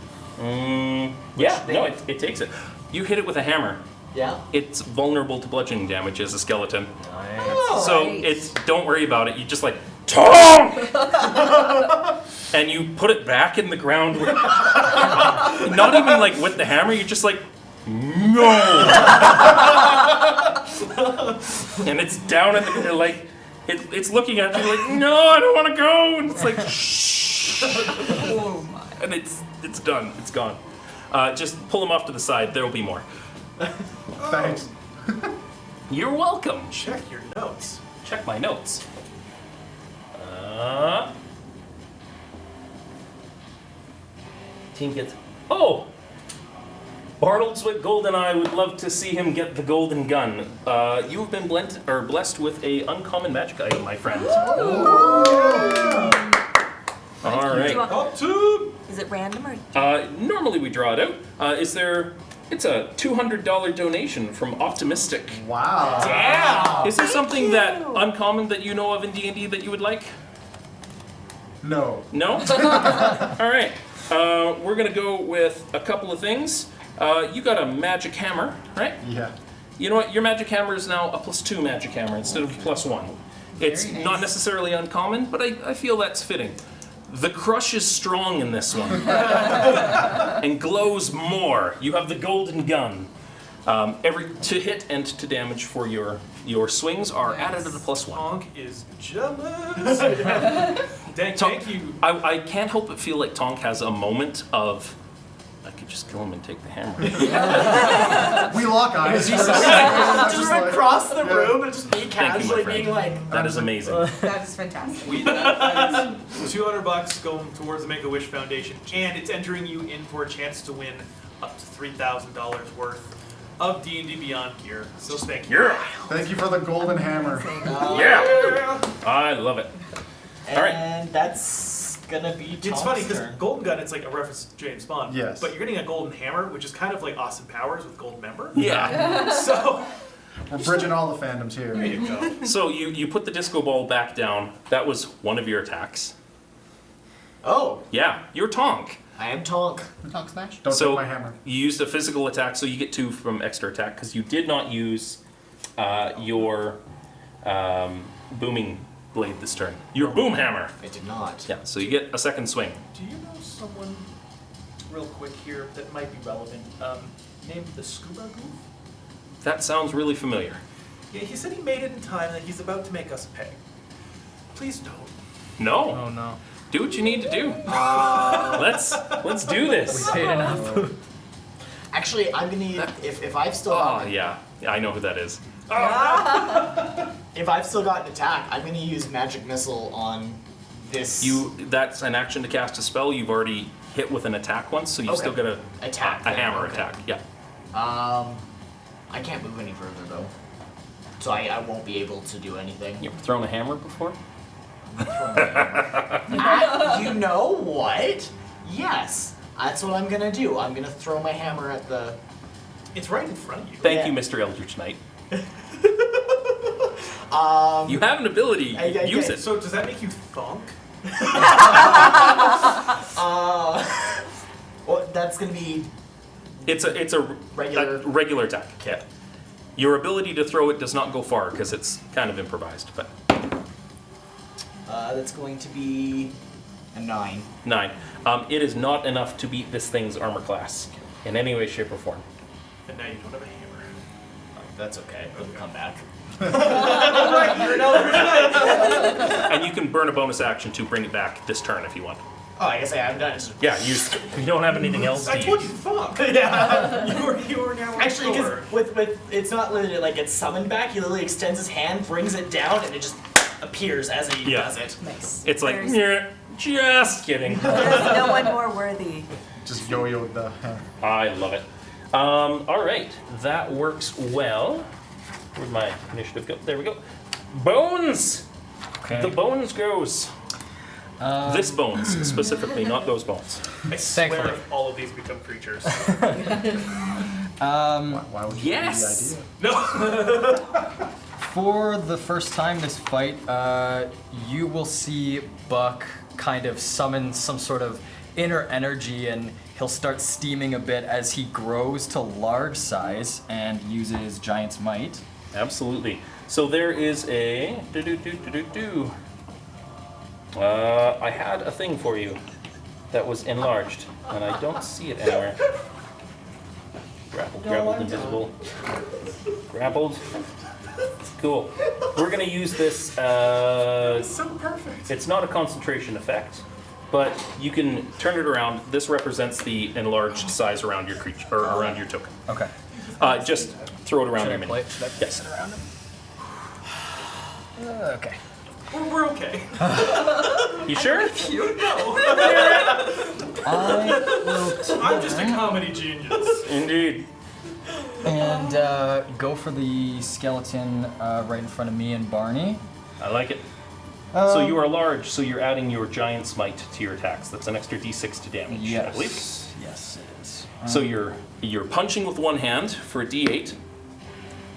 Yeah, no, it takes it. You hit it with a hammer. Yeah? It's vulnerable to bludgeoning damage as a skeleton. Oh. So it's don't worry about it. You just like Tonk! And you put it back in the ground. Not even like with the hammer. You're just like no. And it's down in the like it's looking at you like no, I don't want to go. And it's like shh. Oh my. And it's done. It's gone. Just pull them off to the side. There will be more. Thanks. You're welcome. Check your notes. Check my notes. Team gets. Oh! Bartleswick Goldeneye would love to see him get the golden gun. You have been blessed with a uncommon magic item, my friend. All right. Up to. Is it random or? Normally we draw it out. It's a $200 donation from Optimistic. Wow. Yeah! Is there something you. that uncommon that you know of in D&D that you would like? No. No? All right. We're going to go with a couple of things. You got a magic hammer, right? Yeah. You know what? Your magic hammer is now a +2 magic hammer instead of +1. It's Very nice. not necessarily uncommon, but I feel that's fitting. The crush is strong in this one and glows more. You have the golden gun. Every to hit and to damage for your swings are added at a +1. Tonk is jealous. Thank you. I can't help but feel like Tonk has a moment of I could just kill him and take the hammer. We lock eyes. Just like- across the yeah. room and just me you, my casually friend. being like, That is amazing. That is fantastic. That is $200 going towards the Make-A-Wish Foundation, and it's entering you in for a chance to win up to $3,000 worth of D&D Beyond gear. So thank you. Yeah. Thank you for the golden hammer. Yeah. I love it. and All right. that's gonna be It's Tom's funny because turn. Golden Gun, it's like a reference to James Bond. Yes. But you're getting a Golden Hammer, which is kind of like Austin Powers with Gold Member. Yeah. So We're bridging all the fandoms there here. you go. So you put the disco ball back down. That was one of your attacks. Oh, Yeah, you're Tonk. I am Tonk. Tonk smash. Don't So take my hammer. you used a physical attack, so you get 2 from extra attack because you did not use your booming blade this turn. Your boom hammer. I did not. Yeah, so you get a second swing. Do you know someone, real quick here, that might be relevant, named the Scuba Goof? That sounds really familiar. Yeah, he said he made it in time and that he's about to make us pay. Please don't. No. Oh no. Do what you need to do. Let's do this. Paid enough. Actually, I'm gonna need, if I've still Oh got yeah, I know who that is. if I've still got an attack, I'm gonna use magic missile on this. That's an action to cast a spell. You've already hit with an attack once, so you Okay. still get a Attack a then, hammer okay. attack. Yeah. I can't move any further though, so I won't be able to do anything. You've thrown a hammer before? You know what? Yes, that's what I'm gonna do. I'm gonna throw my hammer at the. It's right in front of you. Thank Yeah. you, Mr. Eldritch Knight. You have an ability. I Use get it. So does that make you thonk? Well, that's gonna be. It's a regular attack. Okay. Your ability to throw it does not go far because it's kind of improvised. But That's going to be a 9. 9. It is not enough to beat this thing's armor class in any way, shape, or form. And now you don't have a hammer. That's okay. It'll come back. And you can burn a bonus action to bring it back this turn if you want. Oh, I guess I haven't done it. Yeah, you don't have anything else to I told you use. thonk. Yeah. You were now Actually, over. because with it's not literally like it's summoned back. He literally extends his hand, brings it down, and it just appears as he Yeah. does it. Nice. It's like, There's- "Nyeh, just kidding. There's no one more worthy. Just yo-yoed the. I love it. All right, that works well. Where'd my initiative go? There we go. Bones! Okay. The bones goes. This bones, specifically, not those bones. I swear Thankfully. if all of these become creatures. Why would you Yes. give me the idea? For the first time this fight, you will see Buck kind of summon some sort of inner energy, and he'll start steaming a bit as he grows to large size and uses Giant's Might. Absolutely. So there is a. I had a thing for you that was enlarged, and I don't see it anywhere. Grappled, invisible. Grappled. Cool. We're gonna use this. So perfect. It's not a concentration effect, but you can turn it around. This represents the enlarged size around your creature or around your token. Okay. Just throw it around Should your I mini. play? Should I Yes. sit around him? Okay. We're okay. You sure? You know. I will I'm just a comedy genius. Indeed. and go for the skeleton right in front of me and Barney. I like it. So you are large, so you're adding your giant smite to your attacks. That's an extra d6 to damage, I believe. Yes. Yes, it is. So you're punching with one hand for a d8,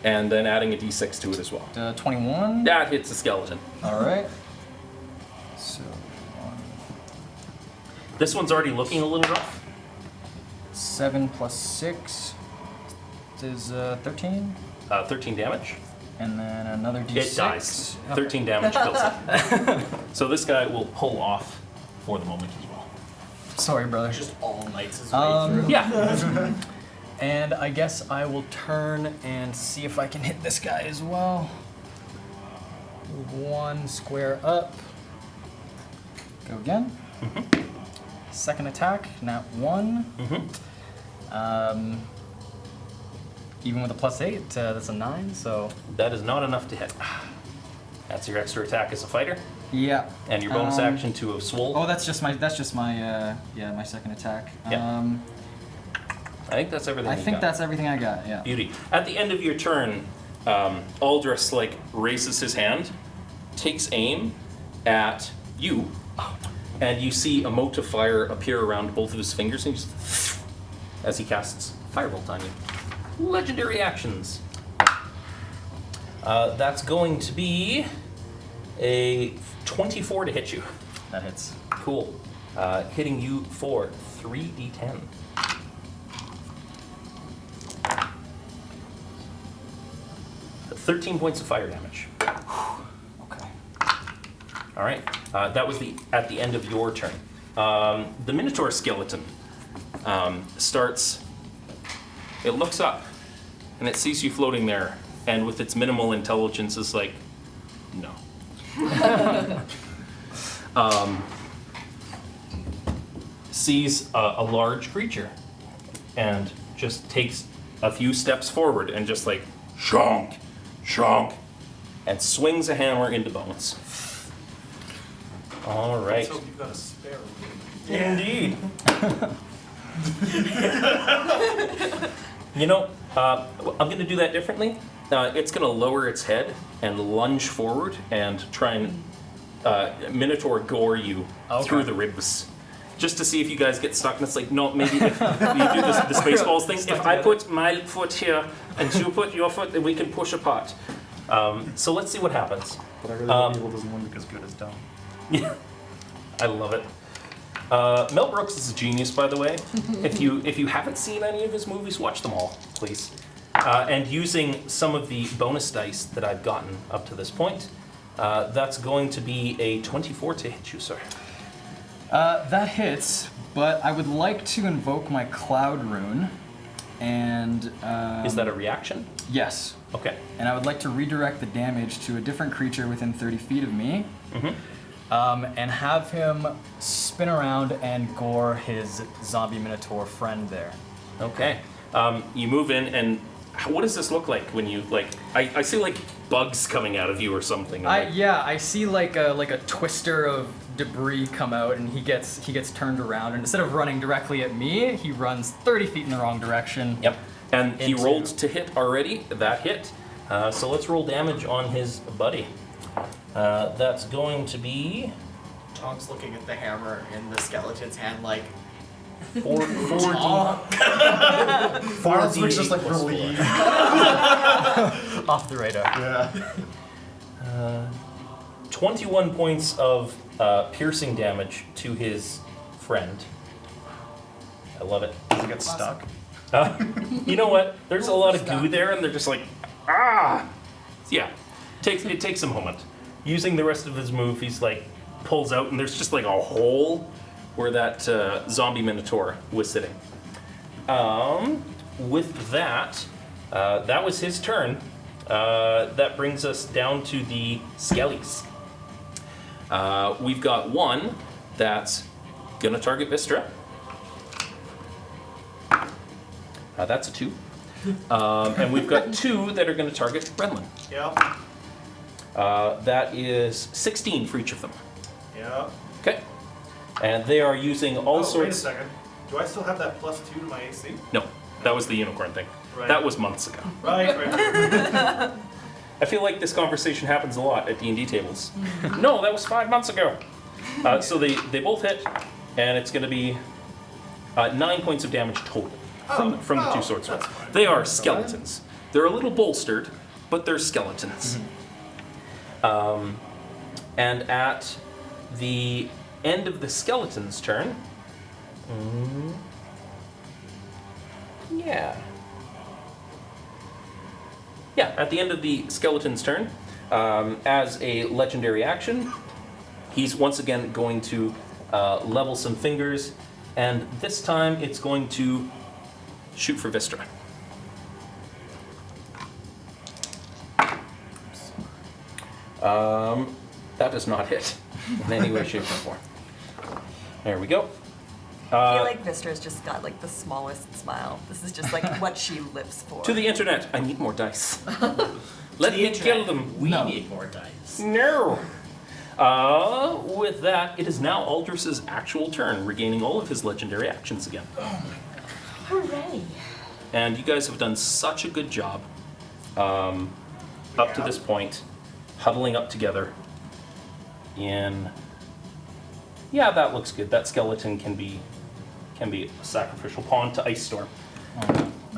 and then adding a d6 to it as well. 21. That hits the skeleton. All right. So This one's already looking a little rough. 7 plus 6 is 13, 13 damage. and then another d6. It dies. Okay. 13 damage kills it. So this guy will pull off for the moment as well. Sorry, brother. Just all nights his way through. Yeah. And I guess I will turn and see if I can hit this guy as well. Move 1 square up. Go again. Second attack, nat 1. Even with a +8, that's a 9. So That is not enough to hit. That's your extra attack as a fighter, yeah. and your bonus action to have swole. Oh, that's just my my second attack. Yeah. I think that's everything. I you think got. that's everything I got. Yeah. Beauty. At the end of your turn, Aldrich raises his hand, takes aim at you, and you see a mote of fire appear around both of his fingers, and as he casts Firebolt on you. Legendary actions. That's going to be a 24 to hit you. That hits. Cool. Hitting you for 3d10. $13 points of fire damage. Okay. All right. That was at the end of your turn. The Minotaur skeleton starts. It looks up, and it sees you floating there, and with its minimal intelligence, is like, no. Sees a large creature, and just takes a few steps forward, and just like, shonk, shonk, and swings a hammer into Bones. All right. So you've got a spare. Indeed. You know, I'm going to do that differently. It's going to lower its head and lunge forward and try and Minotaur gore you Okay. through the ribs. Just to see if you guys get stuck, and it's like, no, maybe if you do the Spaceballs thing, if I put my foot here and you put your foot, then we can push apart. So let's see what happens. But I really hope evil doesn't win because good is dumb. Yeah, I love it. Mel Brooks is a genius, by the way. If you haven't seen any of his movies, watch them all, please. And using some of the bonus dice that I've gotten up to this point, that's going to be a 24 to hit you, sir. That hits, but I would like to invoke my Cloud Rune, and... Is that a reaction? Yes. Okay. And I would like to redirect the damage to a different creature within 30 feet of me, and have him spin around and gore his zombie minotaur friend there. Okay. You move in, and what does this look like when you, like, I see, like, bugs coming out of you or something. I see like a twister of debris come out, and he gets turned around, and instead of running directly at me, he runs 30 feet in the wrong direction. Yep. And he Into- rolled to hit already. That hit. So let's roll damage on his buddy. That's going to be Tom's looking at the hammer in the skeleton's hand like, 4d. Farms was just like relieved. Off the radar. Yeah. 21 points of piercing damage to his friend. I love it. Does it get stuck? You know what? There's a lot of goo there, and they're just like, ah! Yeah. It takes a moment. Using the rest of his move, he's like, pulls out, and there's just like a hole where that zombie minotaur was sitting. With that, that was his turn. That brings us down to the skellies. We've got one that's gonna target Vistra. That's a 2. And we've got 2 that are gonna target Brenlin. Yeah. That is 16 for each of them. Yeah. Okay. And they are using all Wait a sorts. second. Do I still have that +2 to my AC? No, that was the unicorn thing. Right. That was months ago. Right. I feel like this conversation happens a lot at D&D tables. No, that was 5 months ago. So they both hit, and it's going to be 9 points of damage total from the 2 sword swords. They are skeletons. They're a little bolstered, but they're skeletons. And at the end of the skeleton's turn, at the end of the skeleton's turn, as a legendary action, he's once again going to level some fingers, and this time it's going to shoot for Vistra. That does not hit in any way, shape, or form. There we go. I feel like Vistra's just got like the smallest smile. This is just like what she lives for. To the internet, I need more dice. Let me kill them. we need more dice. No. With that, it is now Aldris's actual turn, regaining all of his legendary actions again. Hooray! And you guys have done such a good job up to this point, huddling up together in... Yeah, that looks good. That skeleton can be a sacrificial pawn to Ice Storm.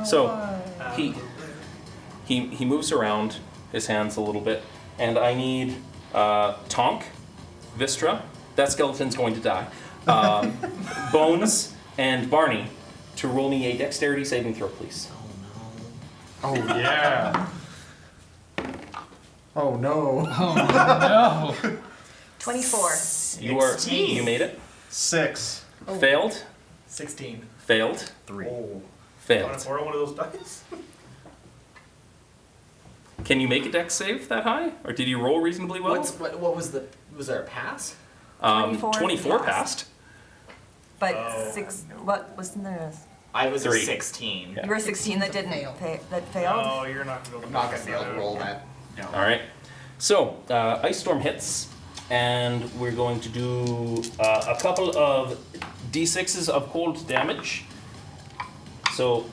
So he moves around his hands a little bit, and I need Tonk, Vistra. That skeleton's going to die. Bones and Barney to roll me a dexterity saving throw, please. Oh yeah. Oh no. No. 24. You made it. 6. Failed. 16. Failed. 3. Oh. Want Failed. to borrow one of those dice? Can you make a dex save that high, or did you roll reasonably well? What was the, was there a pass? 24 passed. passed. But what wasn't there? I was 3. a 16. Yeah. You were 16 that didn't that failed. Oh, you're not going to I'm not going to be able to roll that. No. All right. So Ice Storm hits, and we're going to do a couple of d6s of cold damage. So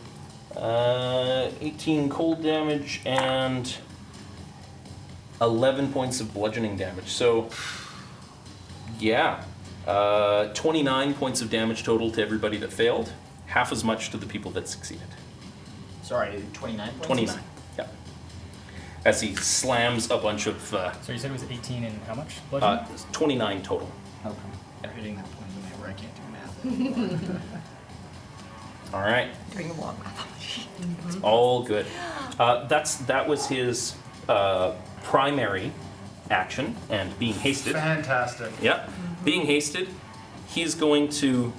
18 cold damage and 11 points of bludgeoning damage. So Yeah. 29 points of damage total to everybody that failed. Half as much to the people that succeeded. Sorry, 29 points? 29. Yeah. As he slams a bunch of... So you said it was 18 and how much? Bludgeoning? 29 total. Okay. I'm hitting that point in the night where I can't do math. All right. Doing a long math. It's all good. That was his primary action and being hasted. Fantastic. Yep. Being hasted, he's going to.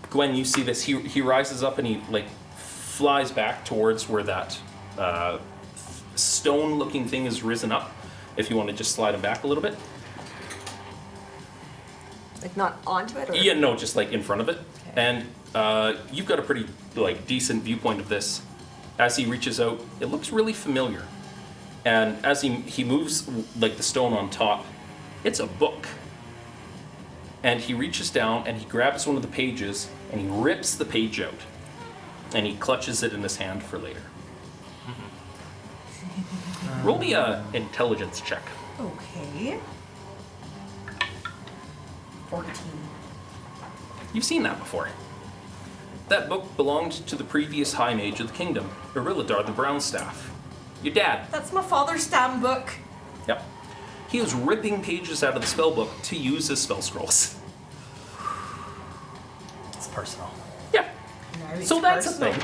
Gwen, you see this? He rises up and he like flies back towards where that stone-looking thing is risen up. If you want to just slide him back a little bit. Like not onto it? Or? Yeah, no, just like in front of it. Okay. And you've got a pretty like decent viewpoint of this. As he reaches out, it looks really familiar. And as he moves like the stone on top, it's a book. And he reaches down and he grabs one of the pages and he rips the page out. And he clutches it in his hand for later. Roll me a intelligence check. Okay. 14. You've seen that before. That book belonged to the previous High Mage of the Kingdom, Irilladar the Brownstaff. Your dad. That's my father's stam book. Yep. He is ripping pages out of the spell book to use as spell scrolls. It's personal. Yeah. Nice. So that's a thing.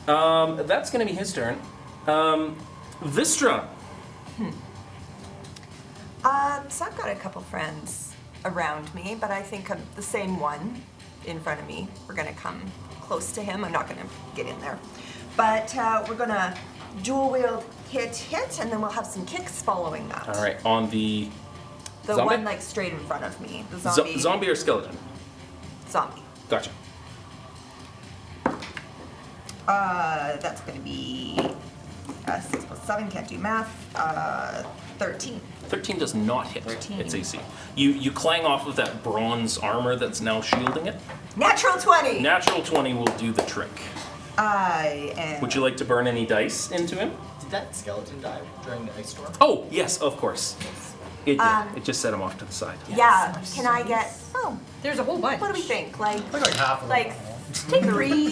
That's going to be his turn. Vistra. So I've got a couple friends around me, but I think I'm the same one in front of me. We're gonna come close to him. I'm not gonna get in there. But we're gonna dual wield hit, and then we'll have some kicks following that. All right, on the The zombie? one like straight in front of me. The zombie. Zombie or skeleton? Zombie. Gotcha. That's gonna be 6 plus 7, can't do math. 13. 13 does not hit 13. its AC. You clang off of that bronze armor that's now shielding it. Natural 20! Natural 20 will do the trick. I am. Would you like to burn any dice into him? Did that skeleton die during the ice storm? Oh, yes, of course. It did. Um, It just set him off to the side. Yeah, can I get. Oh, There's a whole bunch. what do we think? Like, I think like half of them. like, take three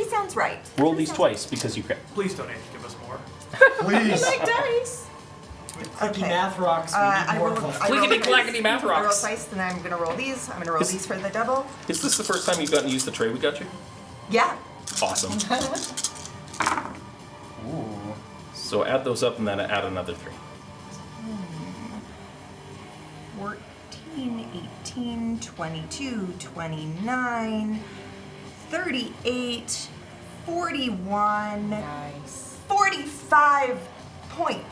sounds right. Roll Three these sounds twice because you can. Please don't give us more. Please. Like dice. Clicky Okay. math rocks. We I need more rolled. of them. I rolled Clickety twice. clackety math I rolled rocks. twice, then I'm gonna roll these. I'm gonna roll Is- these for the double. Is this the first time you've gotten to use the tray we got you? Yeah. Awesome. Ooh. So add those up and then add another 3. 14, 18, 22, 29, 38, 41, Nice. 45 points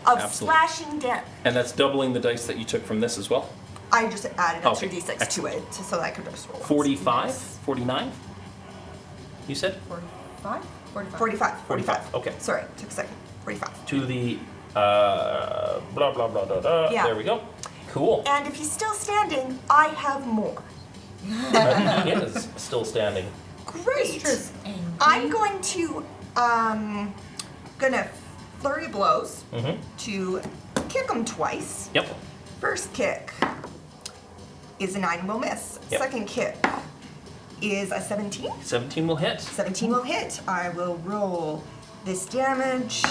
of Absolutely. slashing damage. And that's doubling the dice that you took from this as well? I just added extra Okay, d6 to excellent. it so that I could just roll. 45? 49? You said? 45? 45. 45, okay. Sorry, took a second. 45. To the blah blah blah blah blah. Yeah. There we go. Cool. And if he's still standing, I have more. He is still standing. Great. Mistress angry. I'm going to gonna flurry blows Mm-hmm. to kick him twice. Yep. First kick is a 9, will miss. Yep. Second kick is a 17. 17 will hit. 17 will hit. I will roll this damage.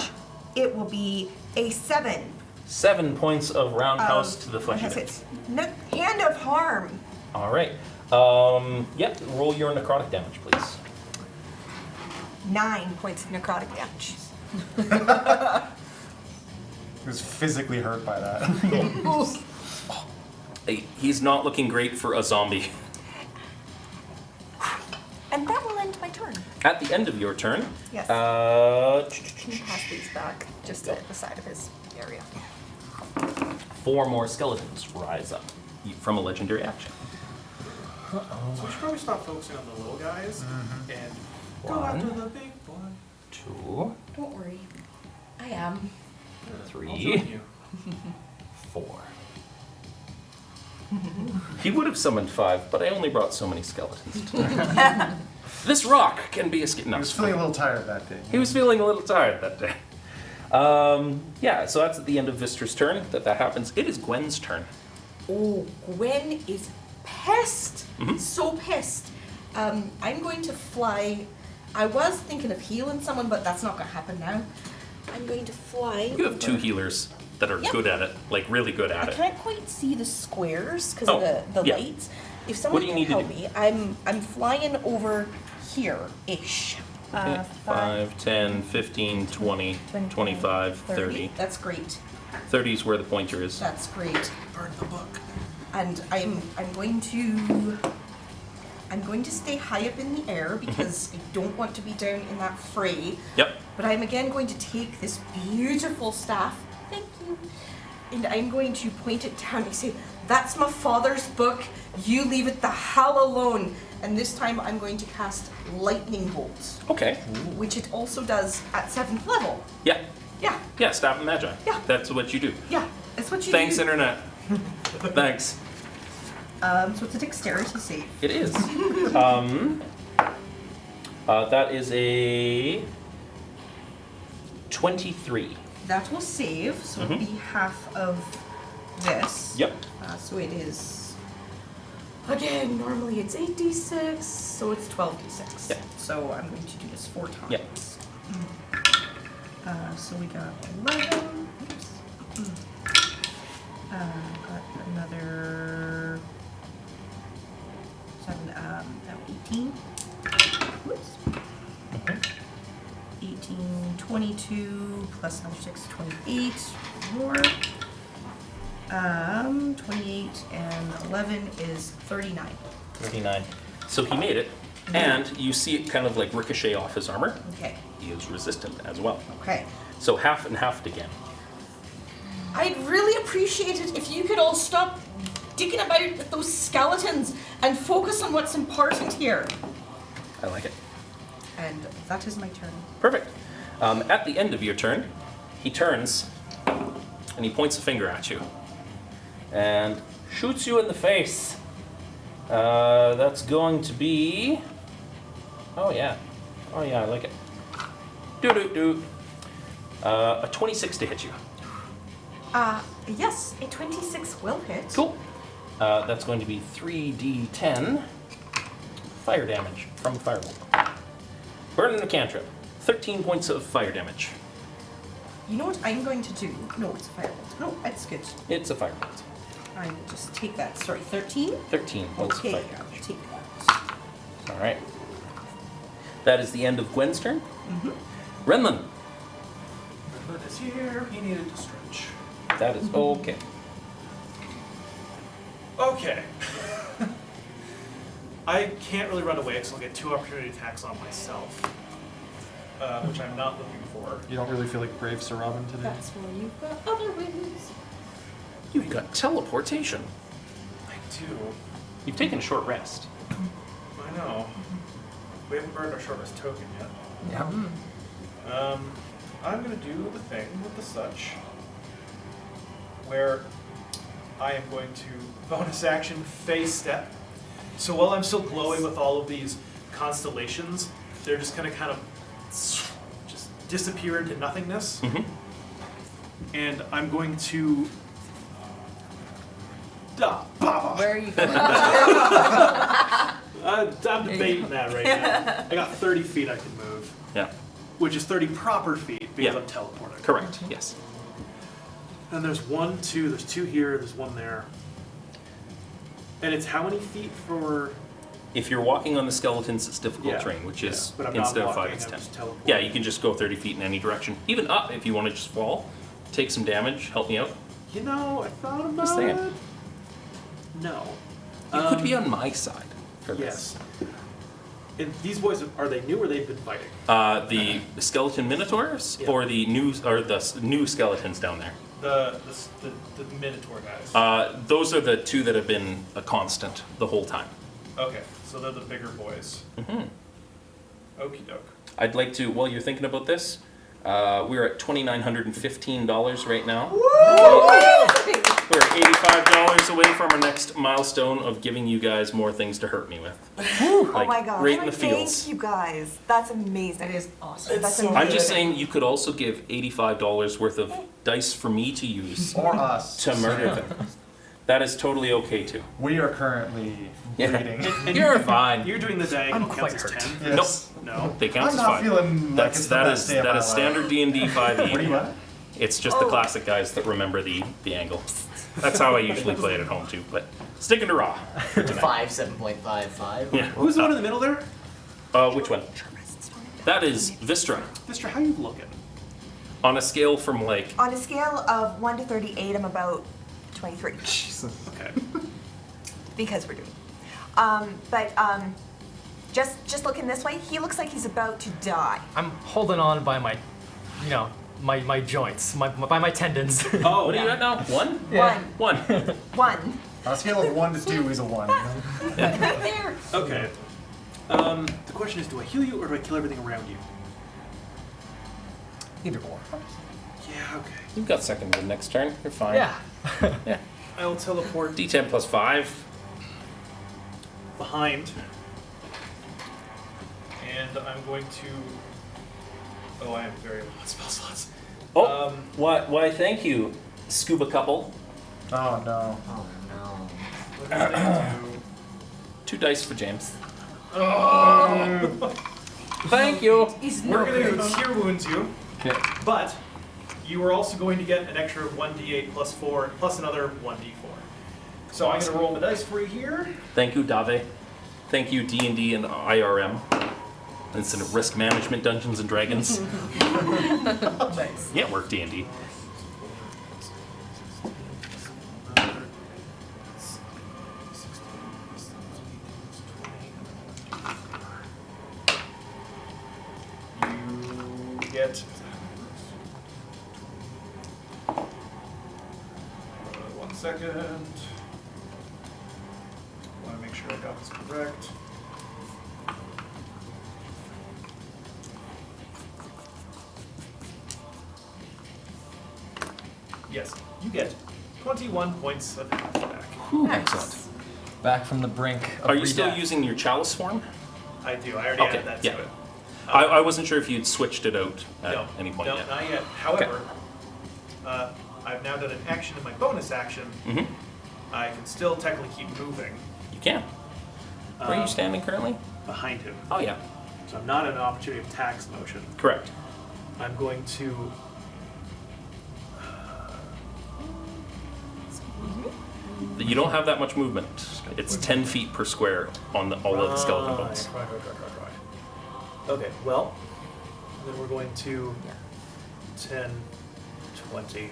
It will be a 7. 7 points of roundhouse to the flesh Has unit. it. Hand of harm. All right. Yep. Roll your necrotic damage, please. 9 points of necrotic damage. He was physically hurt by that. Hey, he's not looking great for a zombie. And that will end my turn. At the end of your turn, Yes. can Can pass these back just at the side of his area. 4 more skeletons rise up from a legendary action. So we should probably stop focusing on the little guys and go One. after the big boy. 2, Don't worry. I am. 3, I'll join you. 4. He would have summoned 5, but I only brought so many skeletons tonight. This rock can be a He was feeling a little tired that day. He was feeling a little tired that day. Yeah, so that's at the end of Vistra's turn that happens. It is Gwen's turn. Oh, Gwen is pissed. Mhm. So pissed. I'm going to fly. I was thinking of healing someone, but that's not going to happen now. I'm going to fly. You have 2 healers that are Yep. good at it, like really good at I it. can't quite see the squares because Oh, of the yeah. lights. If someone do you can need to help do? me, I'm flying over here-ish. Okay, 5, 10, 15, 20, 25, 30. That's great. 30 is where the pointer is. That's great. Burn the book. And I'm going to stay high up in the air because I don't want to be down in that fray. Yep. But I'm again going to take this beautiful staff. Thank you. And I'm going to point it down and say, "That's my father's book. You leave it the hell alone." And this time I'm going to cast lightning bolts, Okay. which it also does at 7th level. Yeah. Yeah, Yeah, Staff and Magi. Yeah. That's what you do. yeah. That's what you Thanks, do. Internet. Thanks. So it's a dexterity save. It is. That is a 23. That will save, so it'll be half of this. Yep. So it is, again, normally it's 8d6, so it's 12d6. Yeah. So I'm going to do this 4 times. Yeah. So we got 11. Oops. Got another 7, now 18. Whoops. 18, 22, plus another 6, 28 more. 28 and 11 is 39. 39. So he made it, and you see it kind of like ricochet off his armor. Okay. He is resistant as well. Okay. So half and half again. I'd really appreciate it if you could all stop dicking about with those skeletons and focus on what's important here. I like it. And that is my turn. Perfect. At the end of your turn, he turns and he points a finger at you and shoots you in the face. That's going to be. Oh yeah, I like it. Do. A 26 to hit you. Yes, a 26 will hit. Cool. That's going to be 3d10 fire damage from a firebolt. Burn and a cantrip. 13 points of fire damage. You know what I'm going to do? No, it's a firebolt. No, that's good. It's a firebolt. I will just take that. Sorry, 13? 13 points Okay, of fire I'll damage. take that. All right. That is the end of Gwen's turn. Renlin. But is here. He needed to stretch. That is okay. Okay. I can't really run away because I'll get 2 opportunity attacks on myself, which I'm not looking for. You don't really feel like brave Sir Robin today? That's why you've got other wings. You've got teleportation. I do. You've taken a short rest. I know. We haven't burned our short rest token yet. Yeah. I'm going to do the thing with the such, where I am going to bonus action phase step. So while I'm still glowing with all of these constellations, they're just going to kind of just disappear into nothingness. And I'm going to... Where are you going? I'm debating that right now. I got 30 feet I can move, Yeah. which is 30 proper feet because Yeah. I'm teleporting. Correct. Yes. And there's 1, 2, there's 2 here, there's 1 there. And it's how many feet for... If you're walking on the skeletons, it's difficult Yeah, terrain, which is but I'm not instead of 5, walking, it's I'm 10. just teleporting. Yeah, you can just go 30 feet in any direction. Even up if you want to just fall, take some damage, help me out. You know, I thought about Just saying. it. No. You could be on my side for this. Yes. And these boys, are they new or they've been fighting? The skeleton minotaurs Yeah. or the new skeletons down there. The Minotaur guys. Those are the 2 that have been a constant the whole time. Okay, so they're the bigger boys. Okie doke. I'd like to, while you're thinking about this, we're at $2,915 right now. We're $85 away from our next milestone of giving you guys more things to hurt me with. Oh my god. Right in the fields. Thank you guys. That's amazing. That is awesome. That's so amazing. I'm just saying you could also give $85 worth of dice for me to use Or us. to murder them. That is totally okay too. We are currently bleeding. And You're fine. You're doing the diagonal I'm quite counts as hurt. 10? Yes. No. They count I'm as not 5. feeling like it's the best day of that my is life. standard D&D 5e. What do you want? It's just the Oh. classic guys that remember the angle. That's how I usually play it at home too. But sticking to raw. 7.55. Yeah. Who's the one in the middle there? Which one? That is Vistra. Mister, how you looking? On a scale from like On a scale of 1 to 38, I'm about 23. Okay. Because we're doing. Just looking this way, he looks like he's about to die. I'm holding on by my, my joints, by my tendons. Oh, what are you at now? 1? Yeah. 1. 1. On a scale of 1 to 2 is a 1. Right there. Okay. The question is, do I heal you or do I kill everything around you? Either or. Yeah, okay. You've got second wind next turn. You're fine. Yeah. Yeah. I will teleport D10 plus 5. behind. And I'm going to... Oh, I have very low spell slots. Oh, why? Thank you, scuba couple. Oh no. Oh no. What does that do? 2 dice for James. Oh! Thank you. He's We're no going good. to cure wounds you, Okay. but you are also going to get an extra 1d8 plus 4 plus another 1d4. So I'm going to roll the dice for you here. Thank you, Dave. Thank you, D&D and IRM. It's in risk management, Dungeons and Dragons. Nice. Yeah, work D&D. You get... One second. Want to make sure I got this correct. Yes, you get 21 points of health back. Excellent. Back from the brink of Are you still re-death. using your chalice form? I do. I already Okay, added that yeah. to it. I wasn't sure if you'd switched it out at No, any point no, yet. not yet. However, I've now done an action in my bonus action. Hmm. I can still technically keep moving You can. Where are you Um, standing currently? behind him. Oh, yeah. So I'm not in an opportunity of attacks motion. Correct. I'm going to... You don't have that much movement. It's 10 feet per square on all of the skeleton bones. Right. Okay, well, then we're going to 10, 20,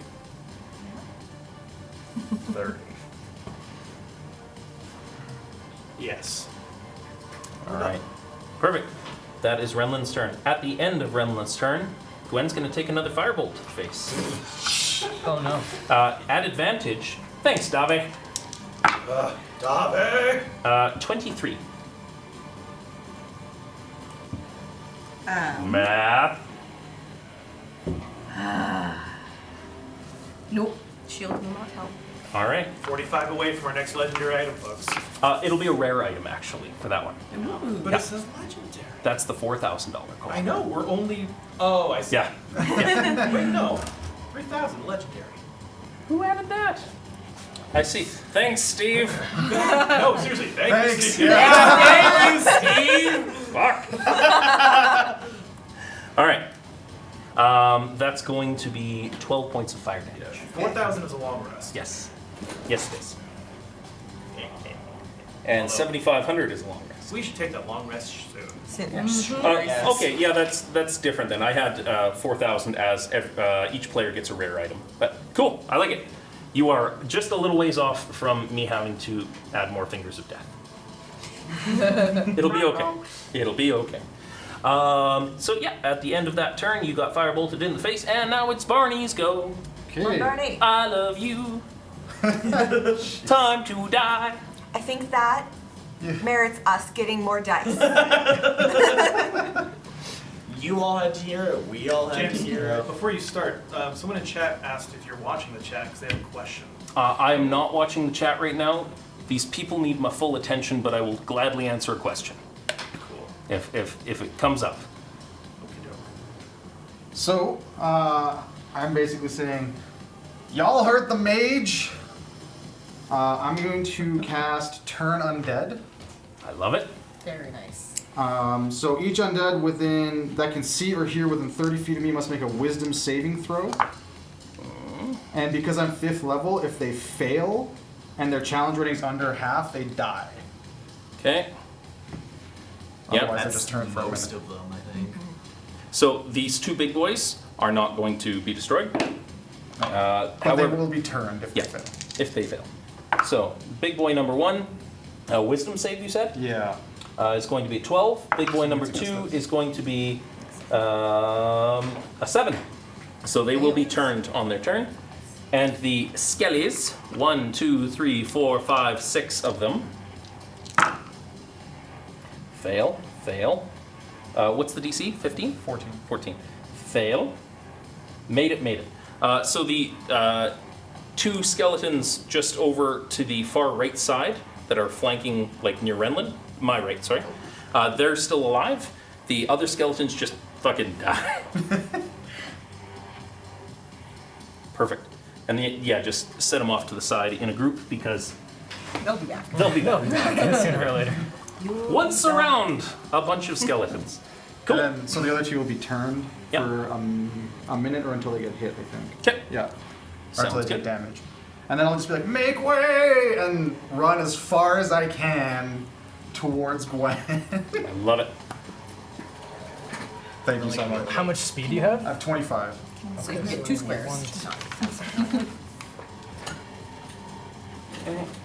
30. Yes. All right. Perfect. That is Renlin's turn. At the end of Renlin's turn, Gwen's going to take another firebolt to the face. Oh no. At advantage, thanks, Dave. Dave! 23. Um, Math. Nope. Shield will not help. All right. 45 away from our next legendary item, folks. It'll be a rare item, actually, for that one. But Yeah. it says legendary. That's the $4,000 call. I know, we're only... Oh, I see. Yeah. Wait, no. 3,000 legendary. Who added that? I see. Thanks, Steve. No, seriously, thank you, Steve. Thank you, Steve. Fuck. All right. That's going to be 12 points of fire damage. 4,000 is a long rest. Yes. Yes, it is. And 7,500 is a long rest. We should take that long rest soon. Yes. Okay, yeah, that's different then. I had 4,000 as each player gets a rare item. But cool, I like it. You are just a little ways off from me having to add more fingers of death. It'll be okay. It'll be okay. So yeah, at the end of that turn, you got firebolted in the face, and now it's Barney's go. Okay. Barney. I love you. Time to die. I think that merits us getting more dice. You all had to hear it. We all had James, to hear it. before you start, someone in chat asked if you're watching the chat because they have a question. I am not watching the chat right now. These people need my full attention, but I will gladly answer a question Cool. if it comes up. Okey-doke. So, I'm basically saying, y'all hurt the mage. I'm going to cast Turn Undead. I love it. Very nice. So each undead that can see or hear within 30 feet of me must make a Wisdom saving throw. And because I'm 5th level, if they fail and their challenge rating's under half, they die. Okay. Yep. Otherwise, they just turn for a minute. most of them, I think. So these two big boys are not going to be destroyed. But However, they will be turned if yeah, they fail. if they fail. So big boy number 1, wisdom save, you said, Yeah. is going to be 12. Big boy number 2 is going to be a 7. So they will be turned on their turn. And the skellies, 1, 2, 3, 4, 5, 6 of them. Fail, fail. What's the DC? 15? 14. 14. Fail. Made it. So the 2 skeletons just over to the far right side that are flanking, like near Renlin, my right, sorry, they're still alive. The other skeletons just fucking die. Perfect. And just set them off to the side in a group because They'll be back. they'll be back. Sooner or later. Once around, a bunch of skeletons. Cool. And then, so the other 2 will be turned Yeah. for a minute or until they get hit, I think. Okay. Yeah. Or Sounds until they good. get damaged. And then I'll just be like, make way! And run as far as I can towards Gwen. I love it. Thank you so much. How much speed do you have? I have 25. So you can get 2 squares.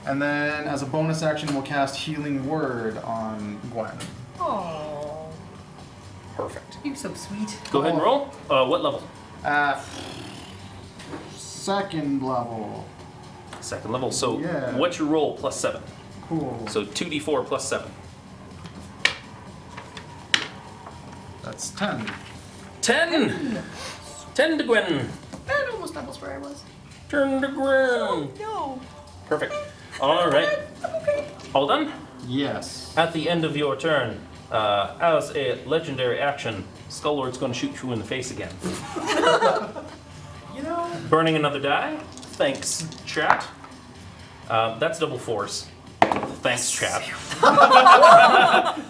And then, as a bonus action, we'll cast Healing Word on Gwen. Aww. Perfect. You're so sweet. Go ahead and roll. What level? 2nd level. 2nd level. So Yeah. what's your roll plus 7? Cool. So 2d4 plus 7. That's 10. 10! 10 to Gwen. That almost doubles where I was. Turn to Gwen. No. Perfect. All right. All done? Yes. At the end of your turn, as a legendary action, Skullord's going to shoot you in the face again. You know, Burning another die. Thanks, chat. That's double force. Thanks, chat.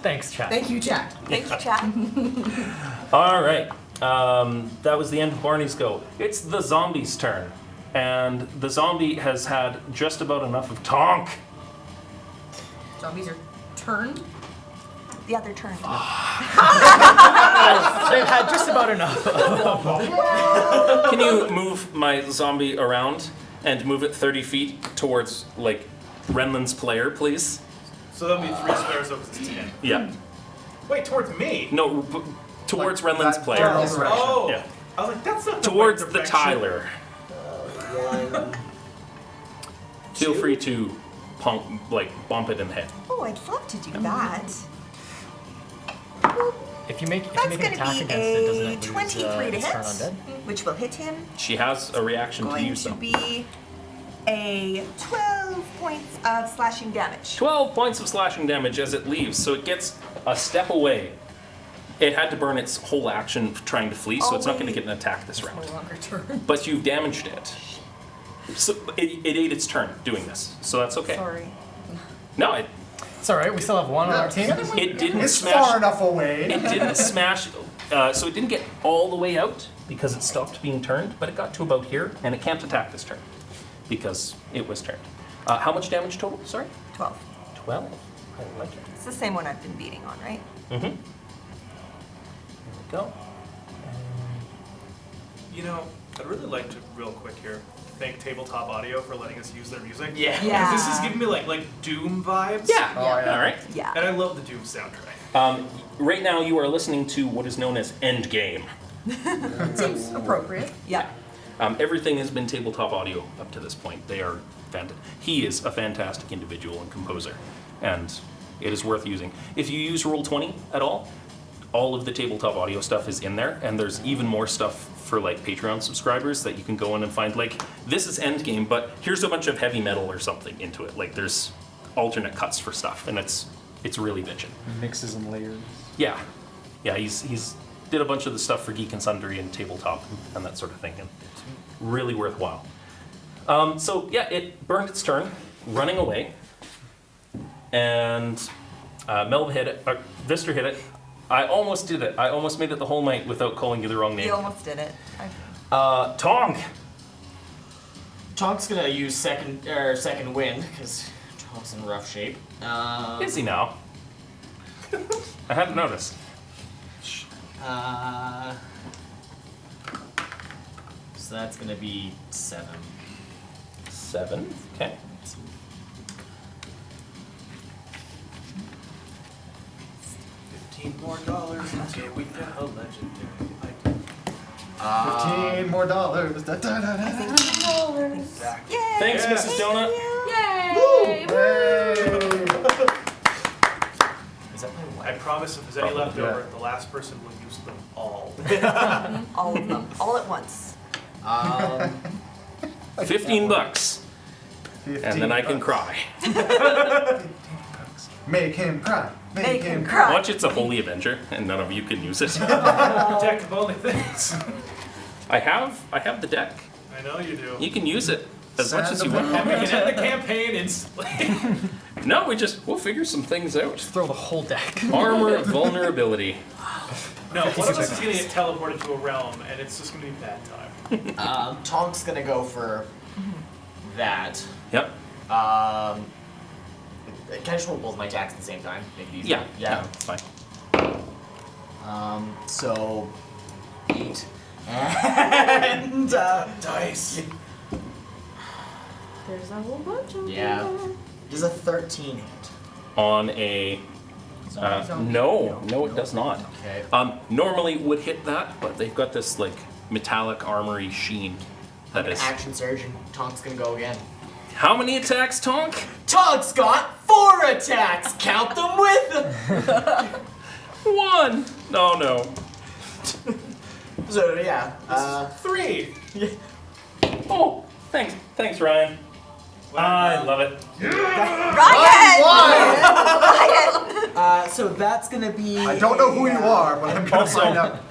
Thanks, chat. Thank you, Jack. Thank you, chat. All right. That was the end of Barney's go. It's the zombie's turn. And the zombie has had just about enough of Tonk. Zombies are turned. The other turn. They've had just about enough. Can you move my zombie around and move it 30 feet towards, like, Renlin's player, please? so that'll be 3 squares over 10. Yeah. Wait, towards me? No, towards Like Renlin's that player. general direction. Oh. Yeah. I was like, that's not Towards the right the direction. Tyler. 1. Feel free to bump it in the head. Oh, I'd love to do that. If you make That's an going attack to be against it, doesn't a it lose 23 to its hit, turn undead? which will hit him. She has a reaction to Going use to them. be a 12 points of slashing damage. 12 points of slashing damage as it leaves, so it gets a step away. It had to burn its whole action trying to flee, so it's not going to get an attack this round. No longer turn. But you've damaged it. So it ate its turn doing this, so that's okay. Sorry. No, it It's alright, we still have one on our team. didn't It's smash. far enough away. It didn't smash, so it didn't get all the way out because it stopped being turned, but it got to about here, and it can't attack this turn because it was turned. How much damage total? Sorry? 12. 12. I like it. It's the same one I've been beating on, right? Mm-hmm. There we go. You know, I'd really like to, real quick here, thank Tabletop Audio for letting us use their music. Yeah. Yeah. This is giving me like Doom vibes. Yeah. Oh, yeah. All right. Yeah. And I love the Doom soundtrack. Right now, you are listening to what is known as Endgame. Seems appropriate. Yeah. Everything has been Tabletop Audio up to this point. They are fantastic. He is a fantastic individual and composer, and it is worth using. If you use Roll20 at all of the Tabletop Audio stuff is in there, and there's even more stuff for like Patreon subscribers that you can go in and find. Like, this is Endgame, but here's a bunch of heavy metal or something into it. Like, there's alternate cuts for stuff, and it's really bitchin'. Mixes and layers. Yeah, he's did a bunch of the stuff for Geek and Sundry and Tabletop and that sort of thing, and it's really worthwhile. So yeah, it burned its turn. running away, and Melva hit it. Vistor hit it. I almost did it. I almost made it the whole night without calling you the wrong name. You almost did it. Tong. Tonk's gonna use second wind because Tonk's in rough shape. Is he now? I hadn't noticed. So that's gonna be 7. 7. Okay. $15 more. Okay, we got a legendary item. $15 more. Da, da, da, da, da. Exactly. Yay! Thanks, Mrs. Donut. Yay! Hey. Is that my I wife? promise if there's any left Yeah. over, the last person will use them all. All of them, all at once. 15 bucks. 15 And then I can bucks. cry. Make him cry. Make him cry. Watch, it's a holy avenger, and none of you can use it. Deck of only things. I have the deck. I know you do. You can use it as much as you Sand want. And we can end the campaign instantly. No, we'll figure some things out. Throw the whole deck. Armor, vulnerability. No, one of us is going to get teleported to a realm, and it's just going to be bad time. Tonk's gonna go for that. Yep. Can I just roll both my attacks at the same time? Make it easy. Yeah. Yeah. Fine. So 8 and Dice. There's a whole bunch of yeah. them. Does a 13 hit? On a no, it does not. Okay. Normally would hit that, but they've got this like metallic armory sheen. That is. Action surge and Tonk's gonna go again. How many attacks, Tonk? Tonk's got 4 attacks. Count them with. 1. No. So yeah. 3. Oh, thanks, Ryan. I love it. Ryan! So that's gonna be. I don't know who you are, but I'm gonna Also- find out.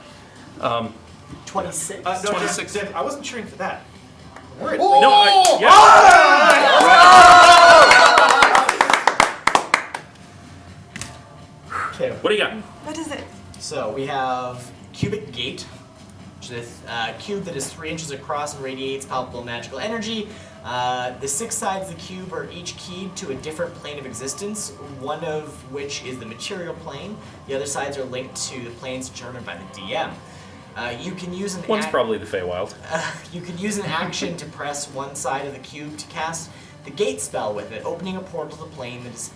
26. No, 26. Jeff, I wasn't cheering for that. We're at Oh! Okay. What do you got? What is it? So we have cubic gate, which is a cube that is 3 inches across and radiates palpable magical energy. The 6 sides of the cube are each keyed to a different plane of existence, one of which is the material plane. The other sides are linked to the planes determined by the DM. You can use an One's probably the Feywild. You can use an action to press one side of the cube to cast the gate spell with it, opening a portal to the plane that is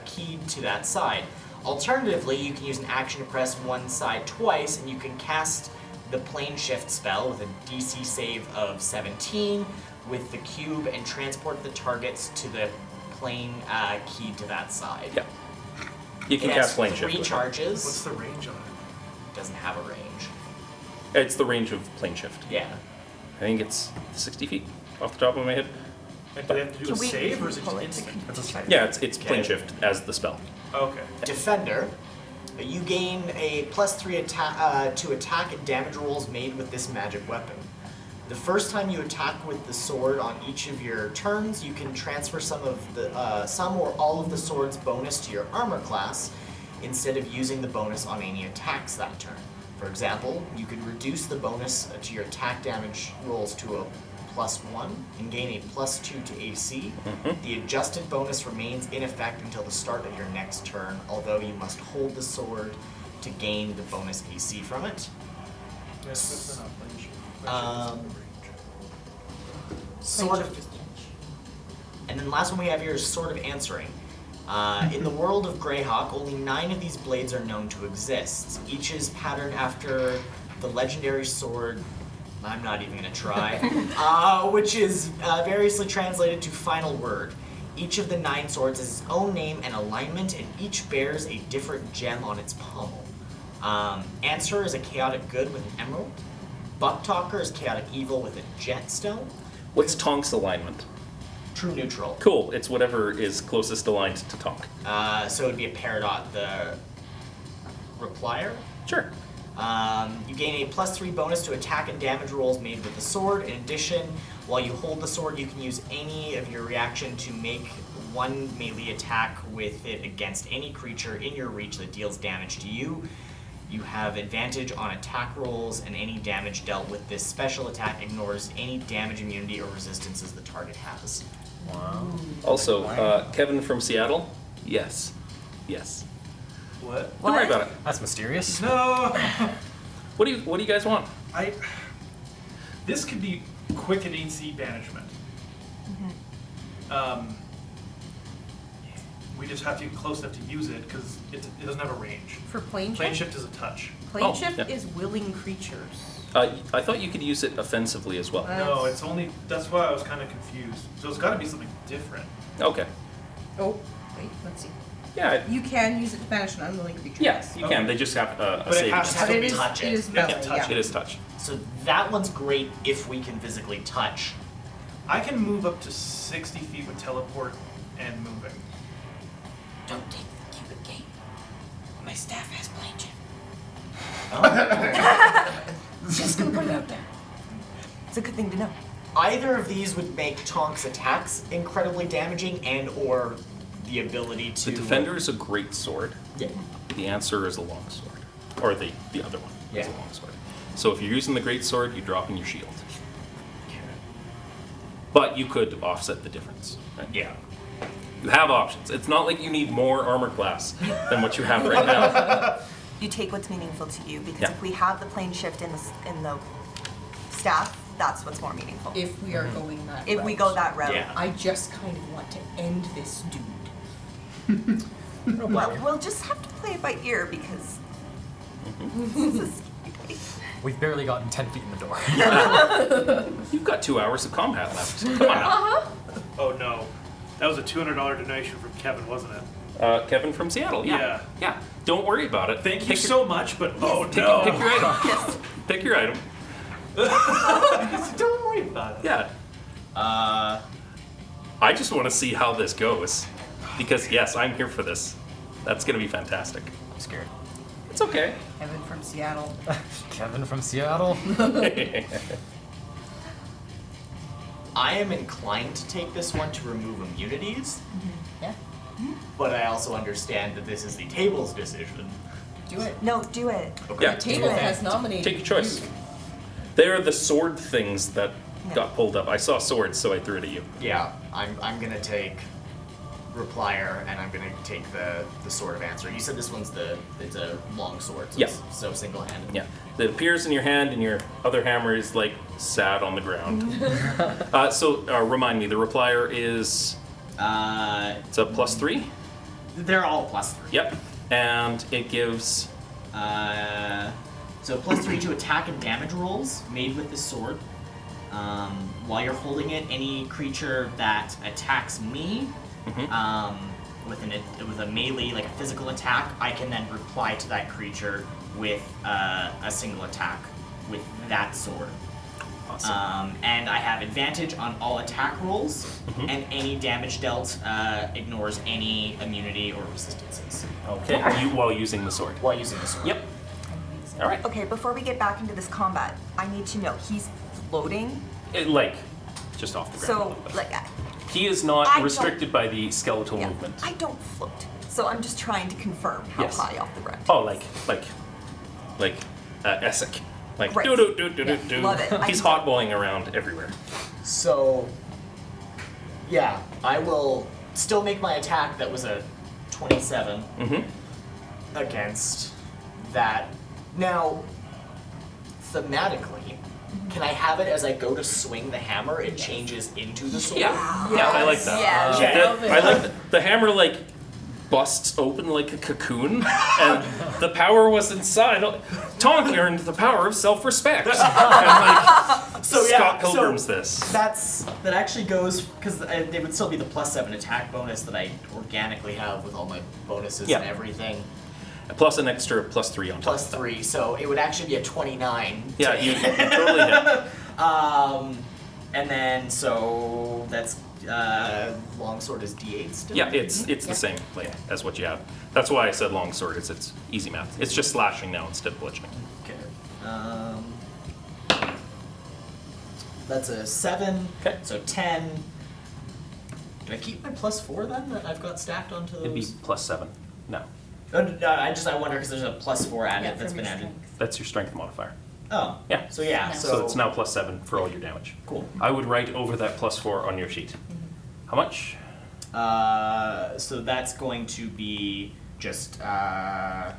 keyed to that side. Alternatively, you can use an action to press one side twice, and you can cast the plane shift spell with a DC save of 17 with the cube and transport the targets to the plane keyed to that side. Yeah. You can It cast has flame shift. 3 with it. charges. What's the range on it? Doesn't have a range. It's the range of plane shift. Yeah. I think it's 60 feet off the top of my head. And do they have to do Can a we save, or is it pull just it to instant? Yeah, it's plane Okay. shift as the spell. Okay. Defender. You gain a +3 to attack and damage rolls made with this magic weapon. The first time you attack with the sword on each of your turns, you can transfer some or all of the sword's bonus to your armor class instead of using the bonus on any attacks that turn. For example, you could reduce the bonus to your attack damage rolls to a +1 and gain a +2 to AC. The adjusted bonus remains in effect until the start of your next turn, although you must hold the sword to gain the bonus AC from it. Yes, that's not range. Sort of. And then the last one we have here is Sword of Answering. In the world of Greyhawk, only 9 of these blades are known to exist. Each is patterned after the legendary sword, I'm not even going to try, which is variously translated to Final Word. Each of the 9 swords has its own name and alignment, and each bears a different gem on its pommel. Answer is a chaotic good with an emerald. Buck Talker is chaotic evil with a jet stone. What's Tonk's alignment? True neutral. Cool. It's whatever is closest aligned to Tonk. So it would be a Peridot, the replier. Sure. You gain a +3 bonus to attack and damage rolls made with the sword. In addition, while you hold the sword, you can use any of your reaction to make one melee attack with it against any creature in your reach that deals damage to you. You have advantage on attack rolls, and any damage dealt with this special attack ignores any damage, immunity, or resistances the target has. Wow. Also, Kevin from Seattle. Yes. Yes. What? Don't worry about it. That's mysterious. No. What do you guys want? This could be quick and easy banishment. We just have to get close enough to use it because it doesn't have a range. For plane Plane shift? shift is a touch. Plane Oh, shift yeah. is willing creatures. I thought you could use it offensively as well. No, it's only. That's why I was kind of confused. So it's got to be something different. Okay. Oh, wait, let's see. Yeah. You can use it to banish an unwilling creature. Yes, you can. They just have a But it save. has to But it be is, touch it it. is Yeah, melee, touch It is touch. So that one's great if we can physically touch. I can move up to 60 feet with teleport and moving. Don't take the cupid game. My staff has plane shift. Just gonna put it out there. It's a good thing to know. Either of these would make Tonk's attacks incredibly damaging and or the ability to... The defender is a great sword. Yeah. The answer is a long sword. Or the other one is a Yeah. long sword. So if you're using the great sword, you drop in your shield. But you could offset the difference. Right? Yeah. You have options. It's not like you need more armor class than what you have right now. You take what's meaningful to you because Yeah. if we have the plane shift in the staff, that's what's more meaningful. If we are going that If route. we go that route. Yeah. I just kind of want to end this dude. Well, we'll just have to play it by ear because this is scary. We've barely gotten 10 feet in the door. You've got 2 hours of combat left. Come on now. Oh no, that was a $200 donation from Kevin, wasn't it? Kevin from Seattle. Yeah. Yeah. Don't worry about it. Thank you Pick so much, but oh Pick, no. pick your item. Pick your item. Don't worry about it. Yeah. I just want to see how this goes. Because, yes, I'm here for this. That's going to be fantastic. I'm scared. It's okay. Kevin from Seattle. Kevin from Seattle. I am inclined to take this one to remove immunities, Yeah. but I also understand that this is the table's decision. Do it. No, do it. Yeah. The table has nominated. Take your choice. They're the sword things that Yeah. got pulled up. I saw swords, so I threw it at you. Yeah, I'm gonna take Replier, and I'm gonna take the sword of answer. You said this one's it's a long sword, so Yeah. it's so single-handed. Yeah. It appears in your hand, and your other hammer is, like, sad on the ground. Remind me, the replier is... it's a +3? They're all +3. Yep. And it gives... So +3 to attack and damage rolls made with the sword. While you're holding it, any creature that attacks me with a melee, like a physical attack, I can then reply to that creature with a single attack with that sword. Awesome. And I have advantage on all attack rolls, and any damage dealt ignores any immunity or resistances Okay. While using the sword. while using the sword. Yep. All right. Okay, before we get back into this combat, I need to know he's floating. Just off the ground. a So, little bit. like, He is I not don't- restricted by the skeletal yeah, movement. I don't float. So I'm just trying to confirm how Yes. high off the ground. Oh, like Essek. Like Great. do. Love it. He's hotballing around everywhere. So, yeah, I will still make my attack that was a 27 against that. Now, thematically, can I have it as I go to swing the hammer, it changes into the sword? Yeah, I like that. Yes. Okay. I like the hammer busts open like a cocoon, and the power was inside. Tonk earned the power of self-respect. And So, yeah, Scott so- Pilgrim's this. That actually goes, because they would still be the +7 attack bonus that I organically have with all my bonuses Yeah. and everything. Plus an extra +3 on top of that. +3, so it would actually be a 29. Yeah, you totally hit. And then, so that's longsword is D8 still? Yeah, it's the same as what you have. That's why I said longsword. It's easy math. It's just slashing now instead of bludgeoning. That's a 7. Okay. So 10. Do I keep my +4 then that I've got stacked onto those? It'd be +7. No, No, I wonder because there's a +4 added Yeah, that's from been your added. strength. that's your strength modifier. Oh. Yeah. So yeah. No. So it's now +7 for all your damage. Cool. I would write over that +4 on your sheet. How much? So that's going to be just the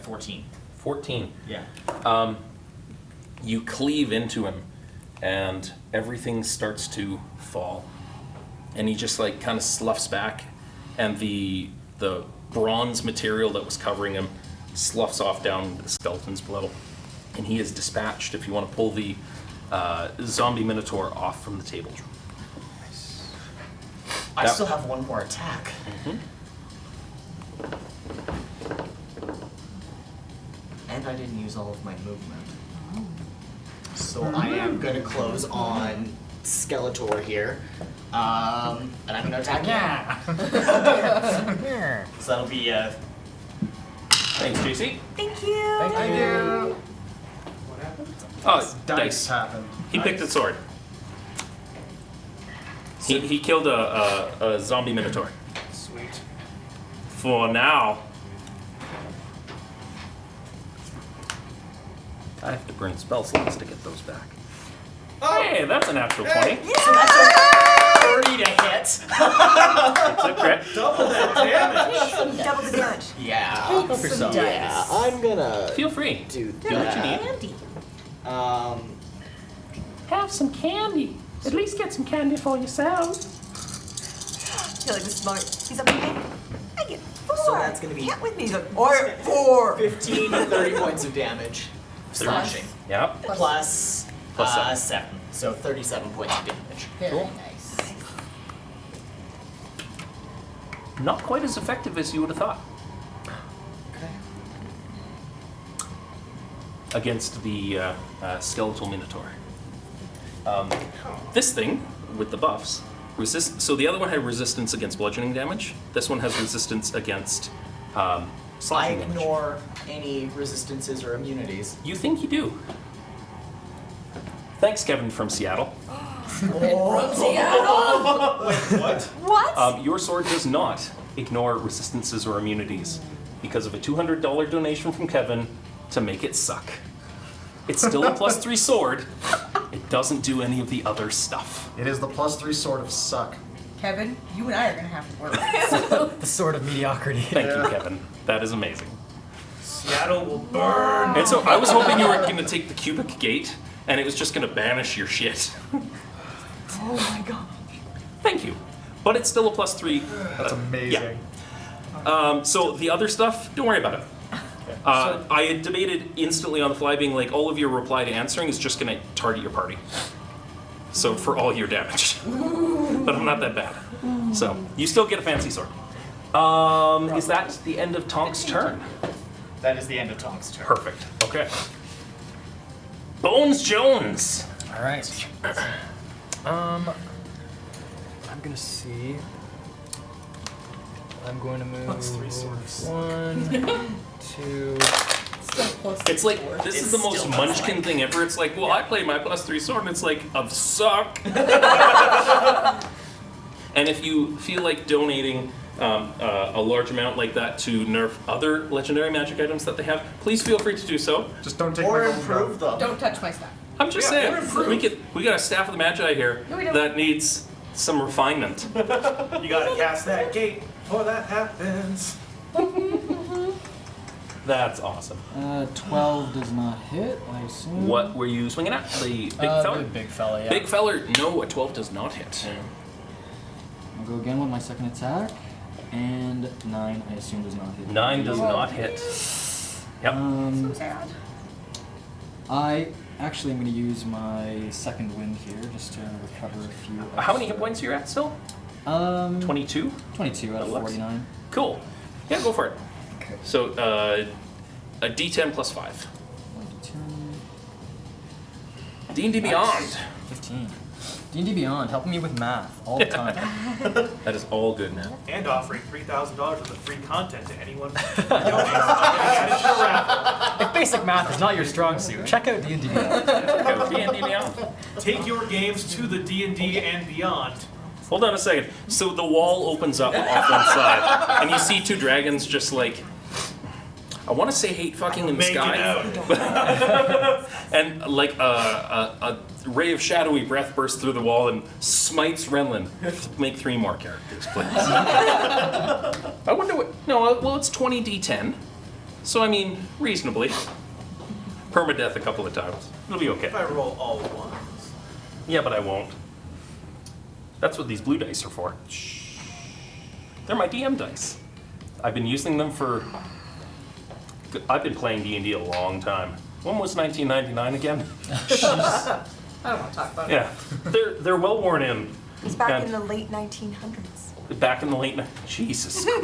14. 14. Yeah. You cleave into him, and everything starts to fall. And he just like kind of sloughs back, and the bronze material that was covering him sloughs off down into the skeletons below. And he is dispatched. If you want to pull the zombie minotaur off from the table. I That- still have one more attack. And I didn't use all of my movement. So I am going to close on Skeletor here. And I'm going to attack him. So that'll be Thanks, JC. Thank you. Thank you. What happened? Oh, Dice happened. He picked a sword. He killed a zombie minotaur. Sweet. For now. I have to burn spell slots to get those back. Hey, that's a natural 20. So that's a 30 to hit. It's a crit. Double that damage. Double the damage. Yeah. Help yourself. Yeah, I'm gonna Feel free. do What you that. need. Have some candy. At least get some candy for yourself. I feel like this smart. He's up to me. I get 4. So that's gonna be- Can't with me. He's like, I get 4. 15 to 30 points of damage. Slashing. Yep. Plus, Plus 7. 7. So 37 points of damage. Very Cool. nice. Not quite as effective as you would have thought. Against the skeletal minotaur. This thing with the buffs so the other one had resistance against bludgeoning damage. This one has resistance against I slashing damage. ignore any resistances or immunities. You think you do? Thanks, Kevin from Seattle. What? Your sword does not ignore resistances or immunities because of a $200 donation from Kevin to make it suck. It's still a +3 sword. It doesn't do any of the other stuff. It is the +3 sword of suck. Kevin, you and I are gonna have to work. The sword of mediocrity. Thank you, Kevin. That is amazing. Seattle will burn. And so I was hoping you were going to take the cubic gate, and it was just going to banish your shit. Oh my god. Thank you. But it's still a +3. That's amazing. So the other stuff, don't worry about it. I had debated instantly on the fly, being like, all of your reply to answering is just going to target your party. So for all your damage. But I'm not that bad. So you still get a fancy sword. Is that the end of Tonk's turn? That is the end of Tom's turn. Perfect. Okay. Bones Jones. All right. I'm gonna see. I'm going to move +3 swords. 1, 2. It's like, this is the most munchkin thing ever. It's like, well, I played my +3 sword, and it's like, of suck. And if you feel like donating a large amount like that to nerf other legendary magic items that they have, please feel free to do so. Just don't take Or my gold improve them. Don't touch my stuff. I'm just Yeah, saying, we got a staff of the Magi here No, we don't. that needs some refinement. You gotta cast that gate before that happens. That's awesome. 12 does not hit, I assume. What were you swinging at? The big feller? The big fella, yeah. Big feller, no, a 12 does not hit. I'll go again with my second attack. And 9, I assume, does not hit. 9 does not hit. Yep. So sad. I actually am going to use my second wind here just to recover a few. How many hit extra- points are you at still? 22. 22? 22 out of Lux. 49. Cool. Yeah, go for it. Okay. So, a D10 plus 5. 1d10. D&D Beyond. 15. D&D Beyond, helping me with math all the time. That is all good now. And offering $3,000 worth of free content to anyone who donates. If basic math is not your strong suit, check out D&D Beyond. Go D&D Beyond. Take your games to the D&D and beyond. Hold on a second. So the wall opens up off one side, and you see two dragons just like, I want to say hate fucking in the sky. And like a ray of shadowy breath bursts through the wall and smites Renlin. Make 3 more characters, please. I wonder what, no, well it's 20d10. So I mean, reasonably. Permadeath a couple of times. It'll be okay. If I roll all ones. Yeah, but I won't. That's what these blue dice are for. They're my DM dice. I've been using them for... I've been playing D&D a long time. When was 1999 again? I don't want to talk about it. Yeah, they're well worn in. It was back And in the late 1900s. Back in the late... Jesus. Some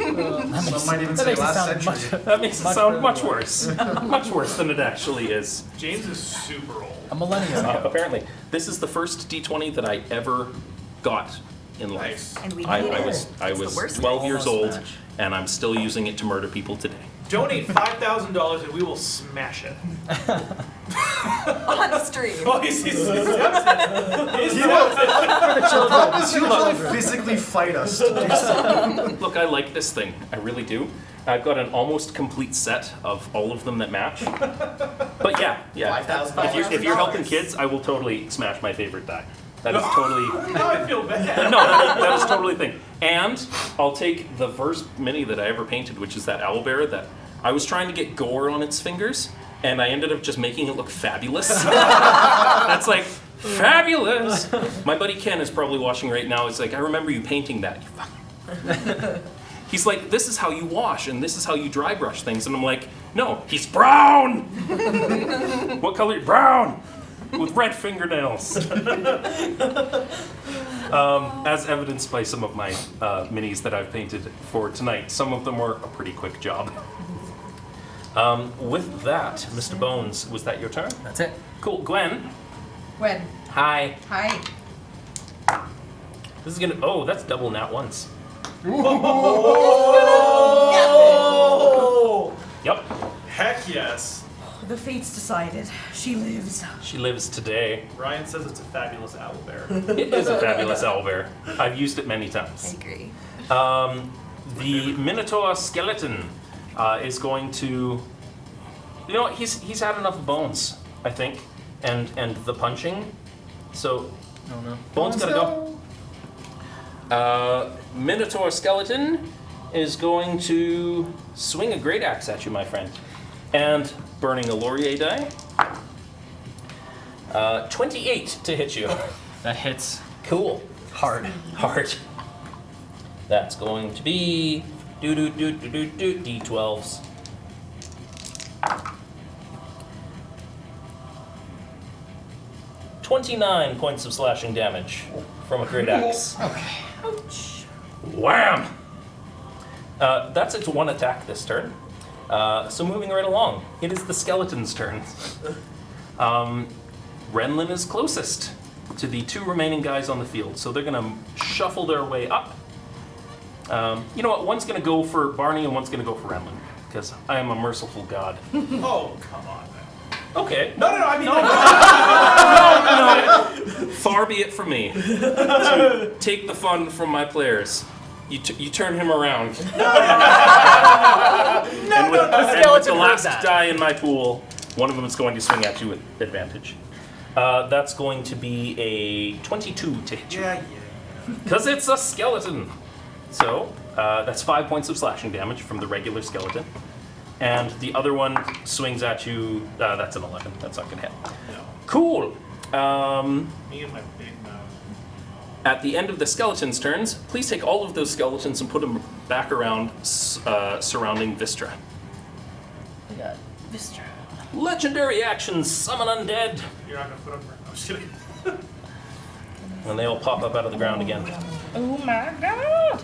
might even say makes it last sound century. That makes it Much sound further much away. worse. Much worse than it actually is. James is super old. A millennium. Apparently. This is the first D20 that I ever got in life. And we I hate it. was It's the worst 12 years Almost old, match. and I'm still using it to murder people today. Donate $5,000 and we will smash it. On the stream. Oh, he's tempted. He's tempted. The problem is you'll like physically fight us to do so. Look, I like this thing. I really do. I've got an almost complete set of all of them that match. But yeah. $5,000. If you're helping kids, I will totally smash my favorite die. That is totally... Now I feel bad. No, that is totally a thing. And I'll take the first mini that I ever painted, which is that owlbear that I was trying to get gore on its fingers, and I ended up just making it look fabulous. That's like, fabulous! My buddy Ken is probably watching right now. He's like, I remember you painting that. You fucking... He's like, this is how you wash, and this is how you dry brush things. And I'm like, no, he's brown! What color? Brown! With red fingernails. As evidenced by some of my minis that I've painted for tonight. Some of them were a pretty quick job. With that, Mr. Bones, was that your turn? That's it. Cool. Gwen. When? Hi. Hi. This is gonna, oh, that's double nat ones. Oh! Yep. Heck yes. The fate's decided. She lives. She lives today. Ryan says it's a fabulous owlbear. It is a fabulous owlbear. I've used it many I times. agree. The Minotaur skeleton is going to... You know what? He's had enough bones, I think, and the punching. So, Oh no. Bones gotta go. Minotaur skeleton is going to swing a great axe at you, my friend. And burning a laurier die. 28 to hit you. That hits Cool. hard. Hard. That's going to be D12s. $29 points of slashing damage from a great axe. Okay. Wham! That's its one attack this turn. So moving right along, it is the skeleton's turn. Renlin is closest to the 2 remaining guys on the field, so they're gonna shuffle their way up. You know what? One's gonna go for Barney and one's gonna go for Renlin, because I am a merciful god. Oh, come on, man. Okay. No, I mean... No. Far be it from me to take the fun from my players. You turn him around. And with the last die in my pool, one of them is going to swing at you with advantage. That's going to be a 22 to hit you. Yeah. Because it's a skeleton. So, that's 5 points of slashing damage from the regular skeleton. And the other one swings at you, that's an 11. That's not going to hit. No. Cool. Me and my big mouth. At the end of the skeleton's turns, please take all of those skeletons and put them back around surrounding Vistra. We got Vistra. Legendary actions, summon undead. You're not gonna put them... I'm just kidding. And they all pop up out of the ground again. Oh my god!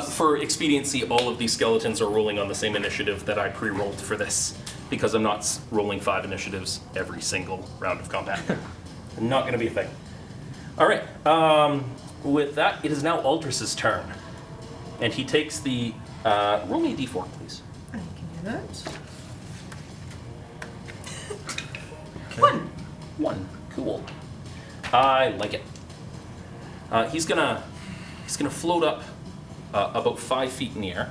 For expediency, all of these skeletons are rolling on the same initiative that I pre-rolled for this, because I'm not rolling 5 initiatives every single round of combat. Not going to be a thing. All right. With that, it is now Aldris's turn. And he takes the... roll me a d4, please. I can do that. 1. Cool. I like it. He's gonna float up about 5 feet in the air,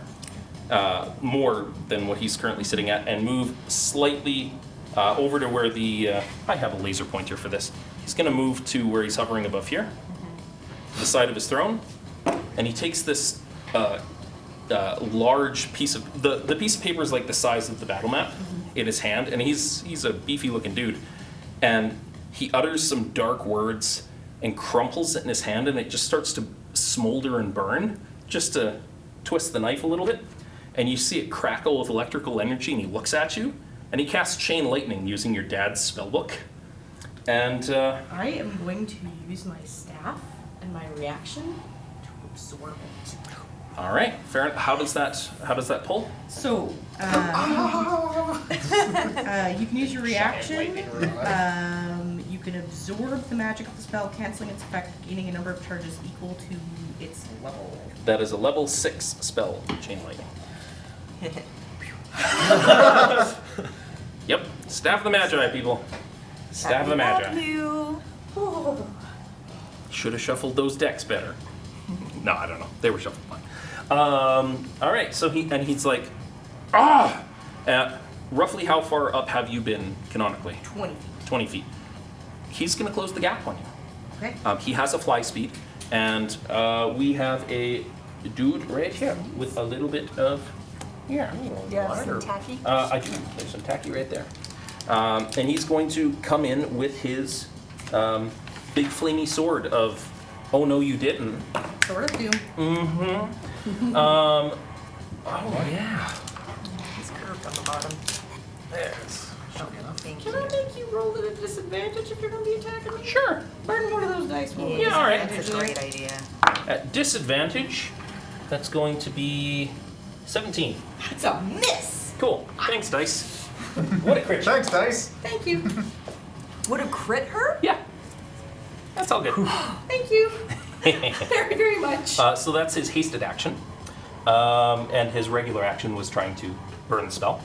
more than what he's currently sitting at, and move slightly over to where the I have a laser pointer for this. He's gonna move to where he's hovering above here, the side of his throne, and he takes this large piece of the piece of paper is like the size of the battle map in his hand, and he's a beefy looking dude, and he utters some dark words and crumples it in his hand, and it just starts to smolder and burn, just to twist the knife a little bit, and you see it crackle with electrical energy, and he looks at you, and he casts Chain Lightning using your dad's spellbook, and I am going to use my staff and my reaction to absorb it. all right, fair enough. How does that pull? So, you can use your reaction. You can absorb the magic of the spell, canceling its effect, gaining a number of charges equal to its level. That is a level 6 spell, Chain Lightning. Yep, Staff of the Magi, people. Staff of the Magi. You. Should have shuffled those decks better. No, I don't know. They were shuffled fine. All right, so he's like, roughly how far up have you been canonically? 20 feet. 20 feet. He's going to close the gap on you. Okay. He has a fly speed, and we have a dude right here with a little bit of... Yeah, Some tacky. I do. There's some tacky right there. And he's going to come in with his big flamey sword of, oh no you didn't. Sort of do. Mm-hmm. Oh yeah. He's curved on the bottom. There's. Thank Can you. I make you roll at a disadvantage if you're going to be attacking me? Sure. Burn one of those dice rolls. Yeah, all right. That's a great idea. At disadvantage, that's going to be 17. That's a miss. Cool. Thanks, Dice. What a crit. Thanks, Dice. Thank you. Would a crit her? Yeah. That's all good. Thank you. Very, very much. So that's his hasted action. And his regular action was trying to burn the spell.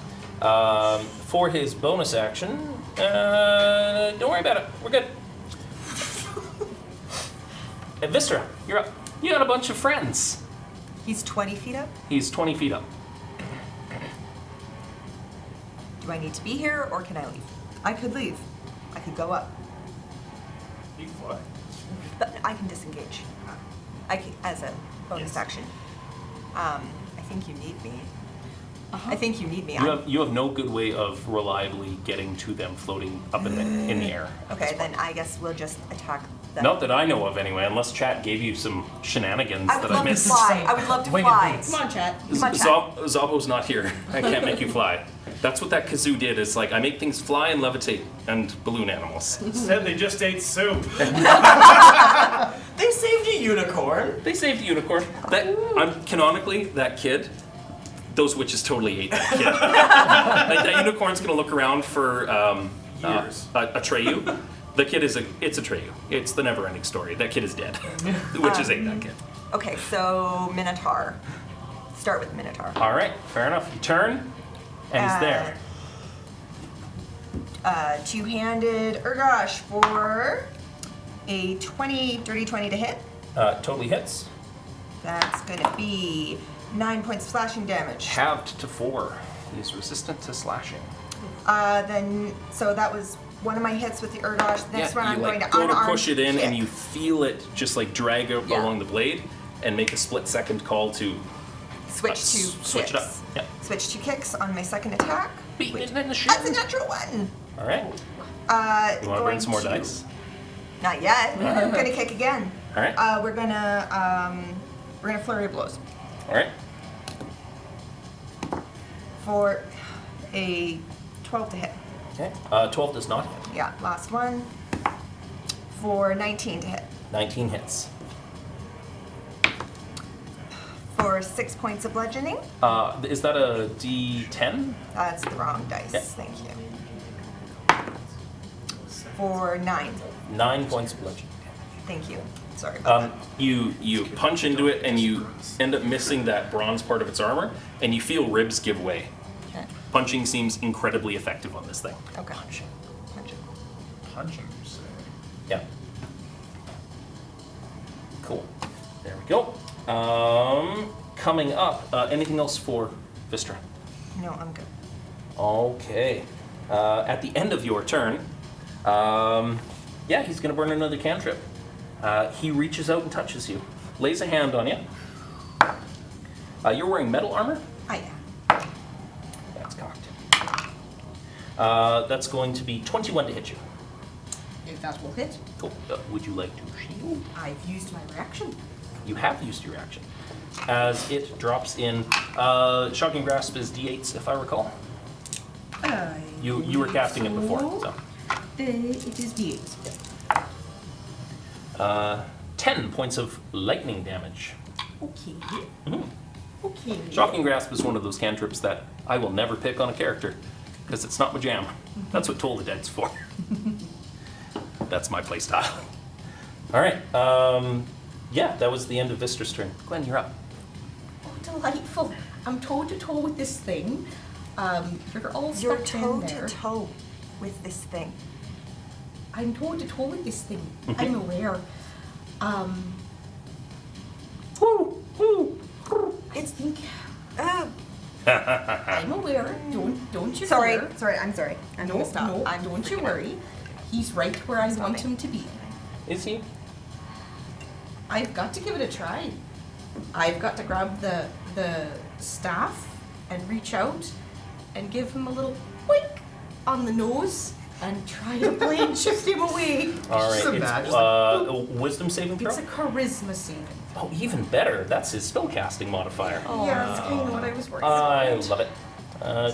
For his bonus action, don't worry about it. We're good. Viscera, you're up. You got a bunch of friends. He's 20 feet up? He's 20 feet up. Do I need to be here or can I leave? I could leave. I could go up. You can fly. But I can disengage. I can, as a bonus action. I think you need me. I think you need me. You have no good way of reliably getting to them floating up in the air. Okay, then I guess we'll just attack them. Not that I know of anyway, unless chat gave you some shenanigans I would that I love to missed. fly. I would love to fly. Come on, chat. Come on, chat. Zobbo's not here. I can't make you fly. That's what that kazoo did. It's like I make things fly and levitate and balloon animals. Instead, they just ate soup. They saved a unicorn. They saved a unicorn. Canonically, that kid, those witches totally ate that kid. Like that unicorn's gonna look around for Years. Atreyu. The kid it's Atreyu. It's the never-ending story. That kid is dead. The witches ate that kid. Okay, so Minotaur. Start with Minotaur. All right, fair enough. You turn, and he's there. Two-handed Urgosh for a dirty 20 to hit. Totally hits. That's gonna be 9 points of slashing damage. Halved to 4. He's resistant to slashing. So that was one of my hits with the Urgosh. The next one I'm you going to go to unarmed push it in, kick. and you feel it just like drag out along the blade, and make a split-second call to switch to switch it up. kicks. Yeah. Switch to kicks on my second attack. Beating it in the shin. That's a natural one. All right. You want to burn some more dice? Not yet. I'm gonna kick again. All right. We're gonna flurry of blows All right. for a 12 to hit. Okay. 12 does not hit. Yeah, last one for 19 to hit. 19 hits. For 6 points of bludgeoning. Is that a D10? That's the wrong dice. Yeah. Thank you. For 9. 9 points of bludgeoning damage. Thank you. Sorry. You punch into it and you end up missing that bronze part of its armor, and you feel ribs give way. Okay. Punching seems incredibly effective on this thing. Okay. Punching, you say? Yeah. Cool. There we go. Coming up, anything else for Vistra? No, I'm good. Okay. At the end of your turn, yeah, he's going to burn another cantrip. He reaches out and touches you, lays a hand on you. You're wearing metal armor? I am. That's cocked. That's going to be 21 to hit you. If that will hit, Cool. Would you like to shield? I've used my reaction. You have used your action. As it drops in, Shocking Grasp is D8s, if I recall. You were casting it before, so. It is D8. 10 points of lightning damage. Okay. Mhm. Okay. Shocking Grasp is one of those cantrips that I will never pick on a character, because it's not my jam. That's what Toll the Dead's for. That's my playstyle. Alright, yeah, that was the end of Vistra's turn. Glenn, you're up. Oh, delightful. I'm toe to toe with this thing. You're all You're stuck in toe there. to toe with this thing. I'm toe to toe with this thing. I'm aware. It's think. uh, I'm aware. Don't you sorry, fear. sorry, I'm sorry. I'm No, gonna stop. no, I'm don't you freaking worry. He's right where I want him to be. Is he? I've got to give it a try. I've got to grab the staff and reach out and give him a little wink on the nose and try to blade shift him away. Alright, Just it's imagine, a wisdom saving throw? It's a charisma saving. Oh, even better. That's his spellcasting modifier. Yeah, that's kind of what I was worried I about. love it.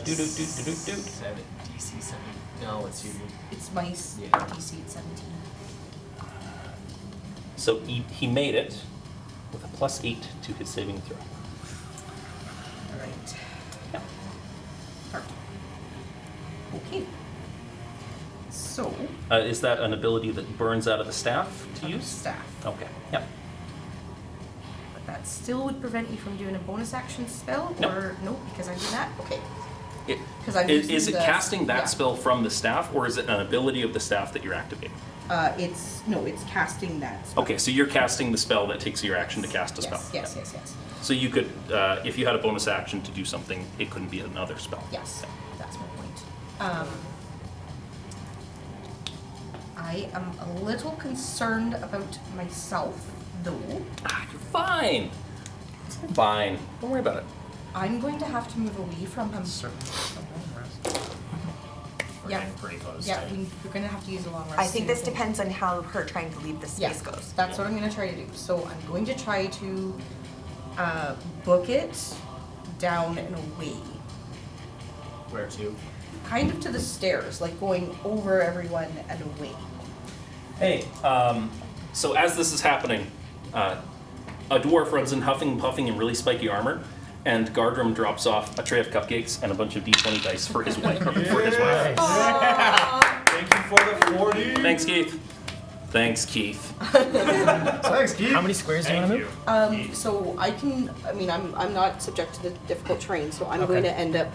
Do. DC 7. No, it's you. It's my Yeah. DC at 17. So he made it with a +8 to his saving throw. Alright. Yeah. Perfect. Okay. So, Is that an ability that burns out of the staff to use? staff. Okay. Yep. But that still would prevent me from doing a bonus action spell? No. Or no, because I do that? Okay. It, 'Cause I'm is using it the- casting that yeah. spell from the staff, or is it an ability of the staff that you're activating? It's casting that spell. Okay, so you're casting the spell that takes your action to cast a spell. Yes, yes, yes. So you could, if you had a bonus action to do something, it couldn't be another spell. Yes, that's my point. I am a little concerned about myself, though. Ah, you're fine. Fine. Don't worry about it. I'm going to have to move away from him. Yeah, Pretty close. yeah, we're going to have to use a long rest. I think soon, this depends on how her trying to leave the Yeah, space goes. that's what I'm going to try to do. So I'm going to try to book it down and away. Where to? Kind of to the stairs, like going over everyone and away. Hey, so as this is happening, a dwarf runs in huffing and puffing in really spiky armor, and Gardrum drops off a tray of cupcakes and a bunch of D20 dice for his wife. For his wife. Thank you for the 40. Thanks, Keith. Thanks, Keith. Thanks, Keith. How many squares do you want to move? So I'm not subject to the difficult terrain, so I'm going to end up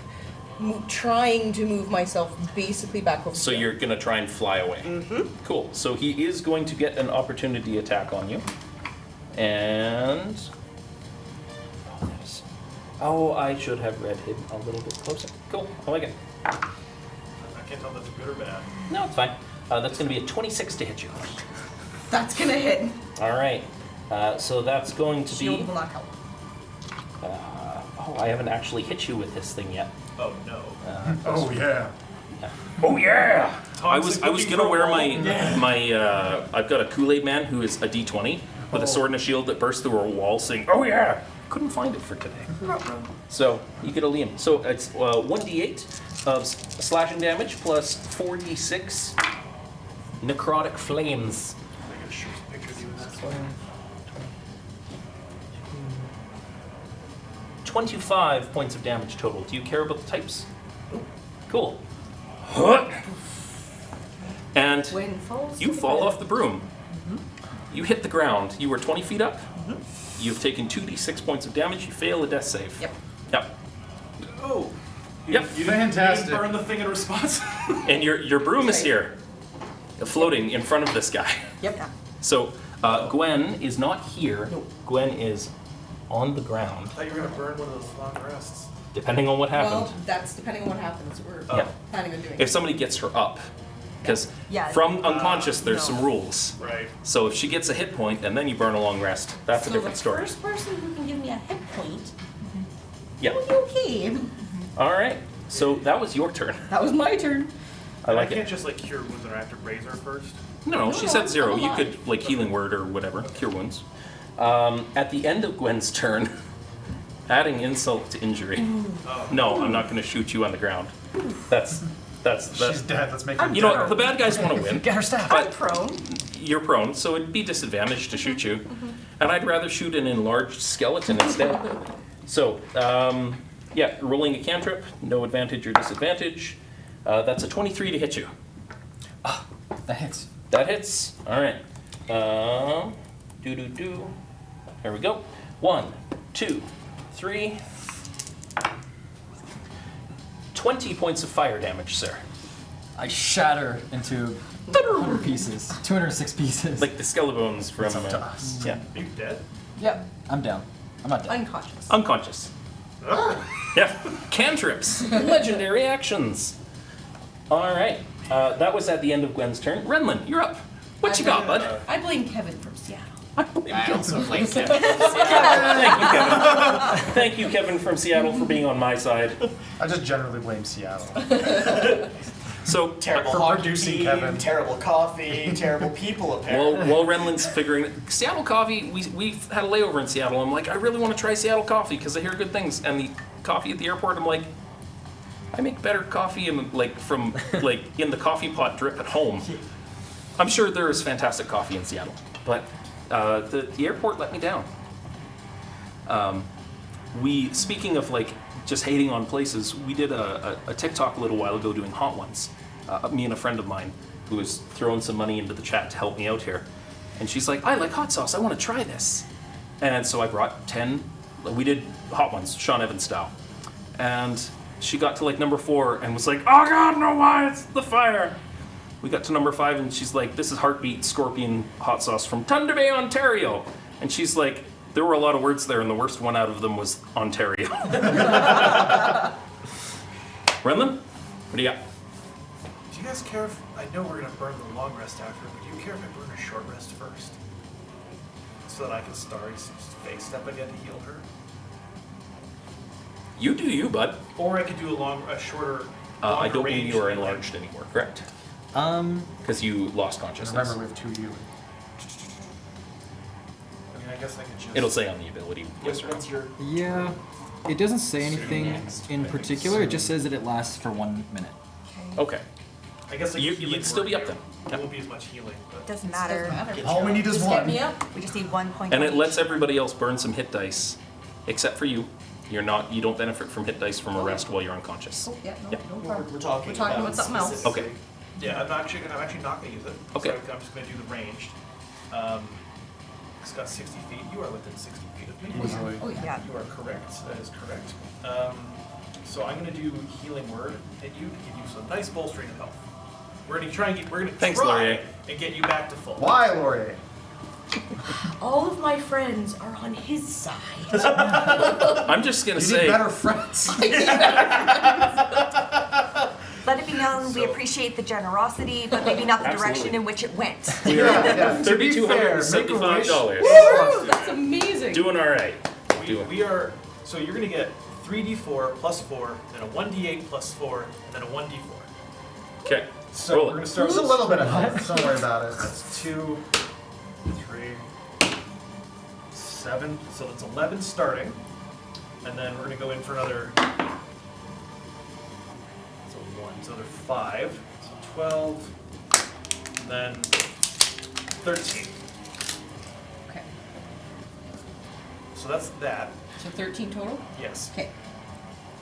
trying to move myself basically back over. So here. you're gonna try and fly away. Mm-hmm. Cool. So he is going to get an opportunity attack on you. And oh, I should have read him a little bit closer. Cool. I like it. I can't tell if that's good or bad. No, it's fine. That's gonna be a 26 to hit you. That's gonna hit. All right. So that's going to Shield be. will not help. Oh, I haven't actually hit you with this thing yet. Oh no. Oh, yeah. Oh yeah! I was looking gonna for wear a my wall. my I've got a Kool-Aid man who is a D20 with a sword and a shield that bursts through a wall saying, "Oh yeah!" Couldn't find it for today. So you get a Liam. So it's 1d8 of slashing damage plus 4d6 necrotic flames. 25 points of damage total. Do you care about the types? Cool. And When falls you to the fall ground. off the broom. You hit the ground. You were 20 feet up. You've taken 2d6 points of damage. You fail a death save. Yep. Yep. Oh. Yep. Fantastic. You didn't burn the thing in response. And your broom is here, floating in front of this guy. Yep. So Gwen is not here. Gwen is on the ground. I thought you were gonna burn one of those long rests. Depending on what happened. Well, that's depending on what happens. We're Yeah. planning on doing. If somebody gets her up, because Yeah. from unconscious there's no. some rules. Right. So if she gets a hit point and then you burn a long rest, that's a different the story. first person who can give me a hit point Yeah. will be okay. All right. So that was your turn. That was my turn. I like can't it. just like cure wounds and I have to raise her first. No, she No, said I'm 0. You alive. could like healing word or whatever, cure wounds. At the end of Gwen's turn, adding insult to injury. No, I'm not going to shoot you on the ground. That's She's dead. Let's make her you know, the bad guys want to win. Get her staff. I'm But prone. you're prone, so it'd be disadvantaged to shoot you. And I'd rather shoot an enlarged skeleton instead. So, yeah, rolling a cantrip, no advantage or disadvantage. That's a 23 to hit you. That hits. That hits. All right. There we go. 1, 2, 3. 20 points of fire damage, sir. I shatter into 100 pieces. 206 pieces. Like the skelebones from. It's up to us. Yeah. Are you dead? Yep, I'm down. I'm not dead. Unconscious. Unconscious. Yeah. Cantrips. Legendary actions. All right. That was at the end of Gwen's turn. Renlin, you're up. What you got, bud? I blame Kevin from Seattle. I also blame Kevin. Thank you, Kevin. Thank you, Kevin from Seattle, for being on my side. I just generally blame Seattle. So, Terrible For hockey producing team, Kevin. terrible coffee, terrible people apparently. while Renlin's figuring Seattle coffee, we've had a layover in Seattle. I'm like, I really want to try Seattle coffee because I hear good things. And the coffee at the airport, I'm like, I make better coffee in in the coffee pot drip at home. I'm sure there is fantastic coffee in Seattle, but the airport let me down. Speaking of like just hating on places, we did a TikTok a little while ago doing hot ones. Me and a friend of mine who was throwing some money into the chat to help me out here. And she's like, I like hot sauce, I want to try this. And so I brought 10, we did hot ones, Sean Evans style. And she got to like number 4 and was like, oh God, no, why, it's the fire. We got to number 5 and she's like, this is Heartbeat Scorpion hot sauce from Thunder Bay, Ontario. And she's like, there were a lot of words there and the worst one out of them was Ontario. Renlin, what do you got? Do you guys care if I know we're gonna burn the long rest after, but do you care if I burn a short rest first? So that I can start face step again to heal her? You do you, bud. Or I could do a shorter I don't range believe you are healing. enlarged anymore, correct? Because you lost consciousness. Remember, we have 2 healing. I mean, I guess I could just... It'll say on the ability. Yes, sir. What's your Yeah, it doesn't say anything next, in particular. It just says that it lasts for 1 minute. Okay. I guess I You- could healing you'd still be word up here. then. It won't be as much healing, but... Doesn't matter. All we need is Just get one. me up. We just need 1 point. And on it lets each. everybody else burn some hit dice, except for you. You don't benefit from hit dice from a rest while you're unconscious. Oh, yeah, no, Yeah. no we're problem. talking, We're talking about something else. specifically. Okay. Yeah, I'm actually not going to use it. Okay. So I'm just going to do the ranged. It's got 60 feet. You are within 60 feet of me. Easily. Oh, yeah. Yeah. You are correct. That is correct. So I'm going to do healing word at you to give you some nice bolstering of health. We're going to try Thanks, Laurier. and get you back to full. Why, Laurier? All of my friends are on his side. I'm just gonna You say. need better friends. Let it be known we appreciate the generosity, but maybe not the direction Absolutely. in which it went. We are Yeah, to be fair, $3,275. Woo! That's amazing. Doing all right. We are. So you're going to get 3d4 plus 4, then a 1d8 plus 4, and then a 1d4. Okay. So Roll we're it. going to start There's a with little bit of health. Don't worry about it. That's 2, 3, 7. So that's 11 starting. And then we're going to go in for another. So 1. So they're 5. So 12. And then 13. Okay. So that's that. So 13 total? Yes. Okay.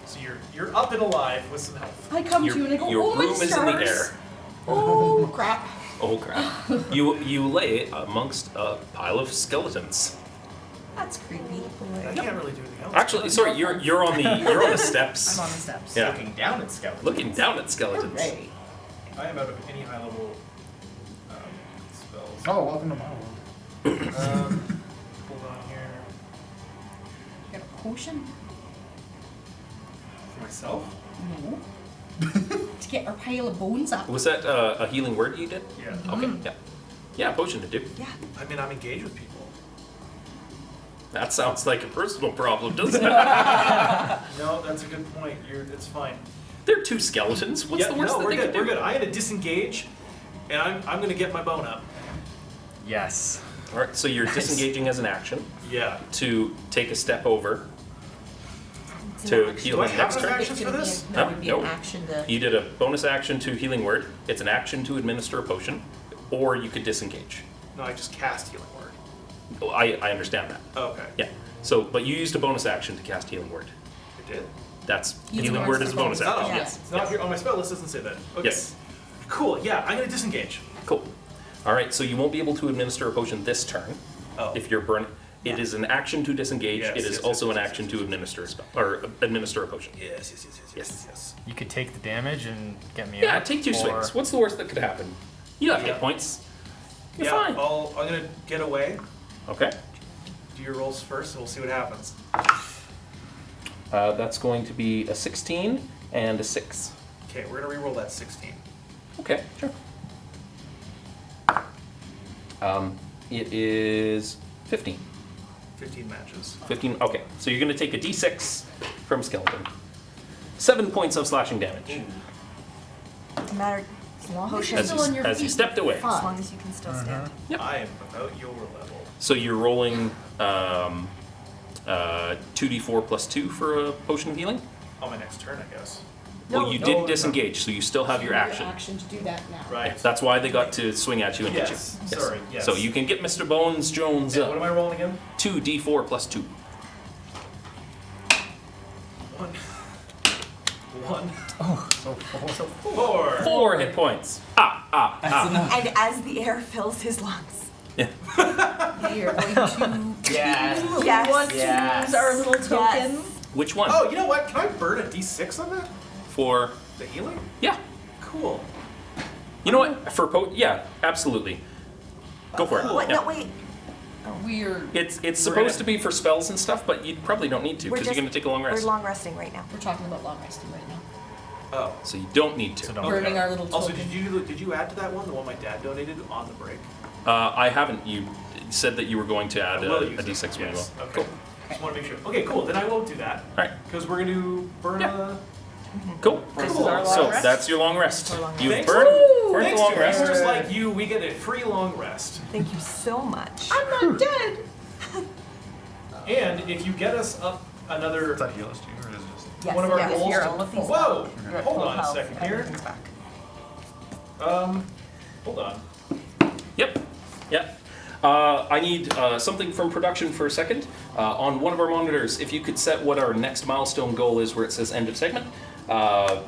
So you're up and alive with some health. I come Your, to you and I go, your oh, broom my is in the stars. air. Oh, crap. Oh crap! You lay amongst a pile of skeletons. That's creepy. I can't really do anything else. Actually, sorry, you're on the steps. I'm on the steps. Yeah. Looking down at skeletons. Looking down at skeletons. Right. I am out of any high level spells. Oh, welcome to my world. Hold on here. Got a potion? For myself? No. To get our pile of bones up. Was that a healing word you did? Yeah. Okay. Yeah. Yeah, potion to do. Yeah. I mean, I'm engaged with people. That sounds like a personal problem, doesn't it? No, that's a good point. It's fine. They're two skeletons. What's the worst that we're they good. could do? We're good. I'm gonna disengage, and I'm gonna get my bone up. Yes. All right, so you're Nice. disengaging as an action Yeah. to take a step over It's an to action. heal Do I him have next enough turn. actions for this? That would be No. an action to. You did a bonus action to healing word. It's an action to administer a potion, or you could disengage. No, I just cast healing word. Oh, I understand that. Okay. Yeah. So, but you used a bonus action to cast healing word. I did. That's Healing healing word's word is a the bonus bonus. action. Oh, Yes. It's not here on my spell list. Doesn't say that. Okay. Yes. Cool. Yeah, I'm gonna disengage. Cool. All right. So you won't be able to administer a potion this turn Oh. if you're burnt. It Yeah. is an action to disengage. Yes, it is yes, also yes, an yes, action yes, to yes, administer a spell or administer a potion. Yes. You could take the damage and get me Yeah, out. take 2 or- swings. What's the worst that could happen? You have hit points. You're Yeah, fine. I'm gonna get away. Okay. Do your rolls first, and we'll see what happens. That's going to be a 16 and a 6. Okay, we're gonna re-roll that 16. Okay, sure. It is 15. 15 matches. 15, okay. So you're going to take a d6 from Skeleton. 7 points of slashing damage. No matter. Potion. As still on your you feet. stepped away. As long as you can still stand. Yep. I am about your level. So you're rolling 2d4 plus 2 for a potion of healing? On my next turn, I guess. Well, you no, did no. disengage, so you still have your action. Action to do that now. Right. That's why they got to swing at you and Yes, hit you. sorry, yes. So you can get Mr. Bones Jones Yeah, up. what am I rolling again? 2d4 plus 2. 1. So 4. So 4. 4 hit points. And as the air fills his lungs. Yeah. We are going to. Yes. Yes. We want to Yes. use our little token. Yes. Which one? Oh, you know what? Can I burn a d6 on that? For The healing? yeah. Cool. You know what? For yeah, absolutely. Go for it. Cool. What? Yeah. No, wait. We're It's supposed to be for spells and stuff, but you probably don't need to We're because you're just- going to take a long rest. We're long resting right now. talking about long resting right now. Oh. So you don't need to. So don't- Burning our little Also, token. did you add to that one, the one my dad donated on the break? I haven't. You said that you were going to add I will a use it. d6 when you Yes. will. Okay. Cool. Just want to make sure. Okay, cool. Then I won't do that. All right. Because we're going to burn Yeah. a... Cool. This is our long So rest? that's your long rest. Our long You've rest. burned the Thanks, long Jerry. rest. Just like you, we get a free long rest. Thank you so much. I'm not dead. And if you get us up another... Does that heal us too, or is it just? Yes, one of our yes, goals you're to- all of these. Whoa! You're at Hold full on a health, second here. everything's back. Hold on. Yep. Yep. I need something from production for a second. On one of our monitors, if you could set what our next milestone goal is where it says end of segment,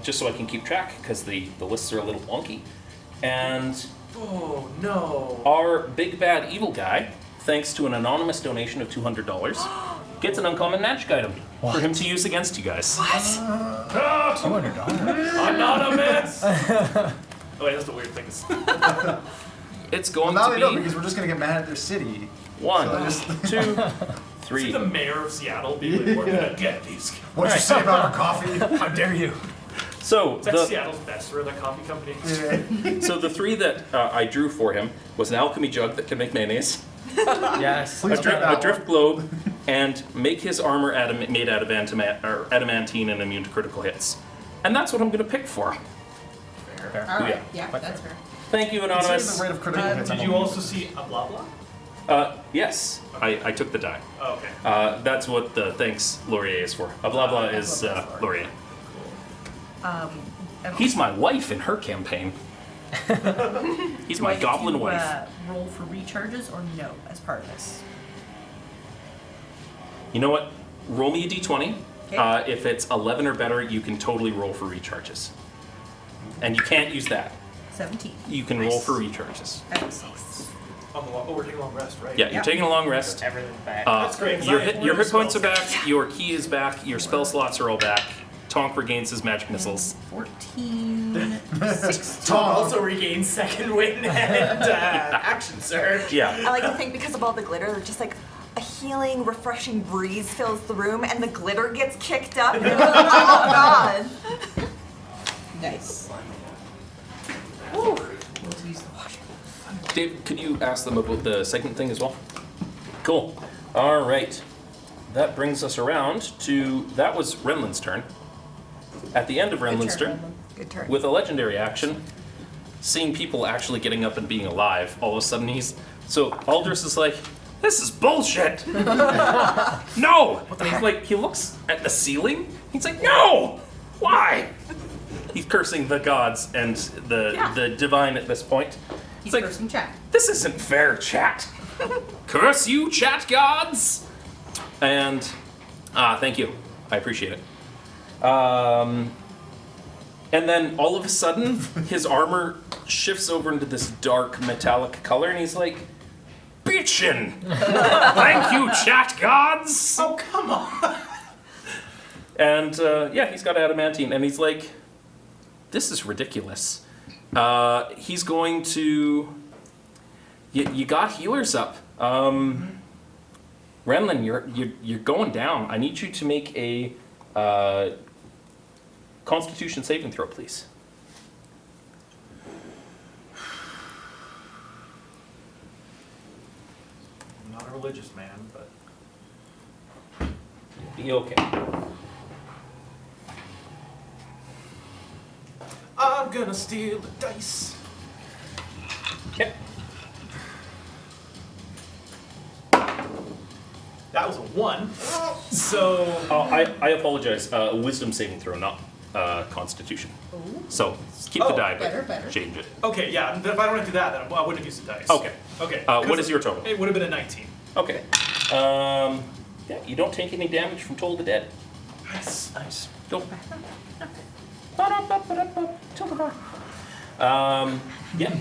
just so I can keep track, because the lists are a little wonky. And Oh, no. our big bad evil guy, thanks to an anonymous donation of $200, gets an uncommon magic item for him to use against you guys. $200. Anonymous! Oh, wait, that's the weird thing. It's Well, going now to they know be because we're just gonna get mad at their city. 1, So just- 2, See 3. the mayor of Seattle be like, we're gonna get these. What you say about our coffee? How dare you? So Is that the Seattle's best for the coffee company? so the 3 that I drew for him was an alchemy jug that can make mayonnaise, Yes. Please a pick that drift globe, and make his armor made out of adamantine and immune to critical hits. And that's what I'm going to pick for him. All right. Yeah. Yeah, that's fair. Thank you, Considering Anonymous. the rate of critical hits. Did I'm you on- also see a blah blah? Yes, I took the die. Oh, okay. That's what the thanks Laurier is for. A blah blah is Laurier. He's my wife in her campaign. He's Do my I get goblin to, wife. Roll for recharges or no as part of this? You know what? Roll me a d20. Okay. If it's 11 or better, you can totally roll for recharges. And you can't use that. 17. You can roll for recharges. Excellent. We're taking a long rest, right? Yeah, you're taking a long rest. Everything's back. That's great, 'cause Your I have your hit spell points are back. Your key is back. Your spell slots are all back. Tonk regains his magic missiles. 14, 16. Tom also regains second wind and action surge. Yeah. I like to think because of all the glitter, just like a healing, refreshing breeze fills the room, and the glitter gets kicked up. And oh God! Nice. Ooh. Let's use the washer. Dave, could you ask them about the segment thing as well? Cool. All right. That brings us around to, that was Renlin's turn. At the end of Renlin's turn, Good turn. with a legendary action, seeing people actually getting up and being alive, all of a sudden so Aldous is like, this is bullshit! No! He's like, he looks at the ceiling, he's like, no! Why? He's cursing the gods and the divine at this point. He's like, cursing chat. This isn't fair, chat. Curse you, chat gods! And, thank you. I appreciate it. And then all of a sudden, his armor shifts over into this dark metallic color, and he's like, bitchin'! Thank you, chat gods! Oh, come on! And, he's got adamantine, and he's like, this is ridiculous. He's going to... You got healers up. Renlin, you're going down. I need you to make a Constitution saving throw, please. I'm not a religious man, but Be okay. I'm gonna steal the dice. Okay. That was a 1. So I apologize. Wisdom saving throw, not Constitution. Ooh. So keep the die, better, but better. change it. okay, yeah. If I don't have to do that, then I wouldn't have used the dice. Okay. Okay. What is your total? It would have been a 19. Okay. You don't take any damage from Toll the Dead. Nice. Nice. Go.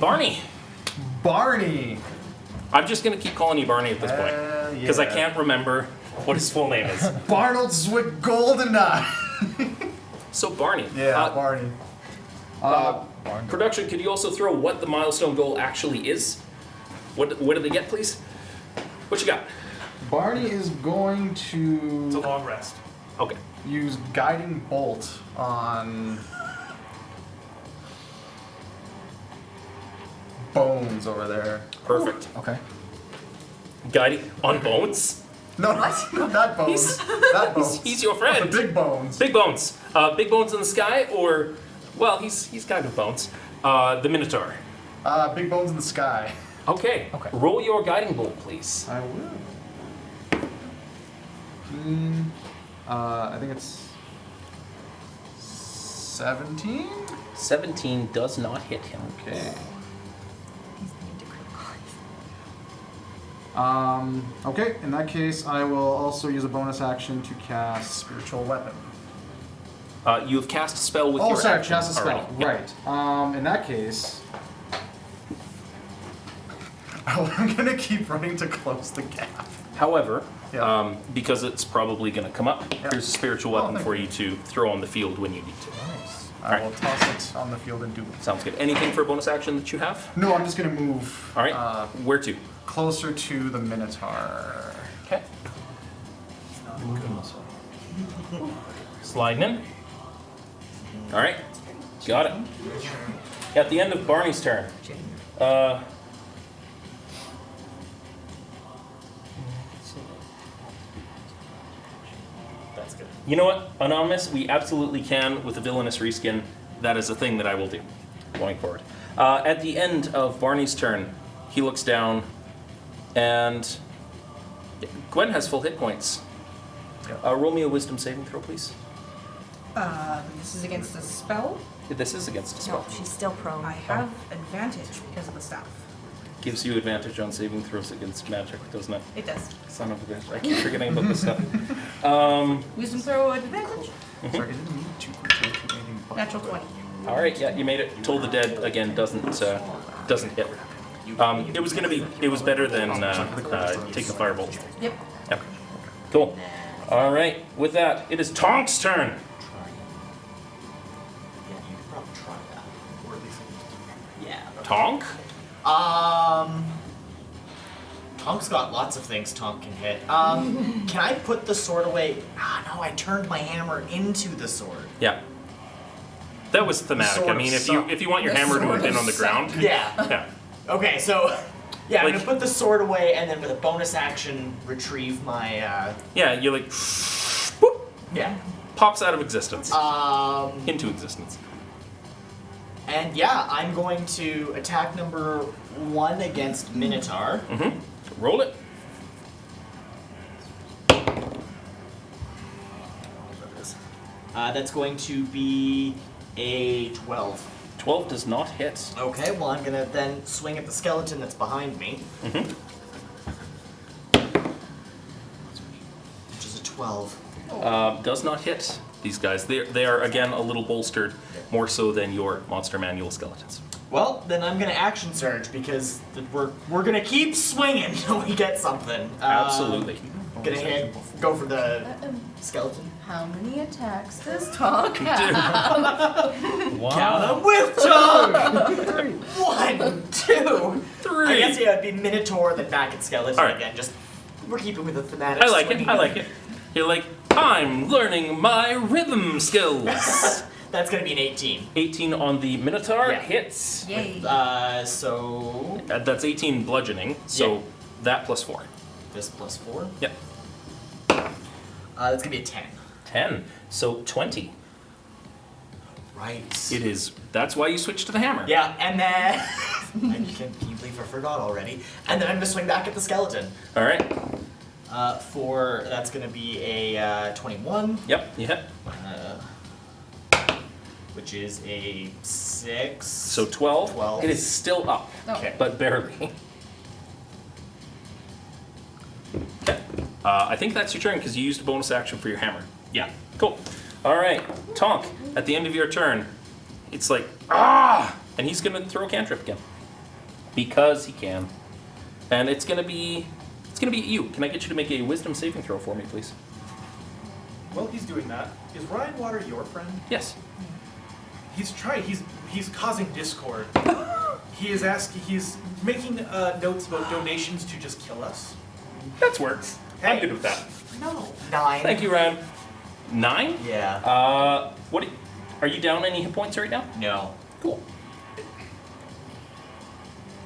Barney. Barney. I'm just gonna keep calling you Barney at this point because I can't remember what his full name is. Barnold Zwick Goldeneye. So Barney. Barney. Production, could you also throw what the milestone goal actually is? What do they get, please? What you got? Barney is going It's a to long rest. Okay. use Guiding Bolt on Bones over there. Perfect. Okay. Guiding on Bones. No, not Bones. Not Bones. He's your friend. The Big Bones. Big Bones. Big Bones in the sky, or well, he's kind of Bones. The Minotaur. Big Bones in the sky. Okay. Okay. Roll your guiding bolt, please. I will. I think it's 17. 17 does not hit him. Okay. Okay, in that case, I will also use a bonus action to cast Spiritual Weapon. You have cast a spell with Oh, your sorry, action cast a spell. already. Yep. Right. In that case, I'm gonna keep running to close the gap. However, Yeah. because it's probably going to come up, here's a spiritual weapon thank for you. you to throw on the field when you need to. Nice. I Alright. will toss it on the field and do it. Sounds good. Anything for a bonus action that you have? No, I'm just gonna move. All right. Where to? Closer to the Minotaur. Okay. Sliding in. All right. Got it. At the end of Barney's turn. That's good. You know what, Anonymous? We absolutely can with a villainous reskin. That is a thing that I will do going forward. At the end of Barney's turn, he looks down, and Gwen has full hit points. Roll me a wisdom saving throw, please. This is against a spell. This is against a spell. No, she's still prone. I have advantage because of the staff. Gives you advantage on saving throws against magic, doesn't it? It does. Son of a bitch. I keep forgetting about this stuff. Wisdom throw advantage. Sorry, is it me? 2 for 2 anything but Natural 20. All right, yeah, you made it. Toll the Dead again doesn't hit. It was better than take the firebolt. Yep. Yep. Cool. All right, with that, it is Tonk's turn. Yeah, you could probably try that. Or at least yeah. Tonk? Tonk's got lots of things Tonk can hit. Can I put the sword away? No, I turned my hammer into the sword. Yeah. That was thematic. I mean, if you want your hammer to have been on the ground. Yeah. Yeah. Okay, so yeah, I'm Like- gonna put the sword away and then with a bonus action retrieve my Yeah, you're like, whoop, yeah. pops out of existence. Um Into existence. and yeah, I'm going to attack number 1 against Minotaur. Mm-hmm. Roll it. That's going to be a 12. 12 does not hit. Okay, well I'm gonna then swing at the skeleton that's behind me, Mm-hmm. which is a 12. Does not hit these guys. They are again a little bolstered, more so than your monster manual skeletons. Well, then I'm gonna action surge because we're gonna keep swinging until we get something. Absolutely. Gonna go for the skeleton. How many attacks does Tonk have? Count them with Tonk! 1, 2, 3. I guess yeah, it'd be Minotaur, then back at skeleton All right. again. Just we're keeping with the thematic. I like it. swinging. I like it. You're like, I'm learning my rhythm skills. That's gonna be an 18. 18 on the Minotaur Yeah. hits. Yay. So That's 18 bludgeoning. So Yeah. that plus 4. this plus 4. Yep. That's gonna be a 10. 10. So 20. Right. It is. That's why you switched to the hammer. Yeah, and then can you believe I forgot already? And then I'm gonna swing back at the skeleton. All right. For that's gonna be a 21. Yep. You hit. Which is a 6. So 12. 12. It is still up, Okay. but barely. Okay. I think that's your turn because you used a bonus action for your hammer. Yeah. Cool. All right, Tonk. At the end of your turn, it's like and he's gonna throw a cantrip again because he can, and it's gonna be you. Can I get you to make a Wisdom saving throw for me, please? While he's doing that, is Ryan Water your friend? Yes. He's causing discord. He's making notes about donations to just kill us. That works. I'm good with that. No. 9. Thank you, Ryan. 9? Yeah. What? Are you down any hit points right now? No. Cool.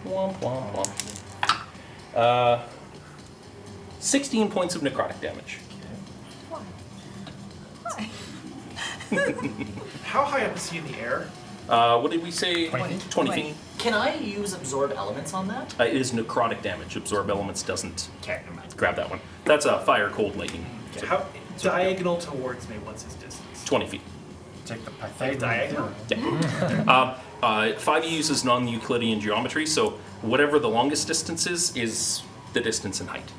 Womp womp womp. 16 points of necrotic damage. How high up is he in the air? What did we say? 20 feet. 20 feet. Can I use absorb elements on that? It is necrotic damage. Absorb elements doesn't. Okay, never mind. Grab that one. That's a fire, cold, lightning. So, How diagonal towards me? What's his distance? 20 feet. Take the Like diagonal? Yeah. 5e uses non-Euclidean geometry, so whatever the longest distance is the distance in height.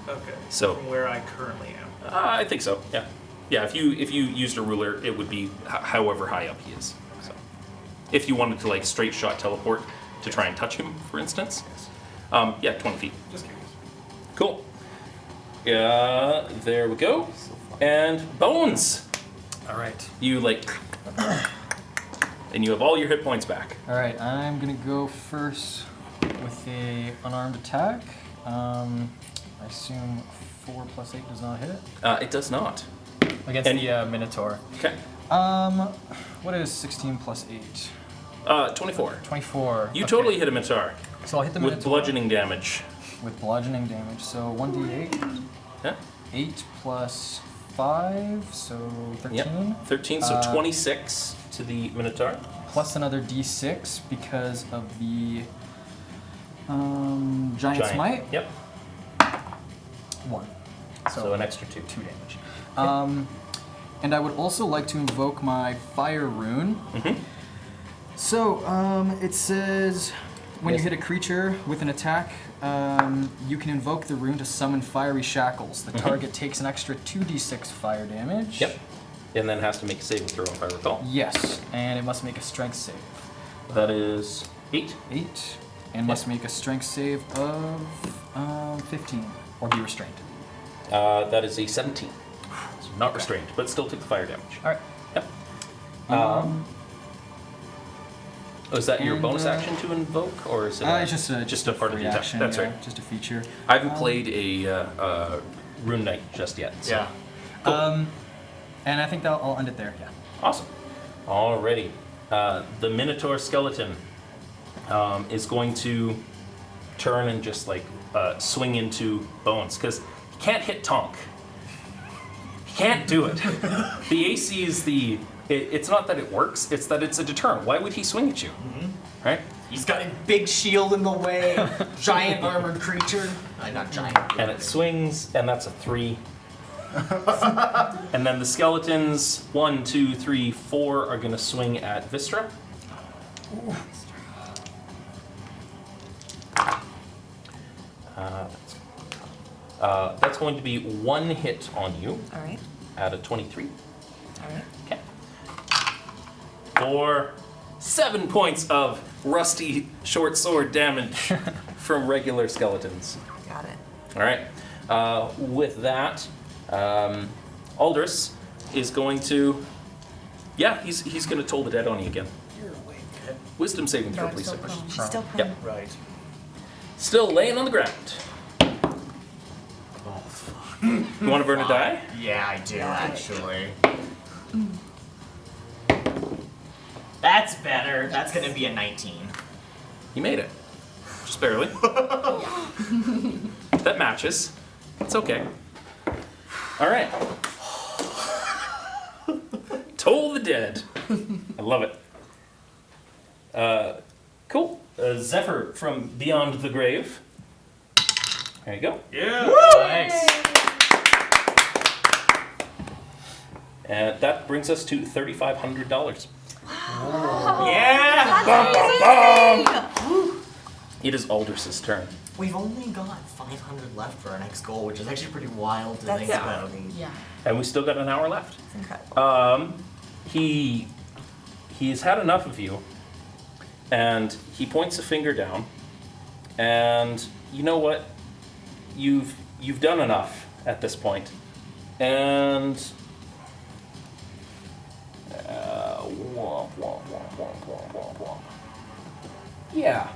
Okay. So- from where I currently am. I think so. Yeah. Yeah. If you used a ruler, it would be however high up he is. So, if you wanted to like straight shot teleport to try and touch him, for instance, yeah, 20 feet. Just curious. Cool. There we go. And Bones, All right. you like, and you have all your hit points back. All right. I'm gonna go first with a unarmed attack. I assume 4 plus 8 does not hit It does not. against And- the Minotaur. Okay. What is 16 plus 8? 24. 24. You Okay. totally hit a Minotaur So I'll hit the with Minotaur bludgeoning damage. with bludgeoning damage. So 1d8. Yeah. 8 plus 5, so 13. Yep. 13. So 26 to the Minotaur. Plus another d6 because of the giant smite. Yep. 1. So an extra 2. 2 damage. And I would also like to invoke my fire rune. Mm-hmm. So it says when Yes. you hit a creature with an attack, you can invoke the rune to summon fiery shackles. The target takes an extra 2d6 fire damage. Yep. and then has to make a saving throw, if I recall. Yes, and it must make a strength save. That is 8. 8, and must make a strength save of 15, or be restrained. That is a 17. So not restrained, but still take the fire damage. All right. Yep. Is that your and, bonus action to invoke, or is it It's just a part of free the attack? action, That's yeah, right. just a feature. I haven't played a Rune Knight just yet. So. Yeah. Cool. And I think I'll end it there. Yeah. Awesome. Alrighty. The Minotaur skeleton is going to turn and just like swing into Bones, because he can't hit Tonk. He can't do it. The AC is it's not that it works, it's that it's a deterrent. Why would he swing at you? Mm-hmm. Right? He's got a big shield in the way, giant armored creature. Not giant. And it swings, and that's a 3. And then the skeletons, 1, 2, 3, 4, are going to swing at Vistra. That's going to be 1 hit on you. All right. At a 23. All right. Okay. For 7 points of rusty short sword damage from regular skeletons. Got it. All right. With that, Aldous is going to. Yeah, he's going to toll the dead on you again. You're awake. Wisdom saving throw, No, please. still Sir. prone. She's still Yep. prone. Right. Still laying on the ground. Oh, fuck. You want to burn a die? Yeah, I do, actually. That's better. That's gonna be a 19. You made it. Just barely. That matches. It's okay. All right. Toll the dead. I love it. Cool. Zephyr from Beyond the Grave. There you go. Yeah. Nice. And that brings us to $3,500. Yeah! It is Aldous' turn. We've only got 500 left for our next goal, which is actually pretty wild to That's think about. Yeah. And we still got an hour left. It's incredible. He's had enough of you, and he points a finger down, and you know what? You've done enough at this point, and yeah,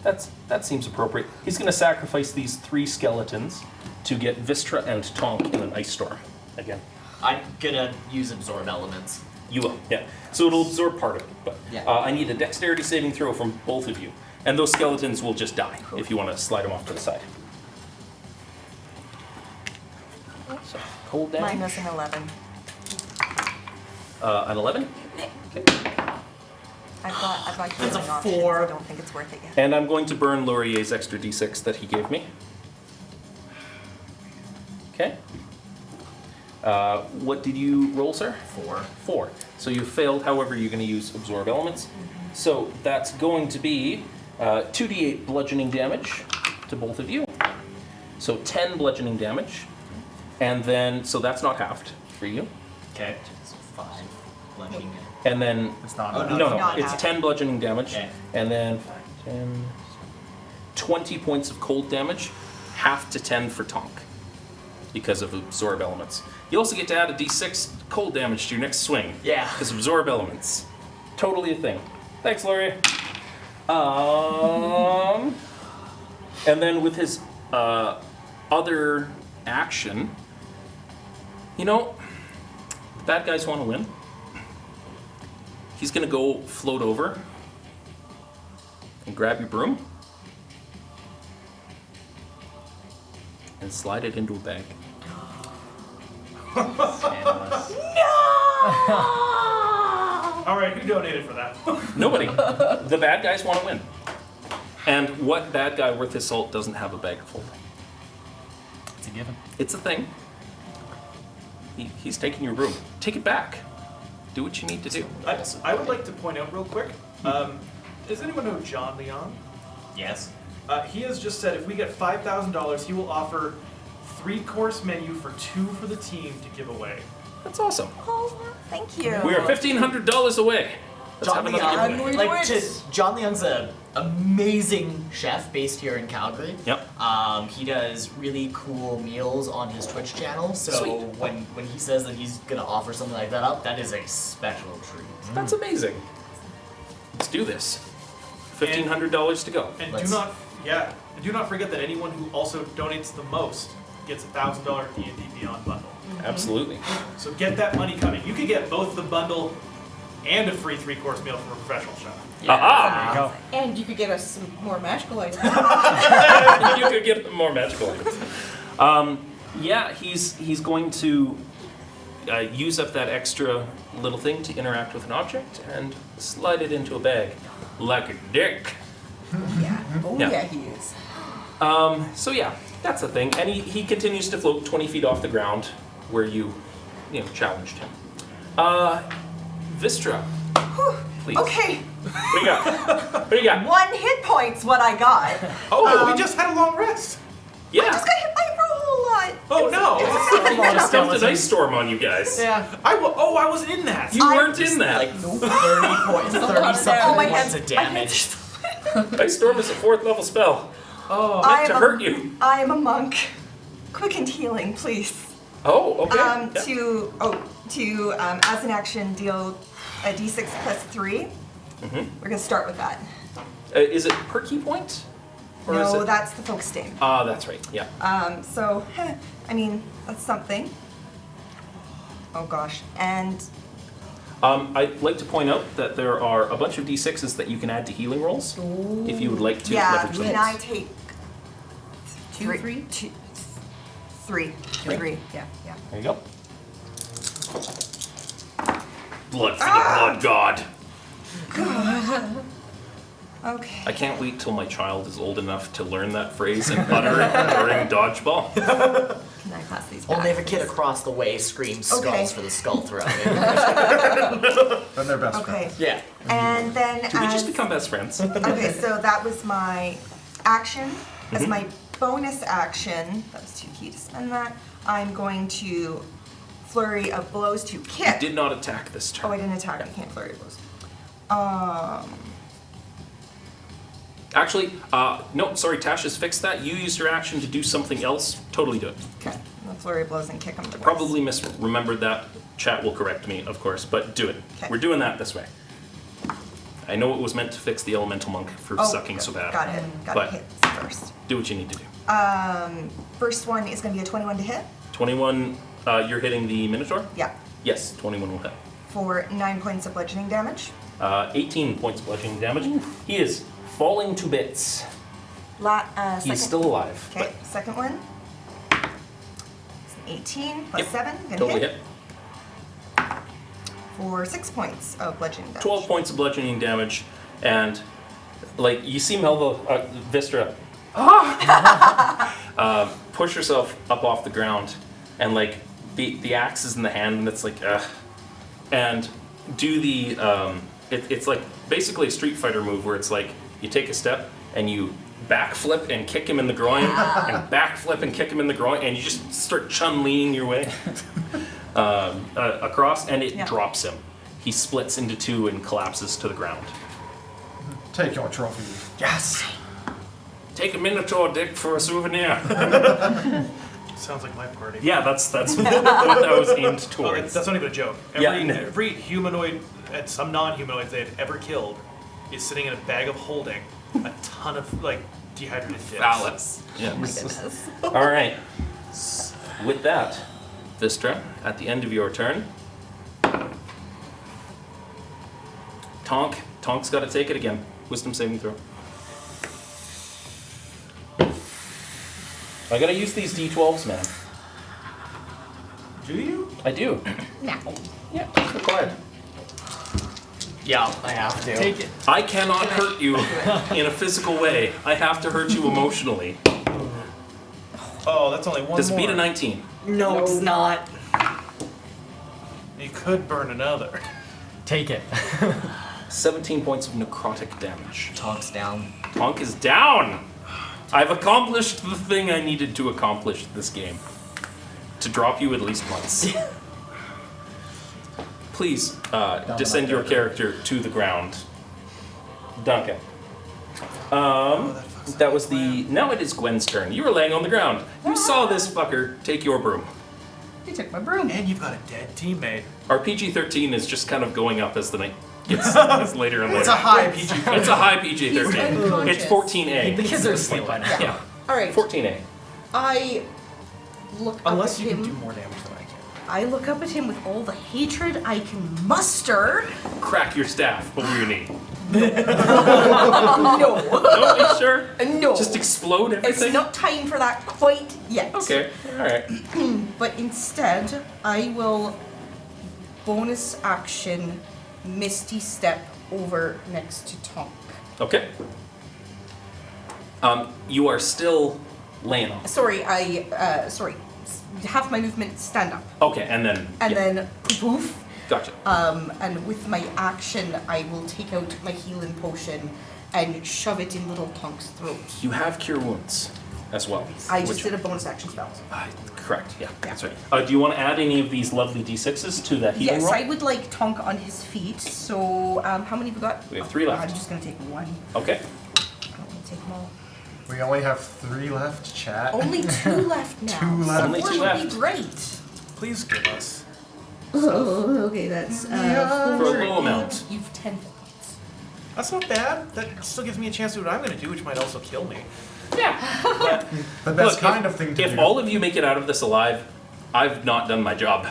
that seems appropriate. He's going to sacrifice these 3 skeletons to get Vistra and Tonk in an ice storm again. I'm gonna use absorb elements. You will, yeah. So it'll absorb part of it, but Yeah. I need a dexterity saving throw from both of you. And those skeletons will just die if you want to slide them off to the side. So, hold down. Mine was an 11. An 11? I've got That's a healing options. 4. I don't think it's worth it yet. And I'm going to burn Laurier's extra d6 that he gave me. Okay. What did you roll, sir? 4. 4. So you failed, however, you're going to use absorb elements. So that's going to be 2d8 bludgeoning damage to both of you. So 10 bludgeoning damage. And then, so that's not halved for you. Okay. So 5 bludgeoning. And then, It's not. Oh, no, not it's halved. 10 bludgeoning damage. Okay. And then 10, 20 points of cold damage, half to 10 for Tonk because of absorb elements. You also get to add a d6 cold damage to your next swing. Yeah. Because absorb elements. Totally a thing. Thanks, Laurie. And then with his other action, you know, the bad guys want to win. He's going to go float over and grab your broom and slide it into a bag. All right, who donated for that? Nobody. The bad guys want to win. And what bad guy worth his salt doesn't have a bag of holding? It's a given. It's a thing. He's taking your broom. Take it back. Do what you need to do. I would like to point out real quick. Does anyone know John Leon? Yes. He has just said if we get $5,000, he will offer 3-course menu for 2 for the team to give away. That's awesome. Oh, thank you. We are $1,500 away. Let's have John another Leung, giveaway. John Leung's an amazing chef based here in Calgary. Yep. He does really cool meals on his Twitch channel. So Sweet. when he says that he's gonna offer something like that up, that is a special treat. That's amazing. Let's do this. $1,500 to go. And Let's- do not forget that anyone who also donates the most gets a $1,000 D&D Beyond bundle. Absolutely. So get that money coming. You could get both the bundle and a free 3-course meal from a professional chef. Aha! And you could get us some more magical items. You could get more magical items. Yeah, he's going to use up that extra little thing to interact with an object and slide it into a bag like a dick. Yeah. Oh Yeah. yeah, he is. So yeah, that's the thing. And he continues to float 20 feet off the ground where you challenged him. Vistra, please. Okay, What do you got? What do you got? 1 hit point's what I got. Oh, we just had a long rest. Yeah. I just got hit by it for a whole lot. Oh no! I just dumped an ice storm on you guys. Yeah. I was in that. You weren't in that. Like 30 points, 30 something Oh, my points hands- of damage. Ice storm is a 4th level spell. Oh. Meant to hurt you. I am a monk. Quickened healing, please. Oh, okay. Yeah. To as an action, deal a d6 plus 3. We're gonna start with that. Is it per key point? Or is No, it... that's the focus stain. That's right. Yeah. So, I mean, that's something. Oh gosh, and I'd like to point out that there are a bunch of d6s that you can add to healing rolls if you would like to yeah, leverage them. can I take 2, 3? 3? 3. Yeah. There you go. Blood for the blood god. Okay. I can't wait till my child is old enough to learn that phrase and utter it during dodgeball. Can I pass these back? Only if a kid across the way screams skulls Okay. for the skull throwing. Then they're best Okay. friends. Yeah. And then Do we just become best friends? Okay, so that was my action. As my bonus action, that was too key to spend that, I'm going to flurry of blows to kick. Did not attack this turn. Oh, I didn't attack. I can't flurry of blows. Actually, no, sorry, Tash has fixed that. You used your action to do something else. Totally do it. Okay. The flurry of blows and kick him twice. Probably misremembered that. Chat will correct me, of course, but do it. Okay. We're doing that this way. I know it was meant to fix the elemental monk for sucking good. so bad. Got it. Got But- it. Hit first. Do what you need to do. First one is going to be a 21 to hit. 21, you're hitting the Minotaur? Yeah. Yes, 21 will hit. For 9 points of bludgeoning damage. 18 points of bludgeoning damage. He is falling to bits. Second. He's still alive. Okay, second one. It's an 18 plus Yep, 7. Gonna Totally hit. hit. For 6 points of bludgeoning damage. 12 points of bludgeoning damage, and like you see Melva Vistra push herself up off the ground, and like the axe is in the hand, and it's like and do the it's like basically a Street Fighter move where it's like you take a step and you backflip and kick him in the groin, and backflip and kick him in the groin, and you just start Chun-Liing your way across, and it drops him. He splits into 2 and collapses to the ground. Take your trophy. Yes! Take a Minotaur dick for a souvenir. Sounds like my party. Yeah, that's what that was aimed Oh, towards. that's not even a joke. Every humanoid and some non-humanoids they have ever killed is sitting in a bag of holding a ton of like dehydrated dicks. Phallus. Oh my goodness. All right. With that, Vistra, at the end of your turn, Tonk's got to take it again. Wisdom saving throw. I gotta use these d12s, man. Do you? I do. No. Yeah, it's required. Yeah, I have to. Take it. I cannot hurt you in a physical way. I have to hurt you emotionally. Oh, that's only one Does it more. beat a 19? No, it's not. You could burn another. Take it. 17 points of necrotic damage. Tonk's down. Tonk is down! I've accomplished the thing I needed to accomplish this game. To drop you at least once. please descend your character to the ground. Duncan. That was the... Now it is Gwen's turn. You were laying on the ground. You saw this fucker take your broom. He took my broom. And you've got a dead teammate. Our PG-13 is just kind of going up as the night gets later and later. It's a high PG. It's a high PG-13. unconscious. It's 14A. The kids are asleep by now. Yeah. All right. 14A. I look Unless up at you him. can do more damage than I can. I look up at him with all the hatred I can muster. Crack your staff over your knee. No. No, you sure? No. Just explode everything? It's not time for that quite yet. Okay, alright. But instead, I will bonus action Misty Step over next to Tonk. Okay. You are still laying on. Sorry, half my movement stand up. Okay, and then... And yeah. then poof. Gotcha. And with my action, I will take out my healing potion and shove it in little Tonk's throat. You have Cure Wounds as well. I just did a bonus action spell. Correct, yeah, that's right. Do you want to add any of these lovely d6s to that healing Yes, roll? I would like Tonk on his feet. So, how many have we got? We have 3 left. I'm just going to take one. Okay. I don't want to take them all. We only have 3 left, chat. Only 2 left now. 2 left. Only 2 4 would left. be great. Please give us. Oh, okay, that's For a low amount. You've 10 hit points. That's not bad. That still gives me a chance to do what I'm going to do, which might also kill me. Yeah. The best Look, kind of thing to do. If all of you make it out of this alive, I've not done my job.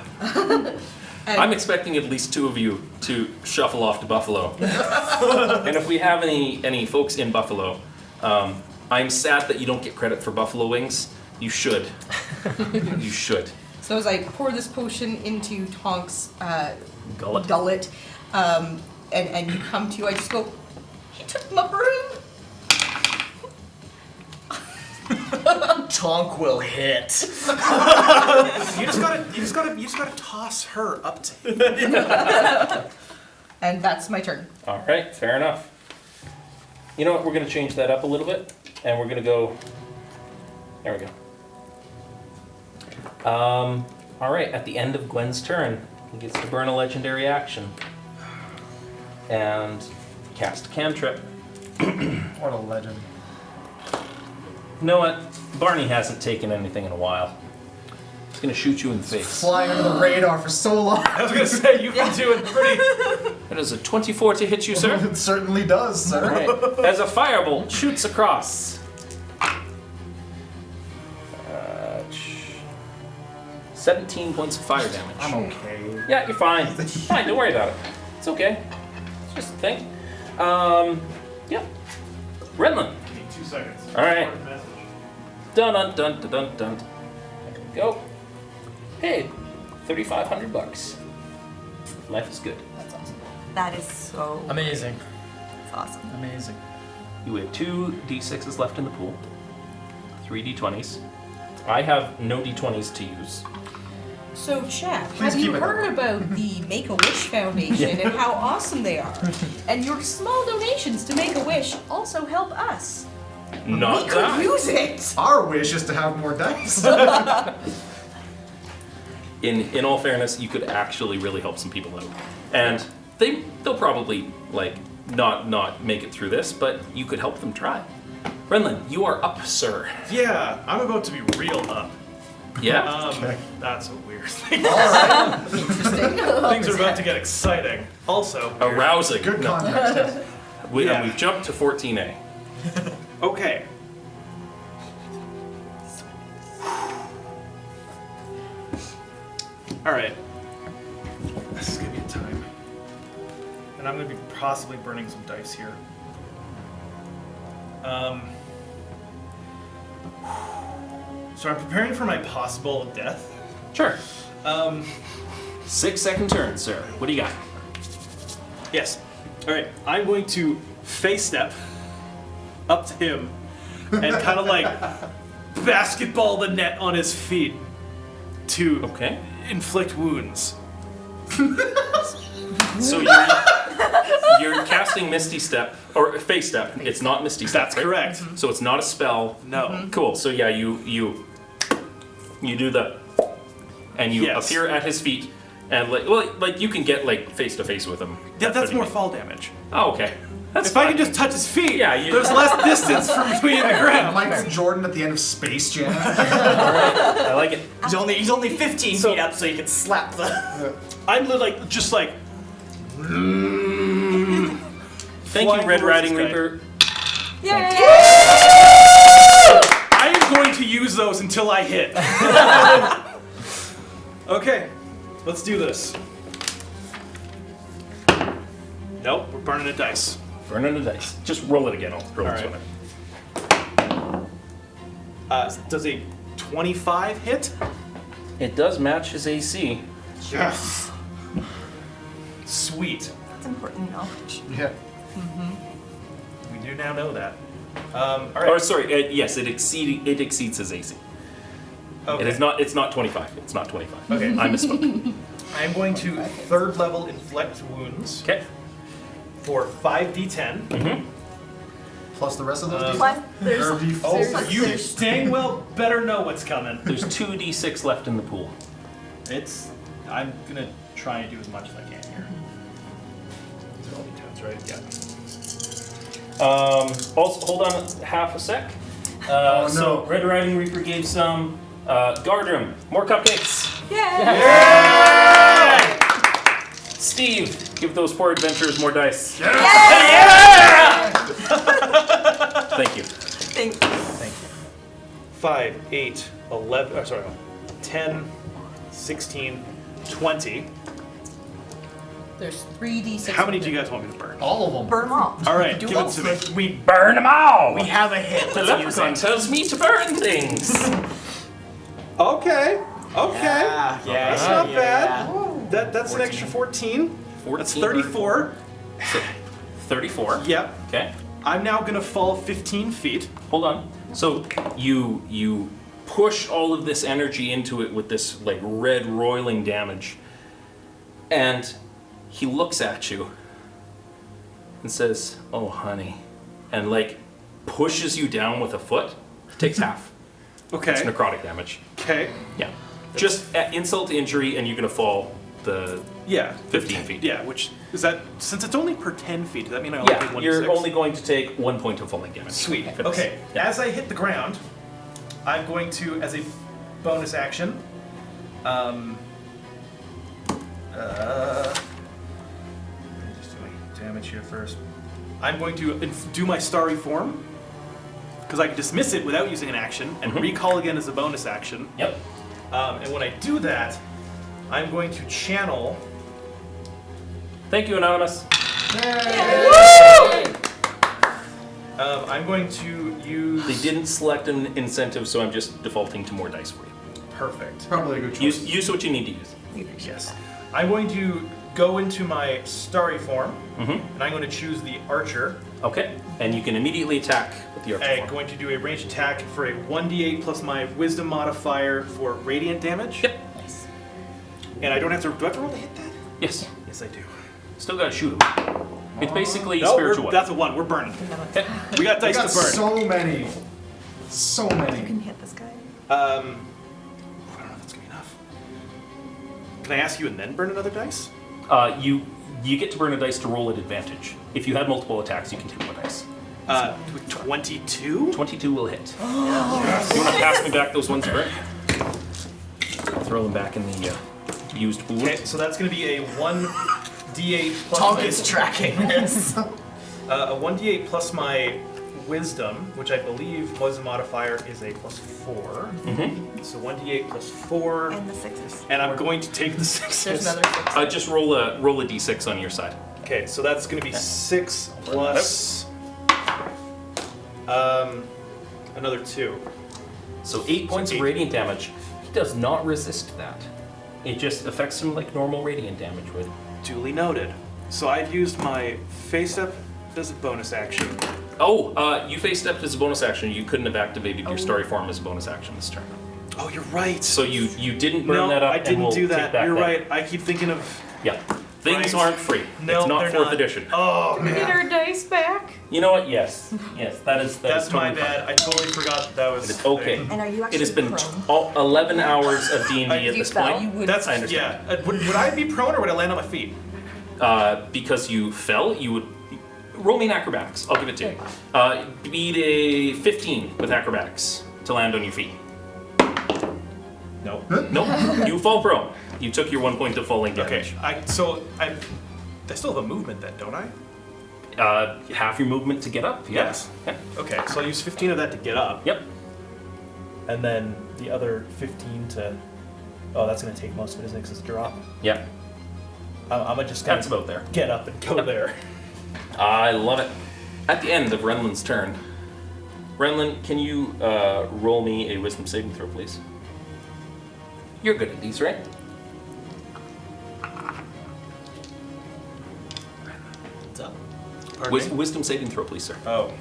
I'm expecting at least 2 of you to shuffle off to Buffalo. And if we have any folks in Buffalo, I'm sad that you don't get credit for buffalo wings. You should. You should. So as I pour this potion into Tonk's Gullet. and you come to, I just go, he took my broom. Tonk will hit. You just gotta toss her up to him. And that's my turn. All right, fair enough. You know what? We're going to change that up a little bit, and we're going to go. There we go. All right. At the end of Gwen's turn, he gets to burn a legendary action and cast a cantrip. What a legend. You know what? Barney hasn't taken anything in a while. He's going to shoot you in the face. Flying under the radar for so long. I was gonna say you've been doing pretty. That is a 24 to hit you, sir. It certainly does, sir. All right. As a firebolt shoots across. 17 points of fire damage. I'm okay. Yeah, you're fine. Fine, don't worry about it. It's okay. It's just a thing. Yeah. Renlin. 2 seconds. All right. Dun dun dun dun dun dun. There we go. Hey, $3,500. Life is good. That's awesome. That is so Amazing. That's awesome. Amazing. You have 2 d6s left in the pool. 3 d20s. I have no d20s to use. So, Chad, Please have you keep it heard about the Make-A-Wish Foundation and how awesome they are? And your small donations to Make-A-Wish also help us. Not We could that. use it! Our wish is to have more dice. In all fairness, you could actually really help some people out, and they'll probably not make it through this, but you could help them try. Renlin, you are up, sir. Yeah, I'm about to be real up. Yeah. That's a weird thing. Interesting. Things are about to get exciting. Also, Arousing. Good No. context. Yes. And Yeah. we've jumped to 14A. Okay. All right. This is gonna be a time, and I'm gonna be possibly burning some dice here. So I'm preparing for my possible death. Sure. 6-second turn, sir. What do you got? Yes. All right. I'm going to face step up to him and kind of like basketball the net on his feet to Okay. inflict wounds. So you're casting Misty Step or Face Step. It's not Misty Step. That's right? correct. So it's not a spell. No. Cool. So yeah, you do the, and you Yes. appear at his feet. And like you can get like face to face with him. That's more fall damage. Oh, okay. That's if fine. I can just touch his feet, Yeah, there's less distance from between the ground. Michael Jordan at the end of Space Jam. I like it. He's only 15 feet up, so you can slap the. I'm like just like. Thank you, Red Riding Reaper. Yay! I am going to use those until I hit. Okay, let's do this. Nope, we're burning a dice. Burning a dice. Just roll it again. I'll roll this one. Does a 25 hit? It does match his AC. Yes. Sweet. That's important knowledge. Yeah. We do now know that. All right. Or sorry, yes, it exceeds his AC. Okay. It is not. It's not 25. It's not 25. Okay. I misspoke. I'm going to 3rd level inflict wounds Okay. for 5d10. Mm-hmm. Plus the rest of those. Plus, there's You dang well better know what's coming. There's 2d6 left in the pool. I'm gonna try and do as much as I can here. These are all d10s, right? Yeah. Also, hold on half a sec. no. So, Red Riding Reaper gave some. Gardrum, more cupcakes. Yay! Steve, give those poor adventurers more dice. Thank you. Thank you. Thank you. 5, 8, 11, 10, 16, 20. There's 3d6. How many do you guys want me to burn? All of them. Burn them all. All right, give it to me. We burn them all. We have a hit. The Let's use leprechaun it. tells me to burn things. Okay. Yeah, That's not bad. That's an extra 14. 14. That's 34. So, 34. Yep. Okay. I'm now gonna fall 15 feet. Hold on. So you push all of this energy into it with this like red roiling damage, and he looks at you and says, "Oh, honey," and like pushes you down with a foot. Takes half. Okay. It's necrotic damage. Okay. Yeah. Just at insult to injury, and you're gonna fall the Yeah. 15 feet. Yeah, which is that since it's only per 10 feet, does that mean I only take Yeah, 1d6? you're only going to take 1 point of falling damage. Sweet. for this. Okay. Yeah. As I hit the ground, I'm going to, as a bonus action, I'm just doing damage here first. I'm going to do my starry form because I can dismiss it without using an action and recall again as a bonus action. Yep. And when I do that, I'm going to channel. Thank you, Anonymous. I'm going to use. They didn't select an incentive, so I'm just defaulting to more dice for you. Perfect. Probably a good choice. Use what you need to use. Yes. I'm going to go into my starry form, Mm-hmm. and I'm going to choose the archer. Okay. And you can immediately attack with the archer I'm form. going to do a ranged attack for a 1d8 plus my wisdom modifier for radiant damage. Yep. And I don't have to. Do I have to roll to hit that? Yes. Yes, I do. Still gotta shoot him. It's basically No, spiritual weapon. that's a 1. We're burning. Okay. We got I dice got to burn. so many. So You many. can hit this guy. I don't know if that's gonna be enough. Can I ask you and then burn another dice? You get to burn a dice to roll at advantage. If you had multiple attacks, you can take more dice. 22? 22 will hit. You want to pass me back those ones burnt? I'll throw them back in the used pool. Okay, so that's gonna be a 1d8 plus Tonk my, is tracking this. a 1d8 plus my wisdom, which I believe wisdom modifier is a plus 4. Mm-hmm. So 1d8 plus 4. And the sixes. And I'm going to take the 6s. There's another 6. Just roll a d6 on your side. Okay, so that's going to be 6 plus another 2. So 8 points of 8. radiant damage. He does not resist that. It just affects him like normal radiant damage would. Duly noted. So I've used my face up as a bonus action. Oh, you face stepped as a bonus action. You couldn't have activated your starry form as a bonus action this turn. Oh, you're right. So you didn't burn no, that up. I and didn't we'll do take that. back You're that. right. I keep thinking of. Yeah. Things Right. aren't free. No, it's not they're 4th not. edition. Oh Can we get man, our dice back? You know what? Yes. Yes, that is that's my totally bad. fine. I totally forgot that was. It is okay. And are you actually It has been prone? 11 hours of D&D at You this fell. point. You would. That's I understand. yeah. Would I be prone or would I land on my feet? Because you fell, you would roll me in acrobatics. I'll give it to you. Beat a 15 with acrobatics to land on your feet. No. Nope, you fall prone. You took your 1 point of falling damage. Okay. I still have a movement then, don't I? Half your movement to get up. Yes. Yeah. Okay, so I'll use 15 of that to get up, Yep. and then the other 15 to. Oh, that's gonna take most of it, isn't it? 'Cause it's a drop. Yeah. I'm just gonna That's about there. get up and go Yep. there. I love it. At the end of Renlin's turn, Renlin, can you roll me a wisdom saving throw, please? You're good at these, right? What's up? Pardon me? Wisdom saving throw, please, sir. Oh.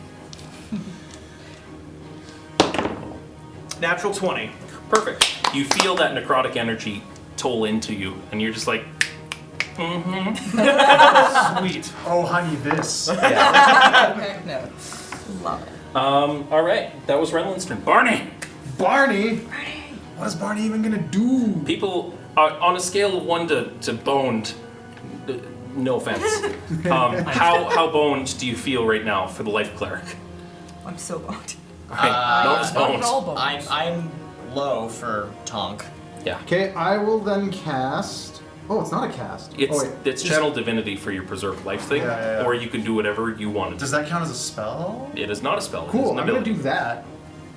Natural 20. Perfect. You feel that necrotic energy toll into you, and you're just like, Sweet. Oh, honey, this. Heck no. Love it. all right, that was Renlin's turn. Barney! Barney? What is Barney even gonna do? People, on a scale of 1 to boned, no offense, how boned do you feel right now for the life cleric? I'm so boned. Okay, not as Not boned. at all bones. I'm low for Tonk. Yeah. Okay, I will then cast. Oh, it's not a cast. It's oh, wait. it's channel divinity for your preserve life thing, Yeah. or you can do whatever you want to Does that count as a spell? do. It is not a spell. It is Cool. an I'm gonna ability. do that.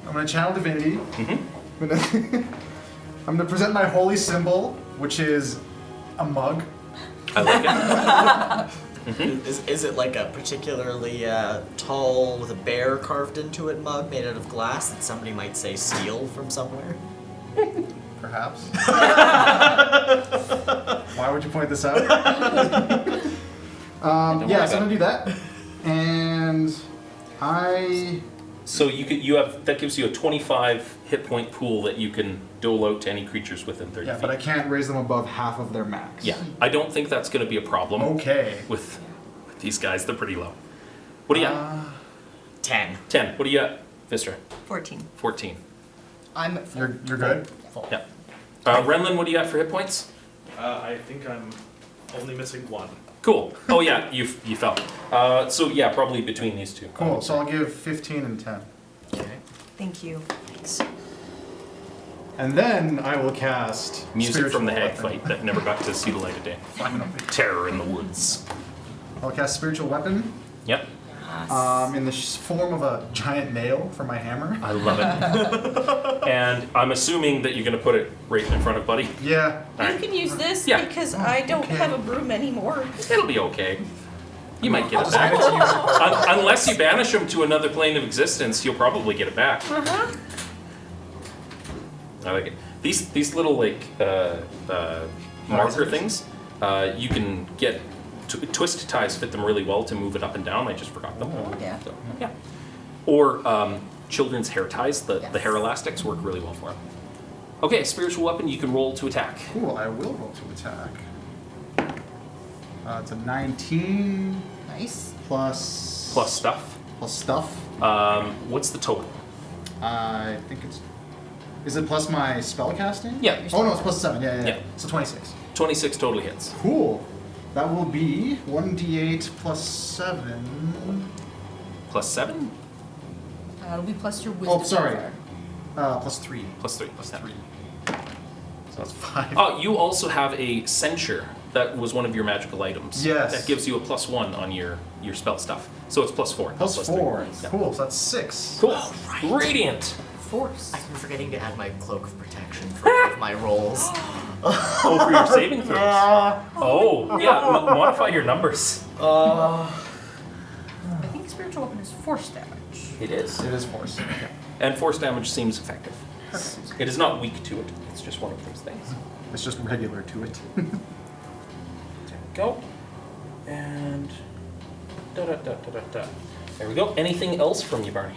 I'm gonna channel divinity. Mhm. I'm gonna present my holy symbol, which is a mug. I like it. Is it like a particularly tall with a bear carved into it mug made out of glass that somebody might say steel from somewhere? Perhaps. Why would you point this out? Don't worry Yeah, so about I'm gonna do that. And I. So you have that gives you a 25 hit point pool that you can dole out to any creatures within 30 Yeah, feet. but I can't raise them above half of their max. Yeah, I don't think that's going to be a problem Okay. with these guys. They're pretty low. What do you got? 10. 10. What do you got, Vistra? 14. 14. I'm at full. You're good? Full. Yeah. Renlin, what do you got for hit points? I think I'm only missing 1. Cool. Oh yeah, you fell. So yeah, probably between these two. Cool. So I'll give 15 and 10. Okay. Thank you. And then I will cast Music from the hag Spiritual fight that never got to see the light of day. Weapon. Terror in the woods. I'll cast spiritual weapon Yep. in the form of a giant nail for my hammer. I love it. And I'm assuming that you're going to put it right in front of Buddy. Yeah. You can use this Yeah. because I don't okay. have a broom anymore. It'll be okay. You might get I'll it just hand back. it to you. Unless you banish him to another plane of existence, you'll probably get it back. Uh-huh. I like it. These little like marker things, you can get twist ties fit them really well to move it up and down. I just forgot them. Yeah. So, yeah. Or children's hair ties. The Yes. hair elastics work really well for them. Okay, spiritual weapon. You can roll to attack. Cool. I will roll to attack. It's a 19 Nice. plus Plus stuff. plus stuff. What's the total? I think it's. Is it plus my spell casting? Yeah. Oh no, it's plus 7. Yeah. Yeah. So 26. 26 totally hits. Cool. That will be 1d8 plus 7. Plus 7? That'll be plus your wisdom. Oh, sorry. modifier. Plus 3. Plus 3. Plus 3. So that's 5. Oh, you also have a censure. That was one of your magical items. Yes. That gives you a +1 on your spell stuff. So it's +4. Plus not 4. +3. Yeah. Cool. So that's 6. Cool. Radiant. Force. I've been forgetting to add my cloak of protection for all of my rolls. Oh, for your saving throws. Oh, yeah. Modify your numbers. I think spiritual weapon is force damage. It is. It is force. And force damage seems effective. It is not weak to it. It's just one of those things. It's just regular to it. There we go. And da. There we go. Anything else from you, Barney?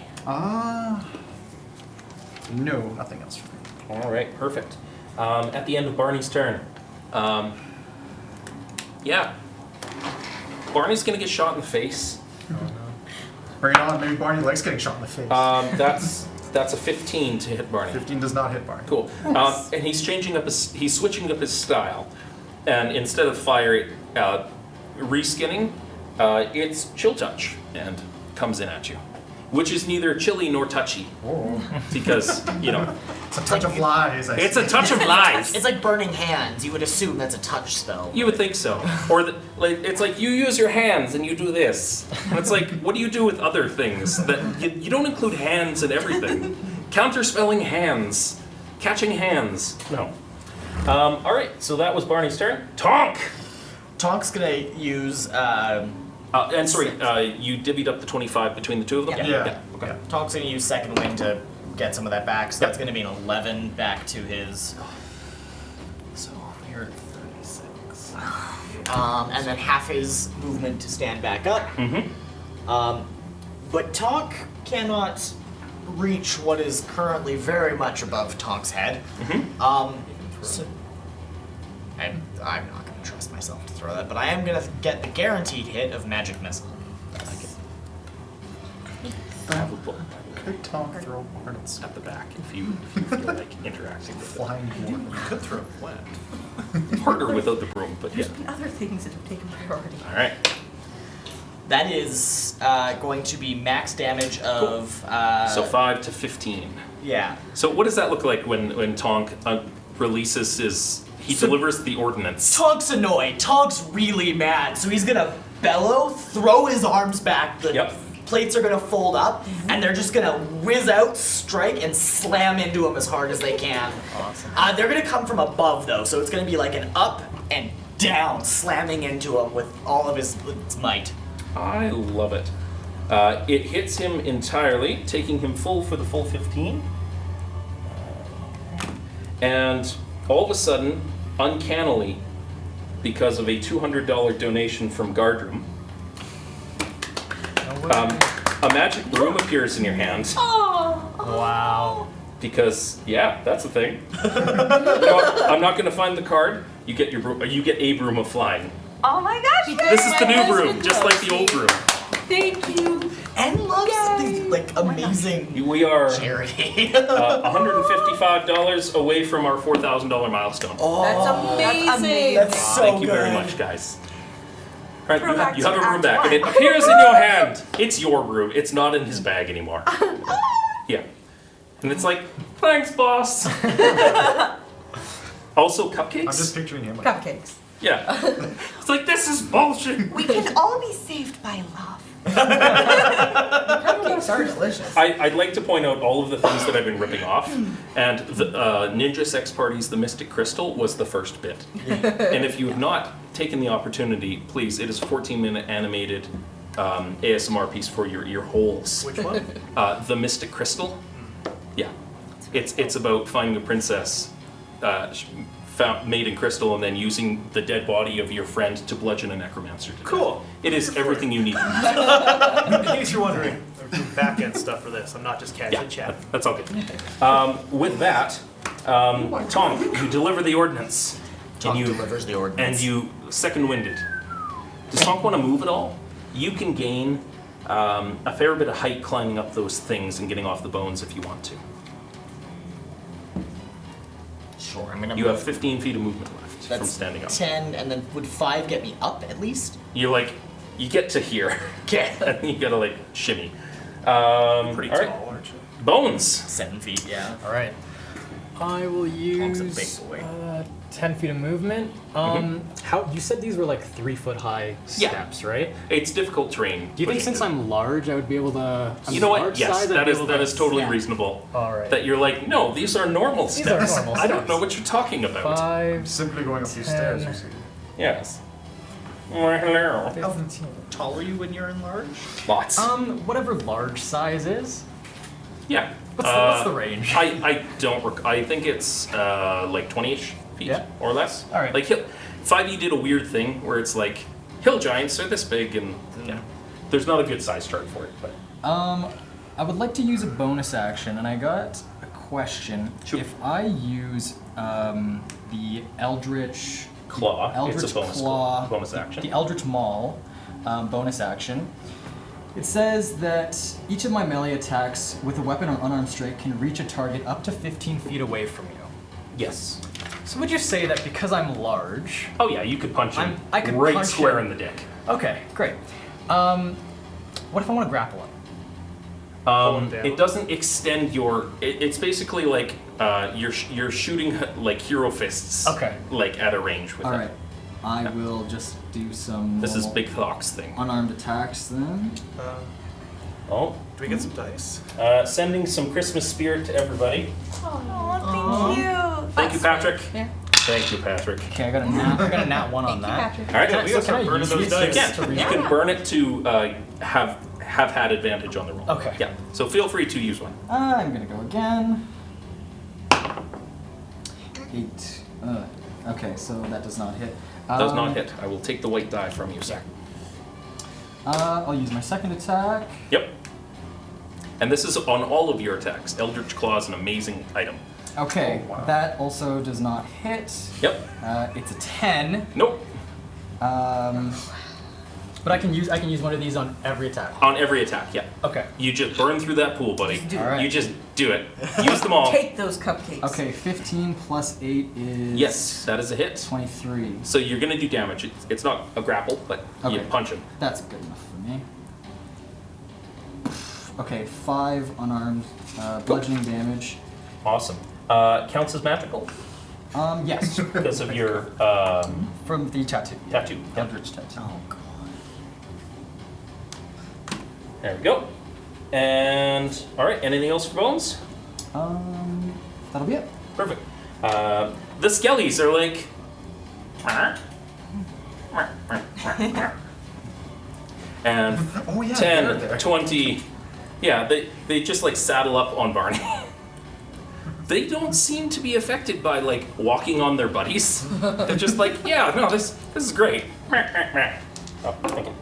No, nothing else for me. All right, perfect. At the end of Barney's turn, Yeah. Barney's gonna get shot in the face. Bring it on. Maybe Barney likes getting shot in the face. That's a 15 to hit Barney. 15 does not hit Barney. Cool. And he's switching up his style, and instead of fire reskinning, it's chill touch and comes in at you, which is neither chilly nor touchy. Oh. Because It's a touch of lies. it's a touch of lies. It's like burning hands. You would assume that's a touch spell. You would think so. Or it's like you use your hands and you do this. And it's like, what do you do with other things? That you don't include hands in everything. Counterspelling hands. Catching hands. No. All right, so that was Barney's turn. Tonk! Tonk's gonna use. And sorry, you divvied up the 25 between the two of them? Yeah. Okay. Yeah. Tonk's gonna use second wind to get some of that back, so that's gonna be an 11 back to his. So we're at 36. And then half his movement to stand back up. Mm-hmm. But Tonk cannot reach what is currently very much above Tonk's head. Mm-hmm. And I'm not going to trust myself to throw that, but I am going to get the guaranteed hit of Magic Missile. Could Tonk throw Barney's At the back, if you feel like interacting with flying You one? could throw a plant. it. Harder without the broom, but yeah. There's been other things that have taken priority. All right. That is going to be max damage of... So 5 to 15. Yeah. So what does that look like when Tonk releases his... He delivers the ordnance. Tonk's annoyed. Tonk's really mad, so he's going to bellow, throw his arms back. The plates are going to fold up, and they're just going to whiz out, strike, and slam into him as hard as they can. Awesome. They're going to come from above, though, so it's going to be like an up and down, slamming into him with all of his might. I love it. It hits him entirely, taking him full for the full 15. And all of a sudden, uncannily, because of a $200 donation from Gardrum, a magic broom appears in your hand. Wow. Because that's a thing. I'm not going to find the card. You get your broom. You get a broom of flying. Oh my gosh! This is the new broom, just like the old broom. Thank you. And loves these amazing We are charity. $155 away from our $4,000 milestone. That's amazing. That's so Thank you good. very much, guys. All right, you have a Act broom back, and one. it appears in your hand. It's your broom. It's not in his bag anymore. Yeah, and it's like, thanks, boss. Also, cupcakes. I'm just picturing him. Cupcakes. Yeah. It's like, this is bullshit. We can all be saved by love. Cupcakes are delicious. I'd like to point out all of the things that I've been ripping off, and the Ninja Sex Party's The Mystic Crystal was the first bit. And if you have not taken the opportunity, please, it is a 14-minute animated ASMR piece for your ear holes. Which one? The Mystic Crystal. Yeah. It's about finding a princess made in crystal and then using the dead body of your friend to bludgeon a necromancer to death. Cool. It is everything you need. In case you're wondering, I'm doing back-end stuff for this. I'm not just casually chatting. That's all good. With that, Tom, you deliver the ordnance. Tonk and you delivers the ordnance. And you second-winded. Does Tonk want to move at all? You can gain a fair bit of height climbing up those things and getting off the bones if you want to. Sure, I'm gonna You move. have 15 feet of movement left That's from standing up. 10, and then would 5 get me up at least? You get to here. Okay. And you gotta shimmy. Pretty all tall, right. aren't you? Bones. 7 feet, yeah. All right. I will Tonk's a use big boy. 10 feet of movement. How you said these were like 3 foot high Yeah. steps, right? It's difficult terrain. Do you think since I'm large, I would be able to? You know what? Large Yes, size, that I'd be is able that to- is totally Yeah. reasonable. All right. That you're like, no, these are normal These are steps. normal I don't steps. know what you're talking about. 5, Simply going up these stairs, you see. Yes. Well, hello. 15. Tall are you when you're enlarged? Lots. Whatever large size is. Yeah. What's the range? I don't. I think it's like 20-ish feet Yeah. or less. All right. Like 5e did a weird thing where it's like hill giants are this big, and yeah, there's not a good size chart for it. But I would like to use a bonus action, and I got a question. Sure. If I use the Eldritch Claw. Eldritch it's a bonus Claw. bonus action. The Eldritch Maul, bonus action. It says that each of my melee attacks with a weapon or unarmed strike can reach a target up to 15 feet away from you. Yes. So would you say that because I'm large... Oh yeah, you could punch him I could right punch square him. in the dick. Okay, great. What if I want to grapple him? him down. It doesn't extend your. It's basically like you're shooting like hero fists. Okay. Like at a range with All it. right. I will just do some This is normal Big Thawk's thing. unarmed attacks then. Oh. Do we get some dice? Sending some Christmas spirit to everybody. Oh, thank you. Thank you, Patrick. Yeah. Thank you, Patrick. Okay, I got a nat 1 on that. Patrick. All right. Yeah, we gotta start burning those You dice. can. You can burn it to have had advantage on the roll. Okay. Yeah. So feel free to use one. I'm gonna go again. 8. Okay, so that does not hit. Does not hit. I will take the white die from you, sir. I'll use my second attack. Yep. And this is on all of your attacks. Eldritch Claw is an amazing item. Okay, Oh, wow. that also does not hit. Yep. It's a 10. Nope. But I can use one of these on every attack. On every attack, yeah. Okay. You just burn through that pool, buddy. Just do All right. You just do it. Use them all. Take those cupcakes. Okay, 15 plus 8 is Yes, that is a hit. 23. So you're gonna do damage. It's not a grapple, but you Okay. punch him. That's good enough for me. Okay, 5 unarmed bludgeoning damage. Awesome. Counts as magical Yes, because of your from the tattoo. tattoo. Yep. Eldritch tattoo. Oh god. There we go. And all right. Anything else for Bones? That'll be it. Perfect. The skellies are like. And Oh yeah, 10, they're there. 20. Yeah, they just like saddle up on Barney. They don't seem to be affected by like walking on their buddies. They're just like, yeah, no, this is great. Oh, thank you.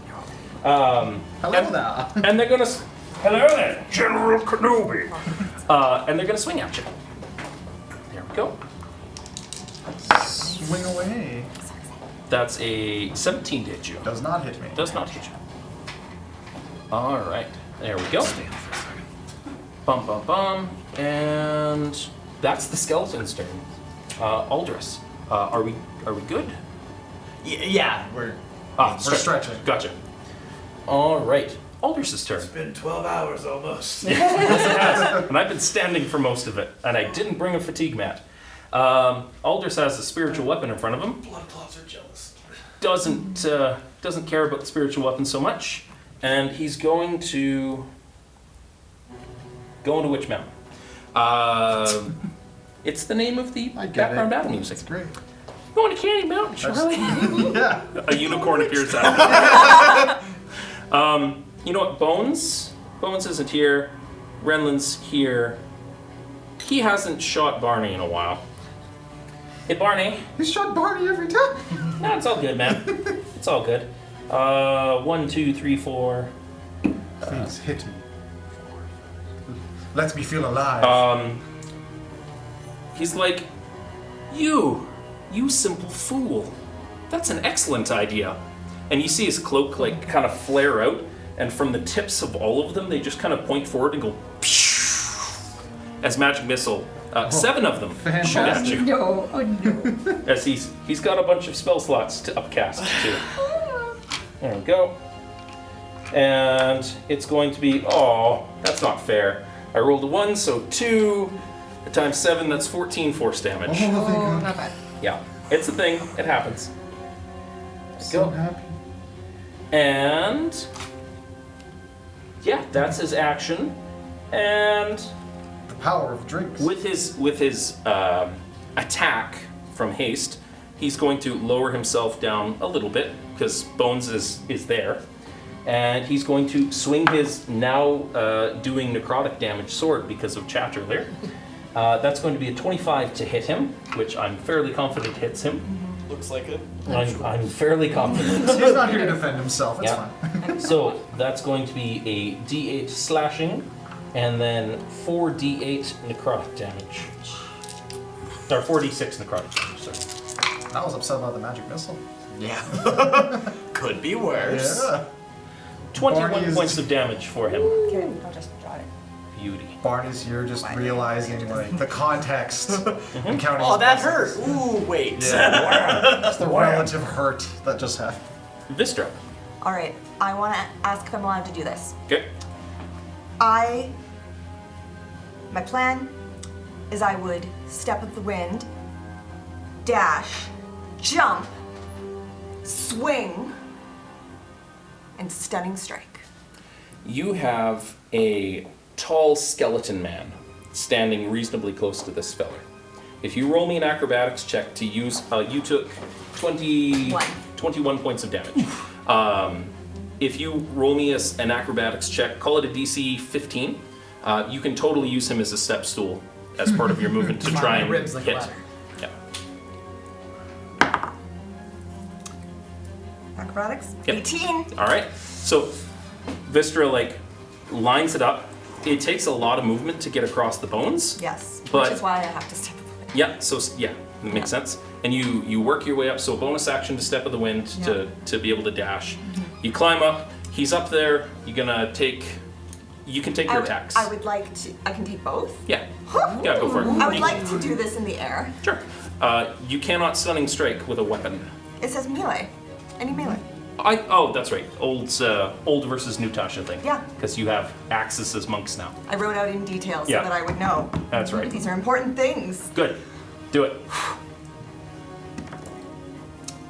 Hello and, there. and they're gonna. Hello there, General Kenobi. And they're gonna swing at you. There we go. Swing away. That's a 17 to hit you. Does not hit me. Does not hit you. All right, there we go. Bum bum bum, and that's the skeleton's turn. Aldris, are we good? Yeah, we're. Ah, We're stretching. Gotcha. All right, Aldris's turn. It's been 12 hours almost. Yes, it has. And I've been standing for most of it, and I didn't bring a fatigue mat. Aldris has a spiritual weapon in front of him. Blood clots are jealous. Doesn't care about the spiritual weapon so much, and he's going to go into Witch Mountain. It's the name of the I get background it. battle music. It's great. Going to Candy Mountain, Charlie. Yeah. A unicorn appears out. You know what? Bones isn't here. Renlin's here. He hasn't shot Barney in a while. Hey, Barney. He shot Barney every time. No, it's all good, man. It's all good. 1, 2, 3, 4. Please hit me. Let me feel alive. He's like, you simple fool. That's an excellent idea. And you see his cloak like kind of flare out, and from the tips of all of them, they just kind of point forward and go as magic missile. 7 of them shoot at you. No, oh no. As he's got a bunch of spell slots to upcast too. There we go. And it's going to be, oh, that's not fair. I rolled a 1, so 2 times 7, that's 14 force damage. Oh, thank Oh, God. not bad. Yeah, it's a thing. It happens. So Go. happy. And yeah, that's his action. And The power of drinks. with his attack from haste, he's going to lower himself down a little bit because Bones is there, and he's going to swing his now doing necrotic damage sword because of chatter there. That's going to be a 25 to hit him, which I'm fairly confident hits him. Looks like it. I'm fairly confident. He's not here to defend himself. It's Yeah. fine. So that's going to be a D8 slashing, and then 4d8 necrotic damage. Or 4d6 necrotic damage, sorry. I was upset about the magic missile. Yeah. Could be worse. Yeah. 21 Barney is- points of damage for him. Okay, I'll just jot it. Beauty. Barney's here just realizing like the context and counting. Oh, his that blessings. hurt. Ooh, wait. That's the relative hurt that just happened. Vistra. All right, I want to ask if I'm allowed to do this. Okay. My plan is I would step of the wind, dash, jump, swing, and stunning strike. You have a tall skeleton man standing reasonably close to this feller. If you roll me an acrobatics check to use, you took 21 points of damage. If you roll me an acrobatics check, call it a DC 15, you can totally use him as a step stool as part of your movement to try and ribs like a hit. ladder. Yeah. Acrobatics? Yep. 18. All right. So Vistra lines it up. It takes a lot of movement to get across the bones. Yes, But- which is why I have to step of the wind. Yeah. So it makes sense. And you work your way up. So a bonus action to step of the wind to be able to dash. You climb up. He's up there. You can take your attacks. I would like to. I can take both. Yeah. Yeah. Go for it. I would like to do this in the air. Sure. You cannot stunning strike with a weapon. It says melee. Any melee. Oh, that's right. Old versus new Tasha thing. Yeah. Because you have axes as monks now. I wrote out in detail so Yeah. that I would know. That's right. These are important things. Good. Do it.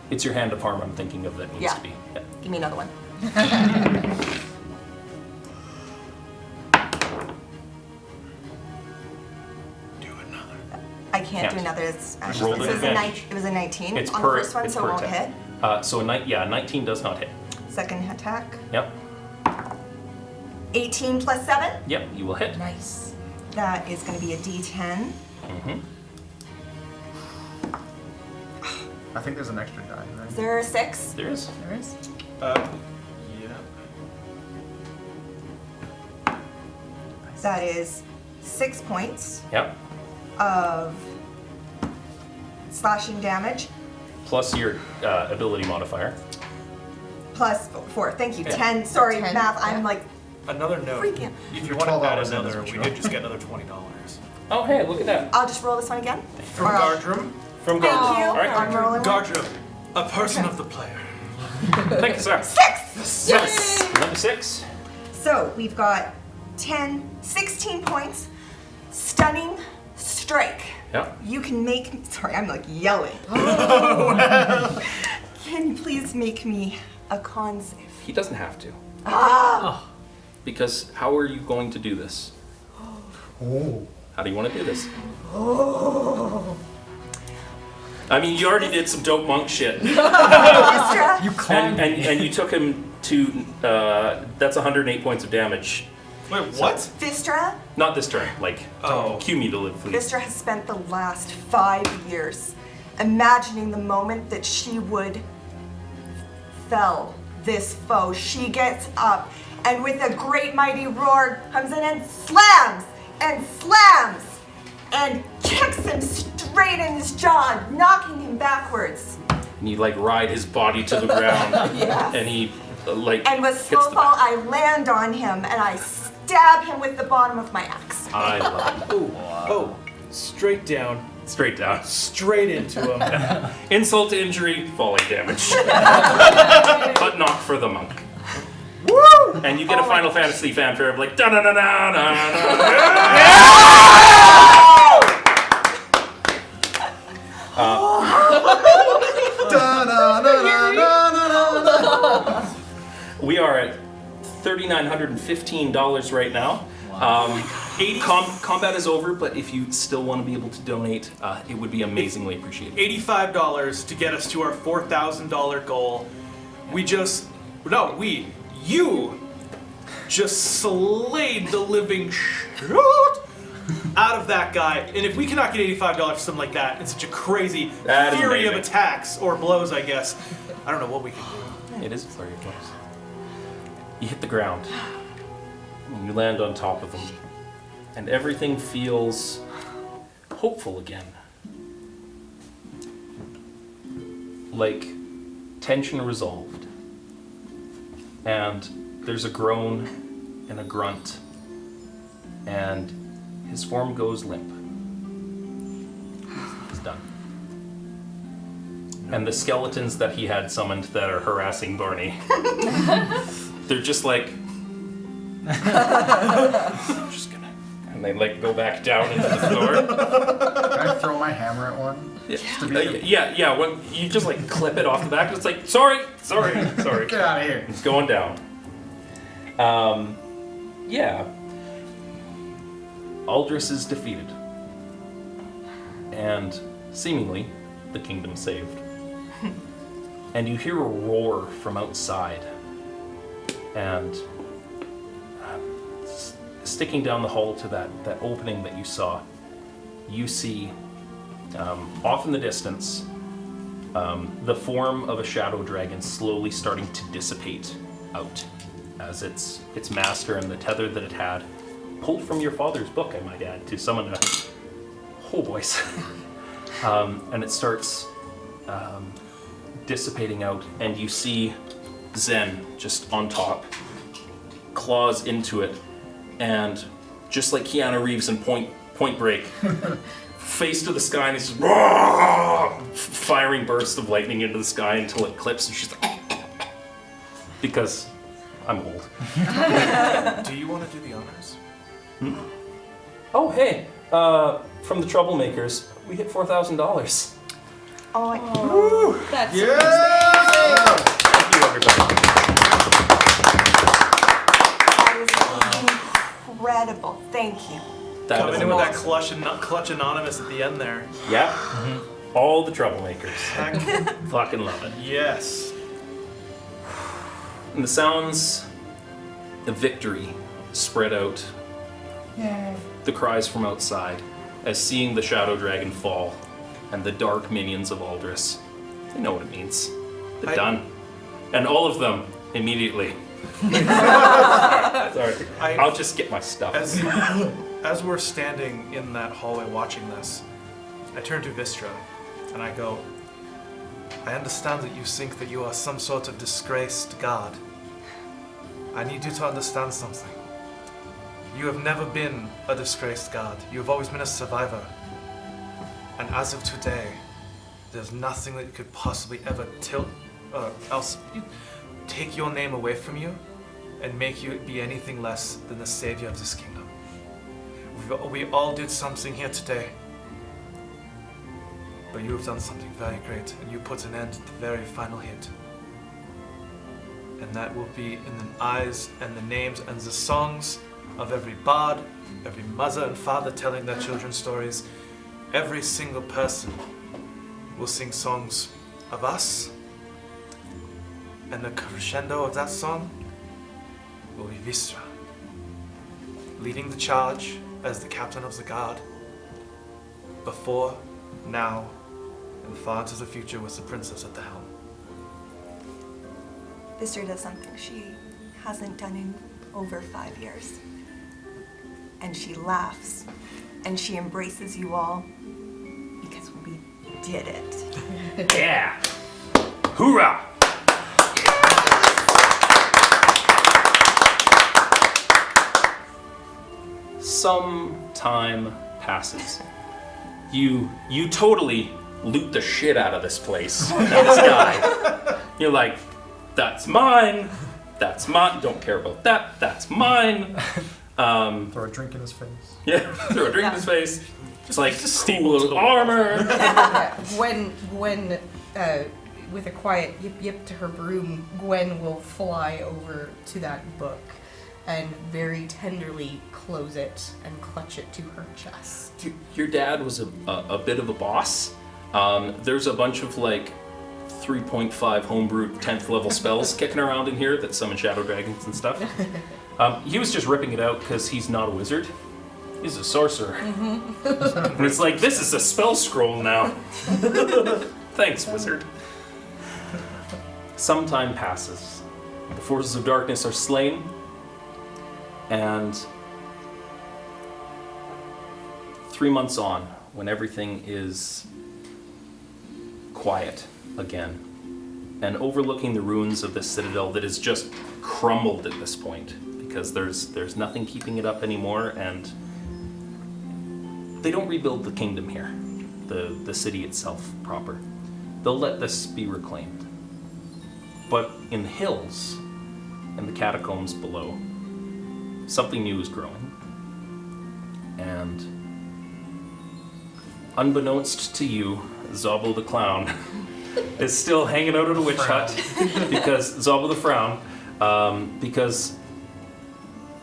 It's your hand of harm I'm thinking of that needs Yeah. to be. Yeah. Give me another one. I can't do Can't. another. It's Roll actually, the it advantage. was a 19 It's on per, the first one, it's so it per won't attack. hit. So 19 does not hit. Second attack. Yep. 18 plus 7. Yep, you will hit. Nice. That is going to be a D10. Mm-hmm. I think there's an extra die, right? Is there a 6? There is. There is. Yeah. That is 6 points Yep. of slashing damage Plus your ability modifier. plus 4. Thank you. Yeah. 10. Sorry, 10, math. yeah. I'm like Another note. freaking. If you You're want to 12 add hours in, another, that's we for did sure. just get another $20. Oh, hey, look at that. I'll just roll this one again. From Or I'll- Gardrum. From Thank Gardner. you. All right. I'm rolling one. Gardrum, a person of the player. Thank you, sir. 6! Yes. Number 6. So we've got 10, 16 points. Stunning strike. Yep. You can make me, sorry, I'm like yelling. Can you please make me a con save? He doesn't have to. Ah! Because how are you going to do this? Oh. How do you want to do this? Oh. I mean, you already did some dope monk shit. Vistra, You climbed. And you took him to, that's 108 points of damage. Wait, what? Vistra, Not this turn, Oh. cumulatively. Vistra has spent the last 5 years imagining the moment that she would fell this foe. She gets up and with a great mighty roar comes in and slams and kicks him straight in his jaw, knocking him backwards. And you ride his body to the ground. Yes. And he And with hits slow the fall, back. I land on him and I stab him with the bottom of my axe. I love it. Oh, straight down, Straight down. straight into him. Insult to injury, falling damage. But not for the monk. Woo! And you get a Final Fantasy fanfare of da da da da da. We are at $3,915 right now. Combat is over, but if you still want to be able to donate, it would be amazingly appreciated. $85 to get us to our $4,000 goal. You just slayed the living shit out of that guy. And if we cannot get $85 for something like that, in such a crazy That is fury of amazing. attacks or blows, I guess, I don't know what we can do. It is a flurry of blows. You hit the ground, and you land on top of them, and everything feels hopeful again. like tension resolved. And there's a groan and a grunt, and his form goes limp. He's done. And the skeletons that he had summoned that are harassing Barney, they're just like, I'm just gonna, and they like go back down into the floor. Can I throw my hammer at one? Yeah. When you just like clip it off the back, it's like, sorry. Get out of here. It's going down. Yeah. Aldris is defeated. And seemingly, the kingdom saved. And you hear a roar from outside. And sticking down the hall to that opening that you saw, you see, off in the distance, the form of a shadow dragon slowly starting to dissipate out as its master and the tether that it had, pulled from your father's book, I might add, to summon a whole voice. And it starts dissipating out, and you see Zen just on top, claws into it, and just like Keanu Reeves in Point Break, face to the sky, and it's just firing bursts of lightning into the sky until it clips, and she's like, because I'm old. Do you want to do the honors? Oh, hey, from the Troublemakers, we hit $4,000. Oh, That's Thank you, everybody. that is incredible. Thank you. That Coming is in with that amazing. clutch anonymous at the end there. Yeah. All the Troublemakers. Fucking love it. Yes. And the sounds of victory spread out. The cries from outside as seeing the shadow dragon fall and the dark minions of Aldris. They know what it means. They're done. And all of them immediately. Sorry. I'll just get my stuff. As we're standing in that hallway watching this, I turn to Vistra and I go, I understand that you think that you are some sort of disgraced god. I need you to understand something. You have never been a disgraced god. You have always been a survivor. And as of today, there's nothing that could possibly ever take your name away from you and make you be anything less than the savior of this kingdom. We all did something here today, but you have done something very great, and you put an end to the very final hit. And that will be in the eyes and the names and the songs of every bard, every mother and father telling their children stories. Every single person will sing songs of us, and the crescendo of that song will be Vistra, leading the charge as the captain of the guard, before, now, and far into the future with the princess at the helm. Vistra does something she hasn't done in over 5 years. And she laughs, and she embraces you all, because we did it. Yeah. Hoorah! Some time passes. You totally loot the shit out of this place. This guy. You're like, that's mine. That's mine. Don't care about that. That's mine. Throw a drink in his face. Yeah, throw a drink in his face. Just like steal a little armor. Gwen, with a quiet yip yip to her broom, Gwen will fly over to that book and very tenderly close it and clutch it to her chest. Your dad was a bit of a boss. There's a bunch of like 3.5 homebrew 10th level spells kicking around in here that summon shadow dragons and stuff. He was just ripping it out because he's not a wizard. He's a sorcerer. And it's like, this is a spell scroll now. Thanks, wizard. Some time passes. The forces of darkness are slain. And 3 months on, when everything is quiet again, and overlooking the ruins of the citadel that is just crumbled at this point because there's nothing keeping it up anymore, and they don't rebuild the kingdom here, the city itself proper. They'll let this be reclaimed. But in the hills and the catacombs below, something new is growing. And unbeknownst to you, Zobble the Clown is still hanging out at a witch hut because Zobble the Frown, because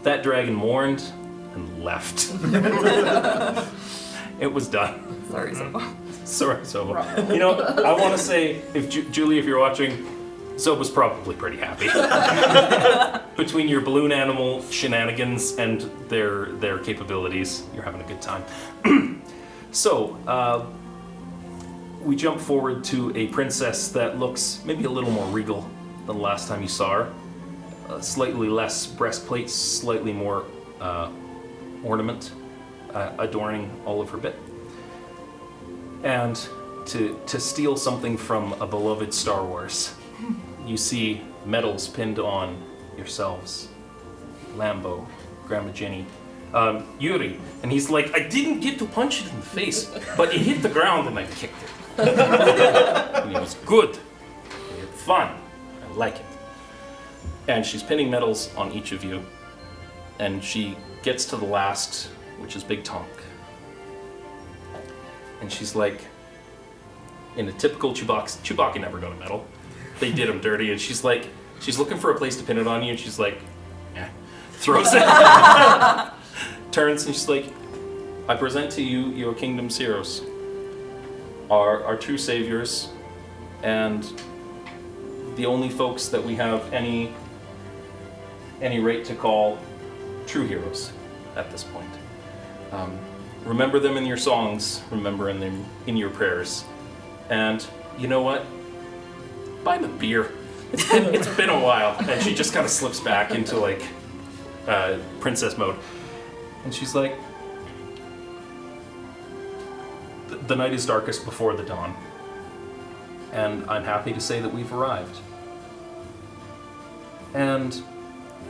that dragon mourned and left. It was done. Sorry, Zobble. Sorry, Zobble. You know, I want to say, if Julie, if you're watching, Zob was probably pretty happy. Between your balloon animal shenanigans and their capabilities, you're having a good time. So, we jump forward to a princess that looks maybe a little more regal than the last time you saw her. Slightly less breastplate, slightly more ornament adorning all of her bit. And to steal something from a beloved Star Wars, you see medals pinned on yourselves. Lambo, Grandma Jenny, Yuri, and he's like, I didn't get to punch it in the face, but it hit the ground and I kicked it. And it was good. We had fun. I like it. And she's pinning medals on each of you, and she gets to the last, which is Big Tonk. And she's like, in a typical Chewbacca never got a medal. They did him dirty, and she's like, she's looking for a place to pin it on you, and she's like, throws it. Turns, and she's like, I present to you your kingdom's heroes, our true saviors, and the only folks that we have any right to call true heroes at this point. Remember them in your songs, remember them in your prayers, and you know what? Buy them a beer. It's been a while, and she just kind of slips back into like princess mode, and she's like, the night is darkest before the dawn, and I'm happy to say that we've arrived. And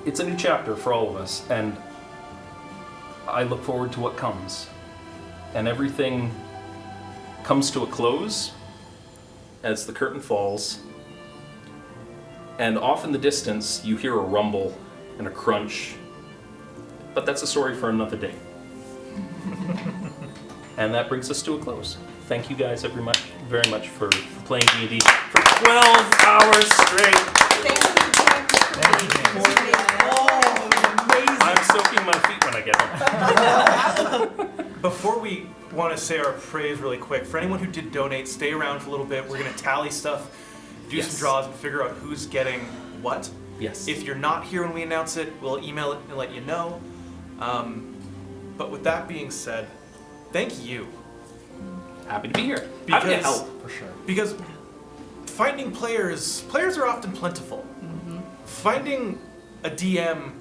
it's a new chapter for all of us, and I look forward to what comes. And everything comes to a close as the curtain falls, and off in the distance you hear a rumble and a crunch, but that's a story for another day. And that brings us to a close. Thank you guys very much for playing D&D for 12 hours straight. Thank you, James. I'm soaking my feet when I get home. Before we want to say our praise really quick, for anyone who did donate, stay around for a little bit. We're going to tally stuff, do some draws, and figure out who's getting what. Yes. If you're not here when we announce it, we'll email it and let you know. But with that being said, thank you. Happy to be here. Happy to Because, help, for sure. because finding players are often plentiful. Mm-hmm. Finding a DM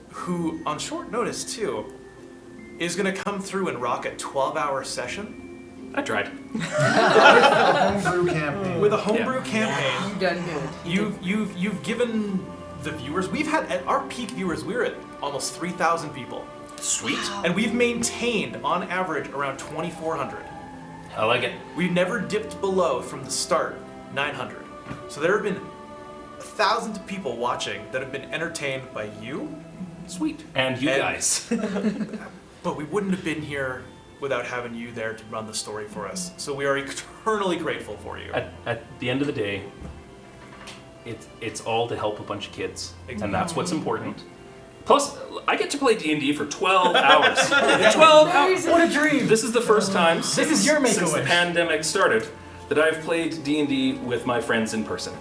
who, on short notice too, is going to come through and rock a 12-hour session. I tried. Homebrew campaign. With a homebrew campaign. You've done good. You've given the viewers, we've had, at our peak viewers, we were at almost 3,000 people. Sweet. And we've maintained, on average, around 2,400. I like it. We've never dipped below, from the start, 900. So there have been thousands of people watching that have been entertained by you. Sweet. And you guys. But we wouldn't have been here without having you there to run the story for us. So we are eternally grateful for you. At the end of the day, it's all to help a bunch of kids, and that's what's important. Plus, I get to play D&D for 12 hours. 12 hours! What a dream! This is the first time is your since the Make-A-Wish. pandemic started that I've played D&D with my friends in person.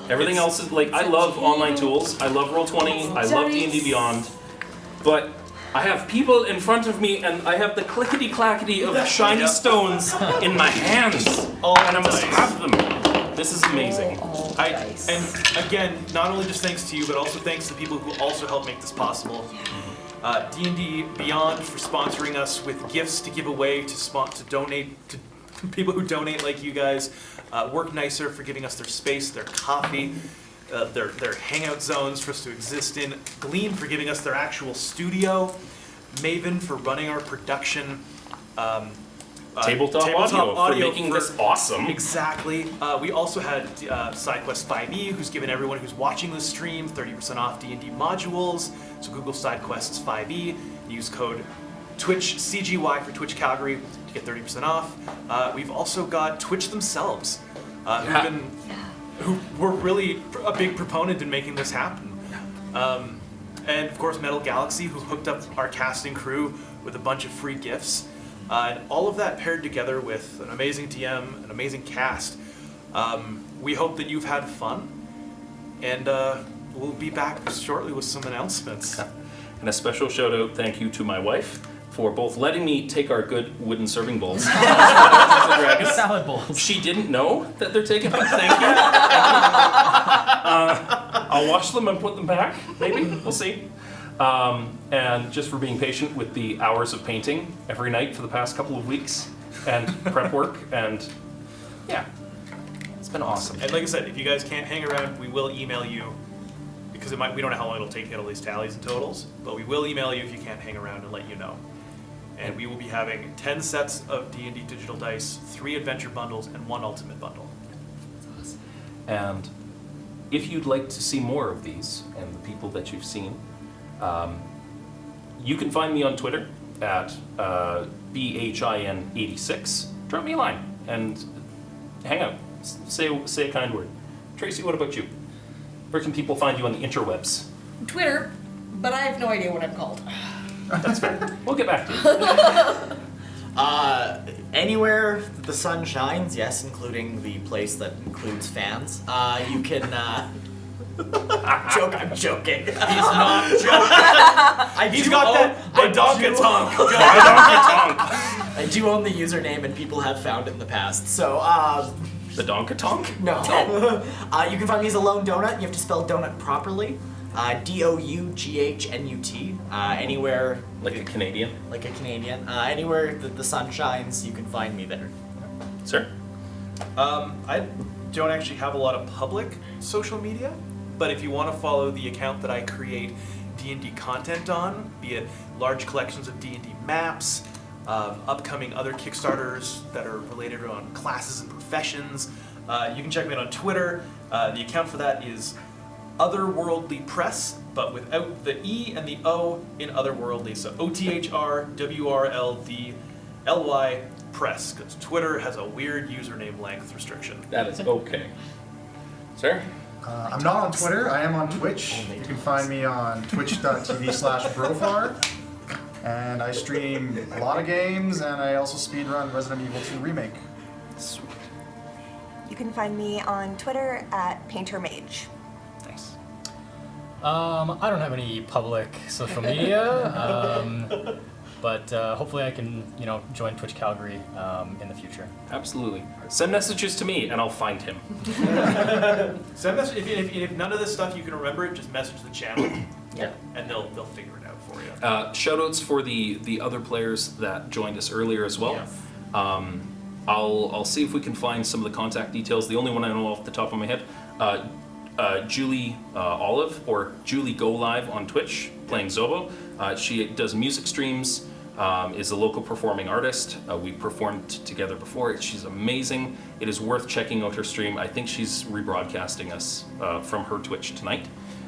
Everything else is like, I love online tools, I love Roll20, I love D&D Beyond, but I have people in front of me and I have the clickety-clackety of shiny stones in my hands, and I must have them. This is amazing. And again, not only just thanks to you, but also thanks to the people who also helped make this possible. D&D Beyond for sponsoring us with gifts to give away, to donate, to people who donate like you guys, Work Nicer for giving us their space, their coffee, their hangout zones for us to exist in, Gleam for giving us their actual studio, Maven for running our production, Tabletop audio for making this awesome. Exactly. We also had SideQuest 5e, who's given everyone who's watching this stream 30% off D&D modules. So Google SideQuests 5e, use code TwitchCGY for Twitch Calgary to get 30% off. We've also got Twitch themselves, who were really a big proponent in making this happen. And of course Metal Galaxy, who hooked up our casting crew with a bunch of free gifts. And all of that paired together with an amazing DM, an amazing cast. We hope that you've had fun, and we'll be back shortly with some announcements. And a special shout out, thank you to my wife for both letting me take our good wooden serving bowls. Salad bowls. She didn't know that they're taken, but thank you. I'll wash them and put them back, maybe, we'll see. And just for being patient with the hours of painting every night for the past couple of weeks, and prep work, and yeah, it's been awesome. And like I said, if you guys can't hang around, we will email you, because we don't know how long it'll take to get all these tallies and totals, but we will email you if you can't hang around and let you know. And we will be having 10 sets of D&D digital dice, 3 adventure bundles, and 1 ultimate bundle. And if you'd like to see more of these, and the people that you've seen, you can find me on Twitter at BHIN86. Drop me a line and hang out. Say a kind word. Tracy, what about you? Where can people find you on the interwebs? Twitter, but I have no idea what I'm called. That's fair. We'll get back to you. Anywhere the sun shines, yes, including the place that includes fans, you can... I'm joking. He's not joking. He's got that badonka-tonk. I do own the username, and people have found it in the past. So, The donka-tonk? no. You can find me as a lone donut. You have to spell donut properly. DOUGHNUT. Anywhere. Like a Canadian? Like a Canadian. Anywhere that the sun shines, you can find me there. Sir? I don't actually have a lot of public social media, but if you want to follow the account that I create D&D content on, be it large collections of D&D maps, upcoming other Kickstarters that are related on classes and professions, you can check me out on Twitter. The account for that is Otherworldly Press, but without the E and the O in Otherworldly, so OTHRWRLDLY Press, because Twitter has a weird username length restriction. That is okay. Sir? I'm not on Twitter. I am on Twitch. You can find me on twitch.tv/brofar. And I stream a lot of games, and I also speedrun Resident Evil 2 Remake. Sweet. You can find me on Twitter at PainterMage. Nice. I don't have any public social media, but hopefully I can, join Twitch Calgary in the future. Absolutely. Send messages to me, and I'll find him. If none of this stuff you can remember it, just message the channel. Yeah. And they'll figure it out for you. Shoutouts for the other players that joined us earlier as well. Yes. I'll see if we can find some of the contact details. The only one I know off the top of my head, Julie Olive, or Julie Go Live on Twitch, playing Zobo. She does music streams, is a local performing artist. We performed together before. She's amazing. It is worth checking out her stream. I think she's rebroadcasting us from her Twitch tonight.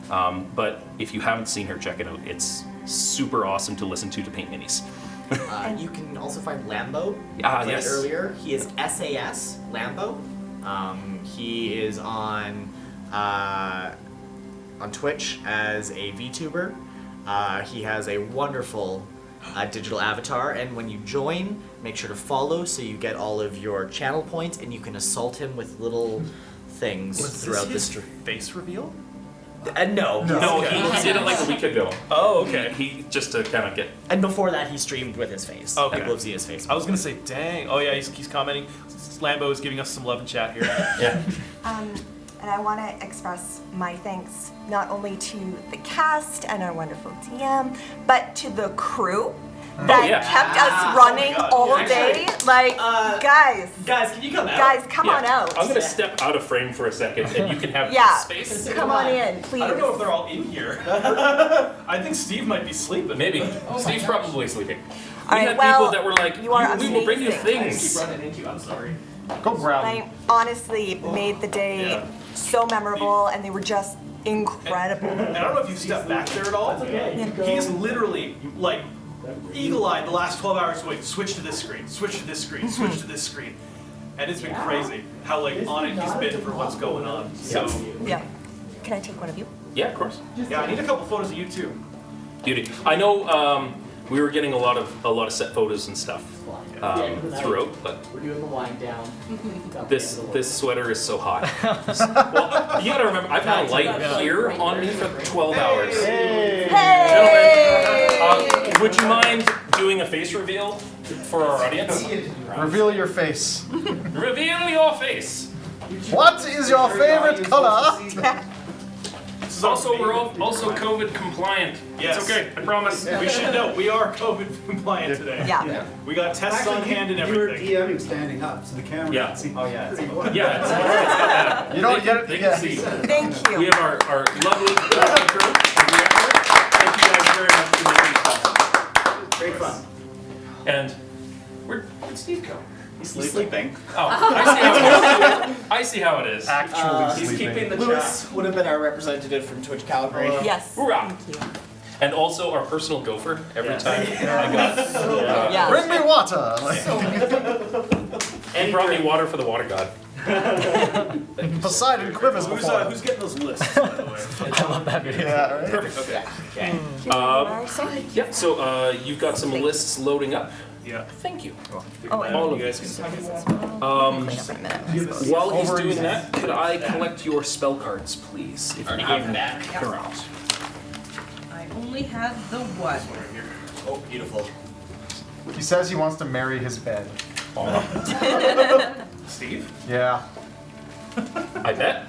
But if you haven't seen her, check it out. It's super awesome to listen to paint minis. You can also find Lambo. Yes. Earlier, he is SAS Lambo. He is on Twitch as a VTuber. He has a wonderful digital avatar, and when you join, make sure to follow so you get all of your channel points, and you can assault him with little things throughout the stream. Face reveal? No. No, he did it like a week ago. Oh, okay. He just to kind of get. And before that, he streamed with his face. Okay. People have seen his face. I was gonna say, dang. Oh yeah, he's commenting. Lambo is giving us some love and chat here. Yeah. And I want to express my thanks not only to the cast and our wonderful DM, but to the crew. that yeah. kept us running all day. Like, guys, Guys, can you come out? guys, come Yeah. on out. I'm gonna step out of frame for a second, and you can have Yeah. space. Come on in, please. I don't know if they're all in here. I think Steve might be sleeping. Maybe. Steve's probably sleeping. All We right, had well, people that were like, you are we will bring you amazing. things. Keep running into you. I'm sorry. Go grab him. They honestly made the day so memorable, and they were just incredible. And I don't know if you've stepped back there at all. He's literally like eagle-eyed the last 12 hours going, switch to this screen, switch to this screen, switch to this screen. And it's been crazy how like on it he's been for what's going on. So Yeah. Can I take one of you? Yeah, of course. yeah, I need a couple photos of you too. Beauty. I know we were getting a lot of set photos and stuff throughout, but We're doing the wind down. this sweater is so hot. Well, you gotta remember, I've had a light here on me for 12 hours. Hey! Would you mind doing a face reveal for our audience? Reveal your face. Reveal your face. What is your favorite color? Also, we're all also COVID compliant. Yes. It's okay, I promise. We should know we are COVID compliant today. Yeah. We got tests on hand and You were everything. DMing standing up, so the camera Yeah. can see. Oh yeah. It's Yeah, it's not bad. You don't They get can- it. They Yeah. can see. Thank We you. have our lovely production crew. Thank you guys very much for making it possible. great fun. And where'd Steve go? He's sleeping. Oh, I see how it is. I see how it is. Actually He's sleeping. keeping the Lewis would have been our representative from Twitch Calgary. Yes. Hoorah. Thank you. And also our personal gopher every time I got. Yeah. Bring me water. Like, And brought me water for the water god. Poseidon quivers before. Who's getting those lists, by the way? I love that video. Yeah, right? Perfect. Okay. Okay. Yeah. So you've got some lists loading up. Yeah. Thank you. Oh, and All of You you. guys can clean up in a minute. While he's Over doing easy. that, could I collect your spell cards, please? If you have them. Correct. I only had the one. Oh, beautiful. He says he wants to marry his bed. Steve? Yeah. I bet.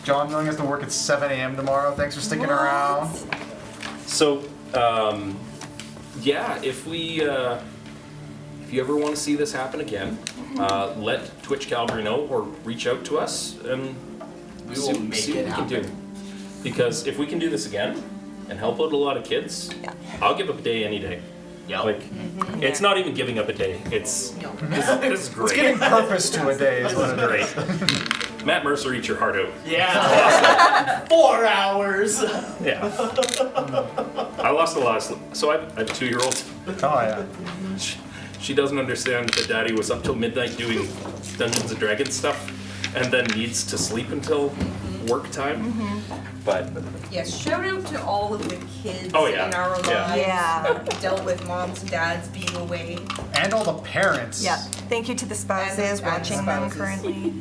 John Young has to work at 7 a.m. tomorrow. Thanks for sticking around. So, yeah, if you ever want to see this happen again, let Twitch Calgary know or reach out to us and We see, will make see it what we can do. Because if we can do this again and help out a lot of kids, Yeah. I'll give up a day any day. Yep. Like, it's not even giving up a day. It's this is great. It's giving purpose to a day is what it is. Great. Matt Mercer, eat your heart out. Yeah. 4 hours. Yeah. I lost a lot of sleep. So I have a 2-year-old. Oh, yeah. She doesn't understand that Daddy was up till midnight doing Dungeons and Dragons stuff, and then needs to sleep until work time. But Yes, shout out to all of the kids Oh, yeah. in our lives. Yeah. Yeah. That dealt with moms and dads being away. And all the parents. Yeah. Thank you to the spouses And watching them spouses. currently.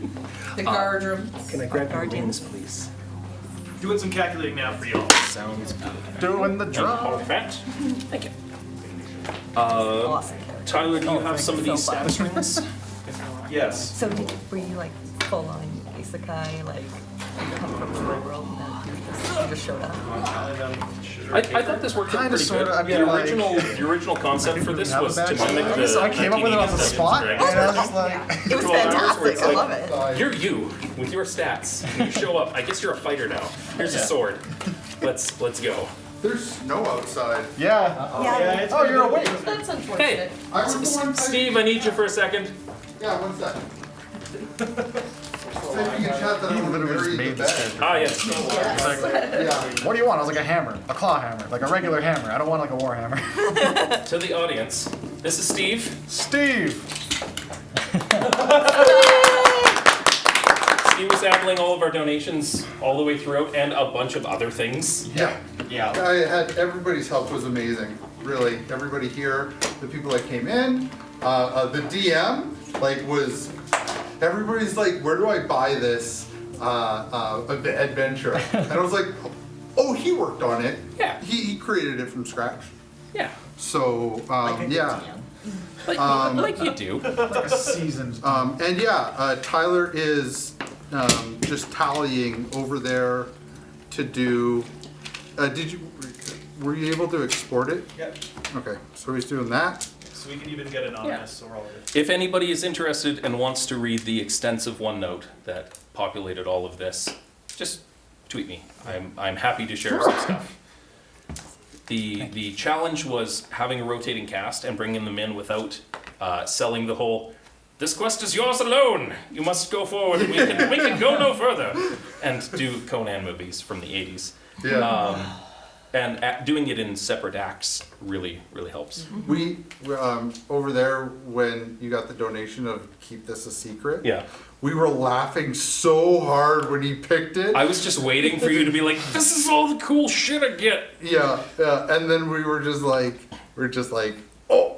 The guardrams. can I grab your Guardians. wings, please? Doing some calculating now for y'all. Sounds good. Doing the And drum. perfect. Thank you. Awesome. Tyler, do you have some of so these fun. status rings? Yes. So were you like full on isekai, like you come from the real world and then you just showed up? I thought this worked out Kinda, pretty good. sorta, I mean, like- The original concept for this Have a was to backstory. mimic the. So I came up with it on the Dungeons spot, and and I Dragons. was just like, It was 12 hours where fantastic. it's I like- love it. You're you with your stats. And you show up. I guess you're a fighter now. Here's a sword. Let's go. There's snow outside. yeah. Yeah. Oh, you're awake. That's Hey, unfortunate. I remember one time. Steve, I need you for a second. Yeah, 1 second. Said in the chat that I He want to literally bury just the made bed. this Ah, yes. Yeah. What do you want? I was like, a hammer. A claw hammer. Like a regular hammer. I don't want like a war hammer. To the audience, this is Steve. Steve! Steve was handling all of our donations all the way throughout and a bunch of other things. Yeah. Yeah. I had everybody's help was amazing. Really, everybody here, the people that came in, the DM like was. Everybody's like, where do I buy this adventure? And I was like, oh, he worked on it. Yeah. He created it from scratch. Yeah. So yeah. Like you do. Like a seasoned. And yeah, Tyler is just tallying over there to do. Did you? were you able to export it? Yep. Okay, so he's doing that. So we can even get anonymous, so we're all good. If anybody is interested and wants to read the extensive OneNote that populated all of this, just tweet me. I'm happy to share some stuff. The challenge was having a rotating cast and bringing them in without selling the whole, this quest is yours alone, you must go forward, we can go no further, and do Conan movies from the 80s. Yeah. And doing it in separate acts really helps. We over there when you got the donation of keep this a secret. Yeah. We were laughing so hard when he picked it. I was just waiting for you to be like, this is all the cool shit I get. Yeah, and then we were just like, oh.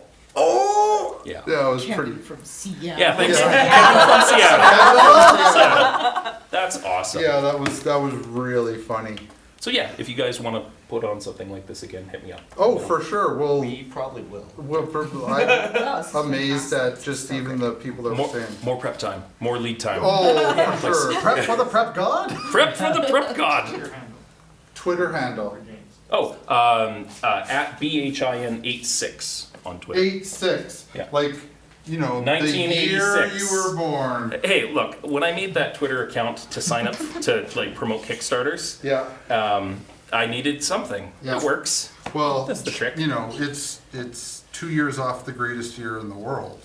Yeah. Yeah, it was pretty. From Seattle. Yeah, thanks. Yeah. Seattle. That's awesome. Yeah, that was really funny. So yeah, if you guys want to put on something like this again, hit me up. Oh, for sure. We probably will. I'm amazed at just even the people that were saying. More prep time, more lead time. Oh, for sure. Prep for the prep god? Prep for the prep god. Twitter handle. Oh, at BHIN86 on Twitter. 86. Yeah. Like, you know, the year 1986. you were born. Hey, look, when I made that Twitter account to sign up to like promote Kickstarters, Yeah. I needed something. Yeah. It works. Well, That's the trick. You know, it's 2 years off the greatest year in the world.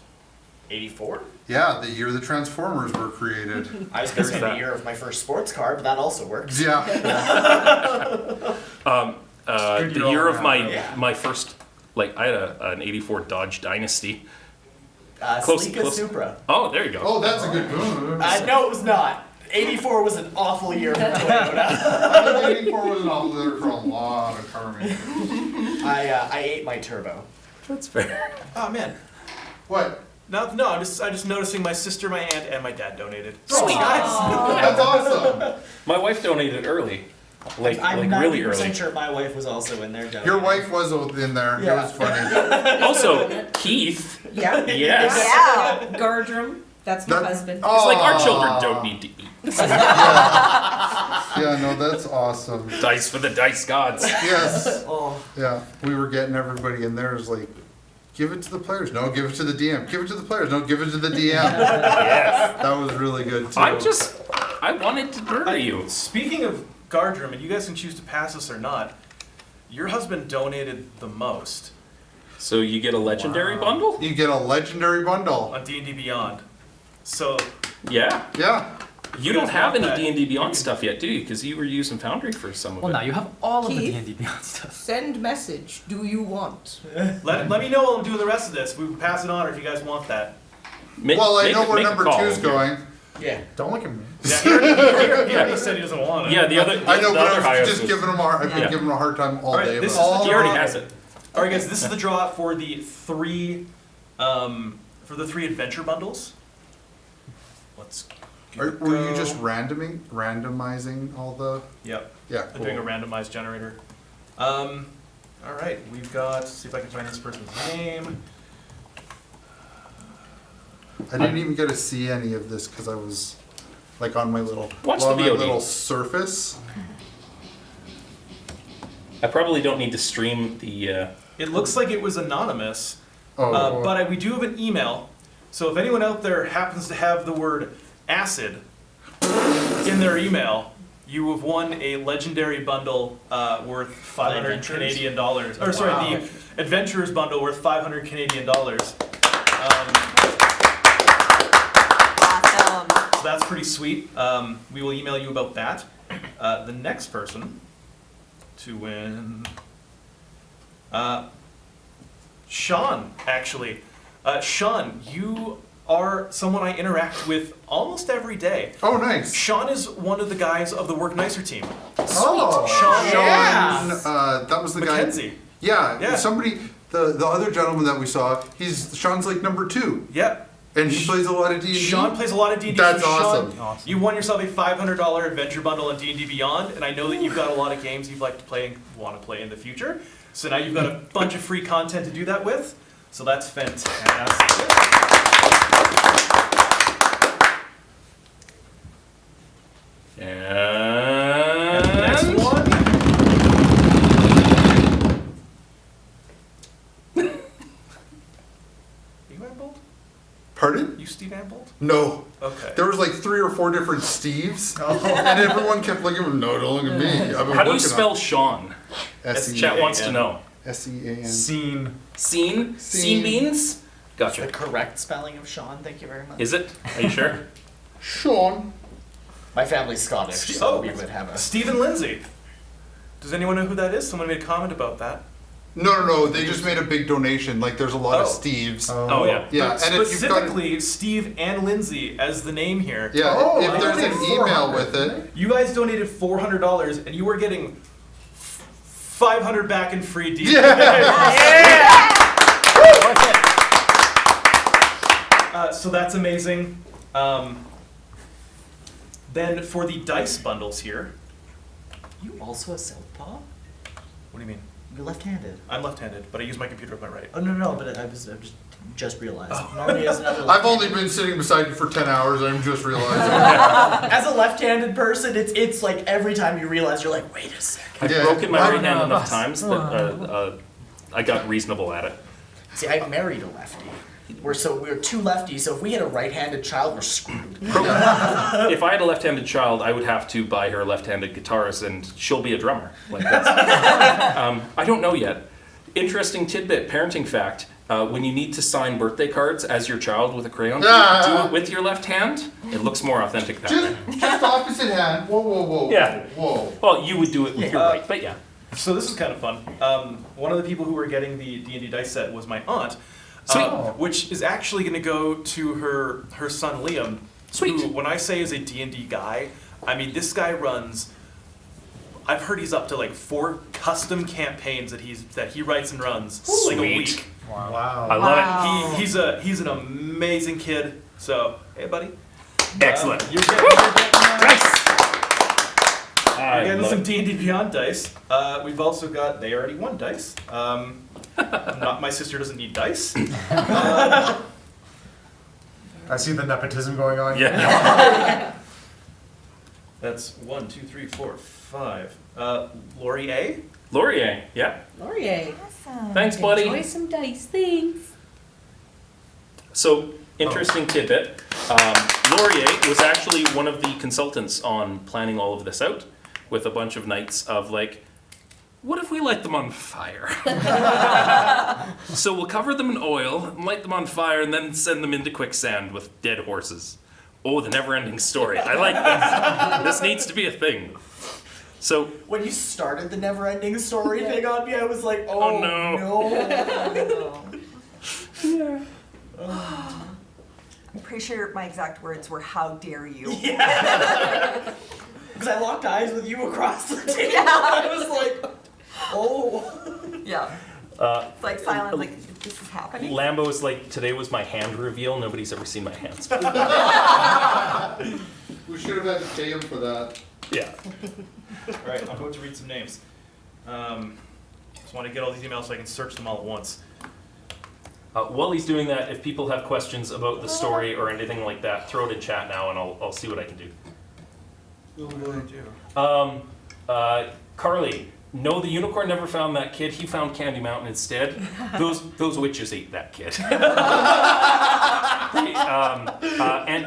84? Yeah, the year the Transformers were created. I was going to say There's the that. year of my first sports car, but that also works. Yeah. The year of Yeah. my first, like, I had an 84 Dodge Dynasty. Sleeka Supra. Oh, there you go. Oh, that's a good move. No, it was not. 84 was an awful year for Toyota. I think 84 was an awful letter for a lot of car makers. I ate my turbo. That's fair. Oh man. What? No, I'm just noticing my sister, my aunt, and my dad donated. Sweet. That's awesome. My wife donated early. Like I'm really 90% early. sure my wife was also in there. Your wife was in there. Yeah. It was funny. Also, Keith. Yeah. Yes. Yeah. Gardrum. That's my husband. It's like our children don't need to eat. Yeah, no, that's awesome. Dice for the dice gods. Yes. Oh. Yeah, we were getting everybody in there. It was like, give it to the players. No, give it to the DM. Give it to the players. No, give it to the DM. Yes. That was really good too. I wanted to murder you. Speaking of Gardrum, and you guys can choose to pass this or not, your husband donated the most So you get a legendary bundle? You get a legendary bundle. on D&D Beyond. So Yeah. Yeah. You don't have any that. D&D Beyond stuff yet, do you? Because you were using Foundry for some of Well, it. now you have all of the Keith? D&D Beyond stuff. Send message. Do you want? let me know while I'm doing the rest of this. We can pass it on or if you guys want that. Well, I know where number call. 2's going. Yeah. Don't look at me. Yeah, he already said he doesn't want it. Yeah, the other. I know, the but other I was highest just was- giving him I've been Yeah. giving him a hard time all All right, day. this about is He already has it. All right, guys. This is the draw for the three adventure bundles. Let's. give it a Were you go. just randomizing all the? Yep. Yeah. I'm doing a randomized generator. All right, we've got. Let's see if I can find this person's name. I didn't even get to see any of this because I was like on my little Watch on the my VOD. little surface. I probably don't need to stream the. It looks like it was anonymous, Oh, but we do have an email. So if anyone out there happens to have the word acid in their email, you have won a legendary bundle worth 500 Adventures? Canadian dollars. Or sorry, Wow. the Adventurers bundle worth 500 Canadian dollars. Awesome. So that's pretty sweet. We will email you about that. The next person to win, Sean, actually. Sean, you are someone I interact with almost every day. oh, nice. Sean is one of the guys of the Work Nicer team. Oh, Sean that was the Mackenzie. guy. Yeah, Yeah. somebody. The other gentleman that we saw, Sean's like number 2, Yep. and he plays a lot of D&D. Sean plays a lot of D&D. That's So awesome. Sean, you won yourself a $500 adventure bundle on D&D Beyond, and I know that you've got a lot of games you'd like to play and want to play in the future. So now you've got a bunch of free content to do that with. So that's fantastic. And And the next one No. Okay. There was like 3 or 4 different Steves, and everyone kept looking at me. No, don't look at me. I've been How do you working spell Sean? on Chat wants to know. S-E-A-N. Scene. Scene beans? Gotcha. The correct spelling of Sean, thank you very much. Is it? Are you sure? Sean. My family's Scottish, so we would have a... Stephen Lindsay. Does anyone know who that is? Someone made a comment about that. No, they just made a big donation. Like, there's a lot of Steves. Oh, yeah. Yeah, But and if you've got specifically, Steve and Lindsay as the name here. yeah, if there's donated an email with it. You guys donated $400, and you were getting 500 back in free D. So that's amazing. Then for the dice bundles here. You also a southpaw? What do you mean? You're left-handed. I'm left-handed, but I use my computer with my right. Oh, no, but I just realized. Normally as another I've only been sitting beside you for 10 hours. I'm just realizing. As a left-handed person, it's like every time you realize, you're like, wait a second. I've broken my right hand enough times that I got reasonable at it. See, I married a lefty. We're 2 lefties, so if we had a right-handed child, we're screwed. If I had a left-handed child, I would have to buy her a left-handed guitarist, and she'll be a drummer. Like that's, I don't know yet. Interesting tidbit, parenting fact. When you need to sign birthday cards as your child with a crayon, do it with your left hand. It looks more authentic that way. Just opposite hand. Whoa. Yeah. Whoa. Well, you would do it with your right, but yeah. So this is kind of fun. One of the people who were getting the D&D dice set was my aunt. Which is actually going to go to her son Liam. Sweet. Who, when I say is a D&D guy, I mean this guy runs. I've heard he's up to like 4 custom campaigns that he writes and runs like a week. Wow. I love it. He's an amazing kid. So hey, buddy. Excellent. You're getting some D&D Beyond dice. We've also got they already won dice. My sister doesn't need dice. I see the nepotism going on. Yeah. That's 1, 2, 3, 4, 5. Laurier? Laurier, yeah. Laurier. Awesome. Thanks, buddy. Enjoy some dice, thanks. So, interesting tidbit. Laurier was actually one of the consultants on planning all of this out with a bunch of nights of like, what if we light them on fire? So we'll cover them in oil, and light them on fire, and then send them into quicksand with dead horses. Oh, the never-ending story. I like this. This needs to be a thing. So when you started the never-ending story thing on me, I was like, oh no. Yeah. I'm pretty sure my exact words were, "How dare you?" Yeah. Because I locked eyes with you across the table. Yeah. I was like, oh. Yeah. It's like silent, like this is happening. Lambo's like, today was my hand reveal. Nobody's ever seen my hands. We should have had to pay him for that. Yeah. All right, I'm about to read some names. Just want to get all these emails so I can search them all at once. While he's doing that, if people have questions about the story or anything like that, throw it in chat now, and I'll see what I can do. What do I do? Carly, no, the unicorn never found that kid. He found Candy Mountain instead. Those witches ate that kid.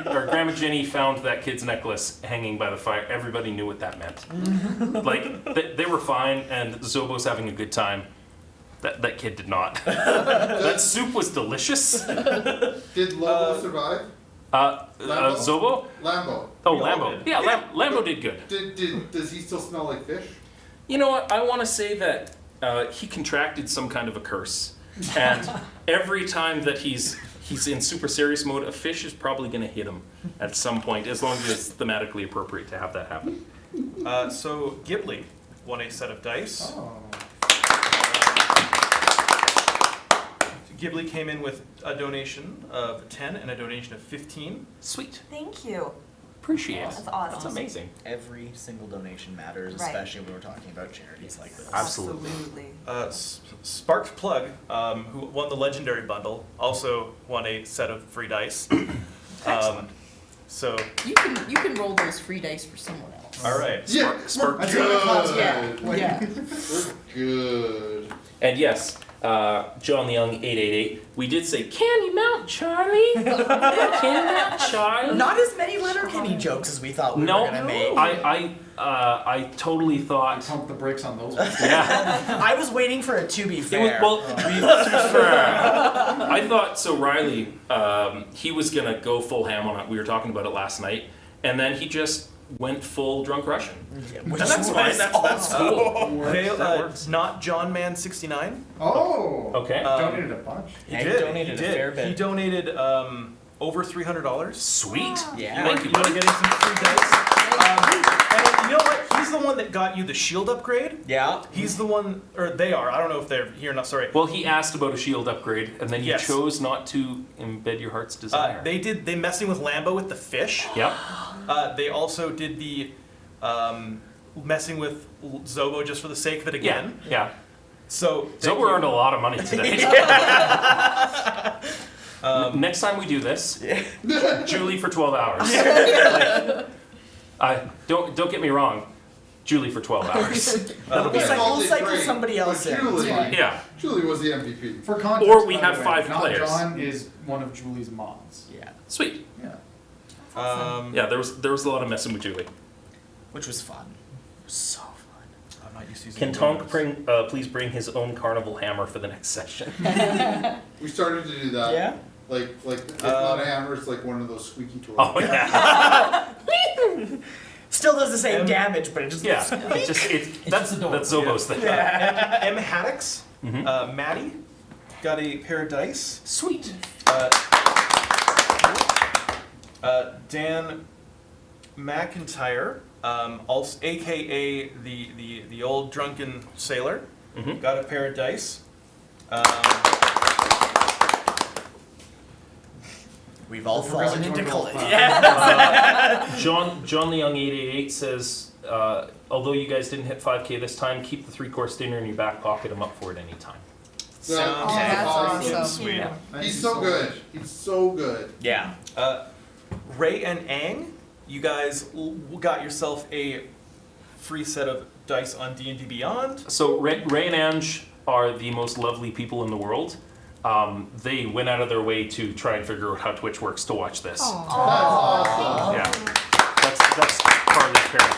Grandma Jenny found that kid's necklace hanging by the fire. Everybody knew what that meant. Like they were fine, and Zobo's having a good time. That kid did not. That soup was delicious. Did Lobo survive? Zobo? Lambo. Oh, Lambo. Yeah, Lambo did good. Does he still smell like fish? You know what? I want to say that he contracted some kind of a curse, and every time that he's in super serious mode, a fish is probably going to hit him at some point, as long as it's thematically appropriate to have that happen. So Ghibli won a set of dice. Oh. Ghibli came in with a donation of 10 and a donation of 15. Sweet. Thank you. Appreciate it. That's awesome. That's amazing. Every single donation matters, Right. especially when we're talking about charities like this. Absolutely. Sparked Plug, who won the Legendary Bundle, also won a set of free dice. So You can roll those free dice for someone else. all right. Yeah, Spark. we're good. Yeah. We're good. And yes, John the Young 888. We did say Candy Mount Charlie. Candy Mount Charlie. Not as many Letterkenny jokes as we thought we were gonna make. I totally thought. Pump the brakes on those ones. Yeah. I was waiting for it to be fair. To be fair, I thought so. Riley, he was gonna go full ham on it. We were talking about it last night, and then he just went full drunk Russian. Which That's fine. That's cool. Not John Man 69. Oh. Okay. Donated a bunch. He Yeah, he did. donated he a did. fair bit. He donated over $300. Sweet. Yeah. Thank you, You're buddy. getting some free dice. And you know what? He's the one that got you the shield upgrade. Yeah. He's the one, or they are. I don't know if they're here or not. Sorry. Well, he asked about a shield upgrade, and then you Yes. chose not to embed your heart's desire. They messing with Lambo with the fish. Yep. They also did the messing with Zobo just for the sake of it again. Yeah. So Zobo earned a lot of money today. Next time we do this, Julie for 12 hours. Don't get me wrong, Julie for 12 hours. We'll cycle somebody else in. Julie, Yeah. Julie was the MVP. For context, Or we by have the way, 5 not players. John is one of Julie's mods. Yeah. Sweet. Yeah. Yeah, there was a lot of messing with Julie. Which was fun. So fun. I'm not used to using Can numbers. Tonk please bring his own carnival hammer for the next session? We started to do that. Yeah. Like it's not a hammer, it's like one of those squeaky toys. Oh yeah. Still does the same damage, but it just Yeah. That's Zobo's thing. M. Haddix, Mhm. Maddie, got a pair of dice. Sweet. Dan McIntyre, also AKA the old drunken sailor, got a pair of dice. We've all fallen into collision. John the Young 888 says, although you guys didn't hit 5K this time, keep the 3-course dinner in your back pocket. I'm up for it anytime. That's awesome. Sweet. Yeah. He's so good. He's so good. Yeah. Ray and Ang, you guys got yourself a free set of dice on D&D Beyond. So Ray and Ange are the most lovely people in the world. They went out of their way to try and figure out how Twitch works to watch this. Yeah, that's part of their parents.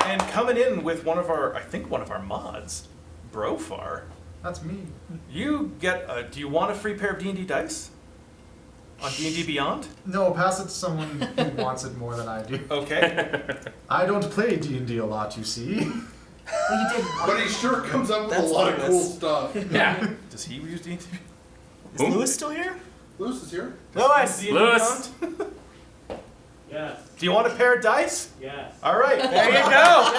And coming in with one of our mods, Brofar. That's me. You get. Do you want a free pair of D&D dice on D&D Beyond? No, pass it to someone who wants it more than I do. Okay. I don't play D&D a lot, you see. Well, you did. But he sure comes up with That's a lot of Lewis. cool stuff. Yeah. Does he use D&D? Is Lewis still here? Lewis is here. Lewis. Lewis. Beyond? Yes. Do you want a pair of dice? Yes. All right. There you go.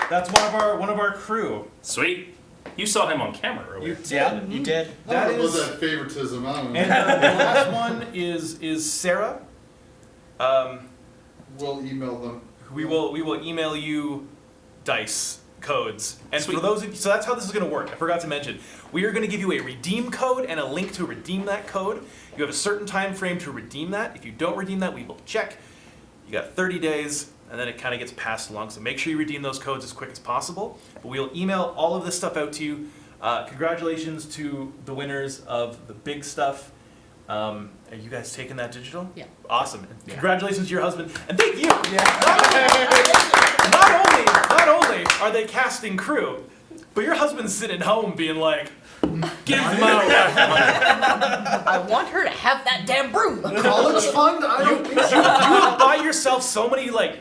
That's one of our crew. Sweet. You saw him on camera earlier. Yeah, you did. That was is. that favoritism. I don't know. And the last one is Sarah. We'll email them. We will email you dice codes. And Sweet. for those of you, so that's how this is going to work. I forgot to mention. We are going to give you a redeem code and a link to redeem that code. You have a certain time frame to redeem that. If you don't redeem that, we will check. You got 30 days, and then it kind of gets passed along. So make sure you redeem those codes as quick as possible. But we'll email all of this stuff out to you. Congratulations to the winners of the big stuff. Are you guys taking that digital? Yeah. Awesome. And congratulations to your husband. And thank you. Not only are they casting crew, but your husband's sitting home being like, give my wife money. I want her to have that damn broom. College fund? I don't think so. You will buy yourself so many like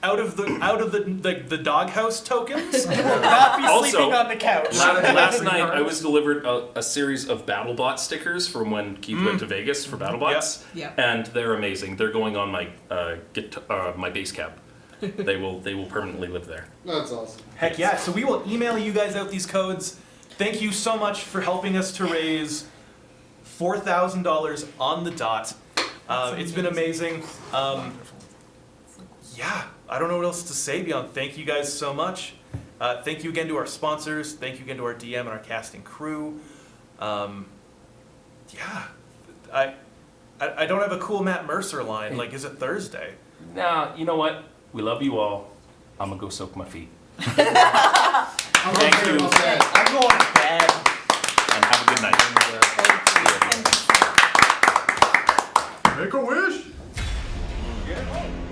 out of the doghouse tokens. Not be Also, sleeping on the couch. Last night, I was delivered a series of BattleBot stickers from when Keith went to Vegas for BattleBots, Yeah. and they're amazing. They're going on my my base cap. They will permanently live there. That's awesome. Heck yeah! So we will email you guys out these codes. Thank you so much for helping us to raise $4,000 on the dot. It's been amazing. Yeah, I don't know what else to say beyond thank you guys so much. Thank you again to our sponsors. Thank you again to our DM and our casting crew. Yeah, I don't have a cool Matt Mercer line. Like, is it Thursday? Nah, you know what? We love you all. I'm gonna go soak my feet. Thank you, I'm going to bed. and have a good night. Make a wish. Get home.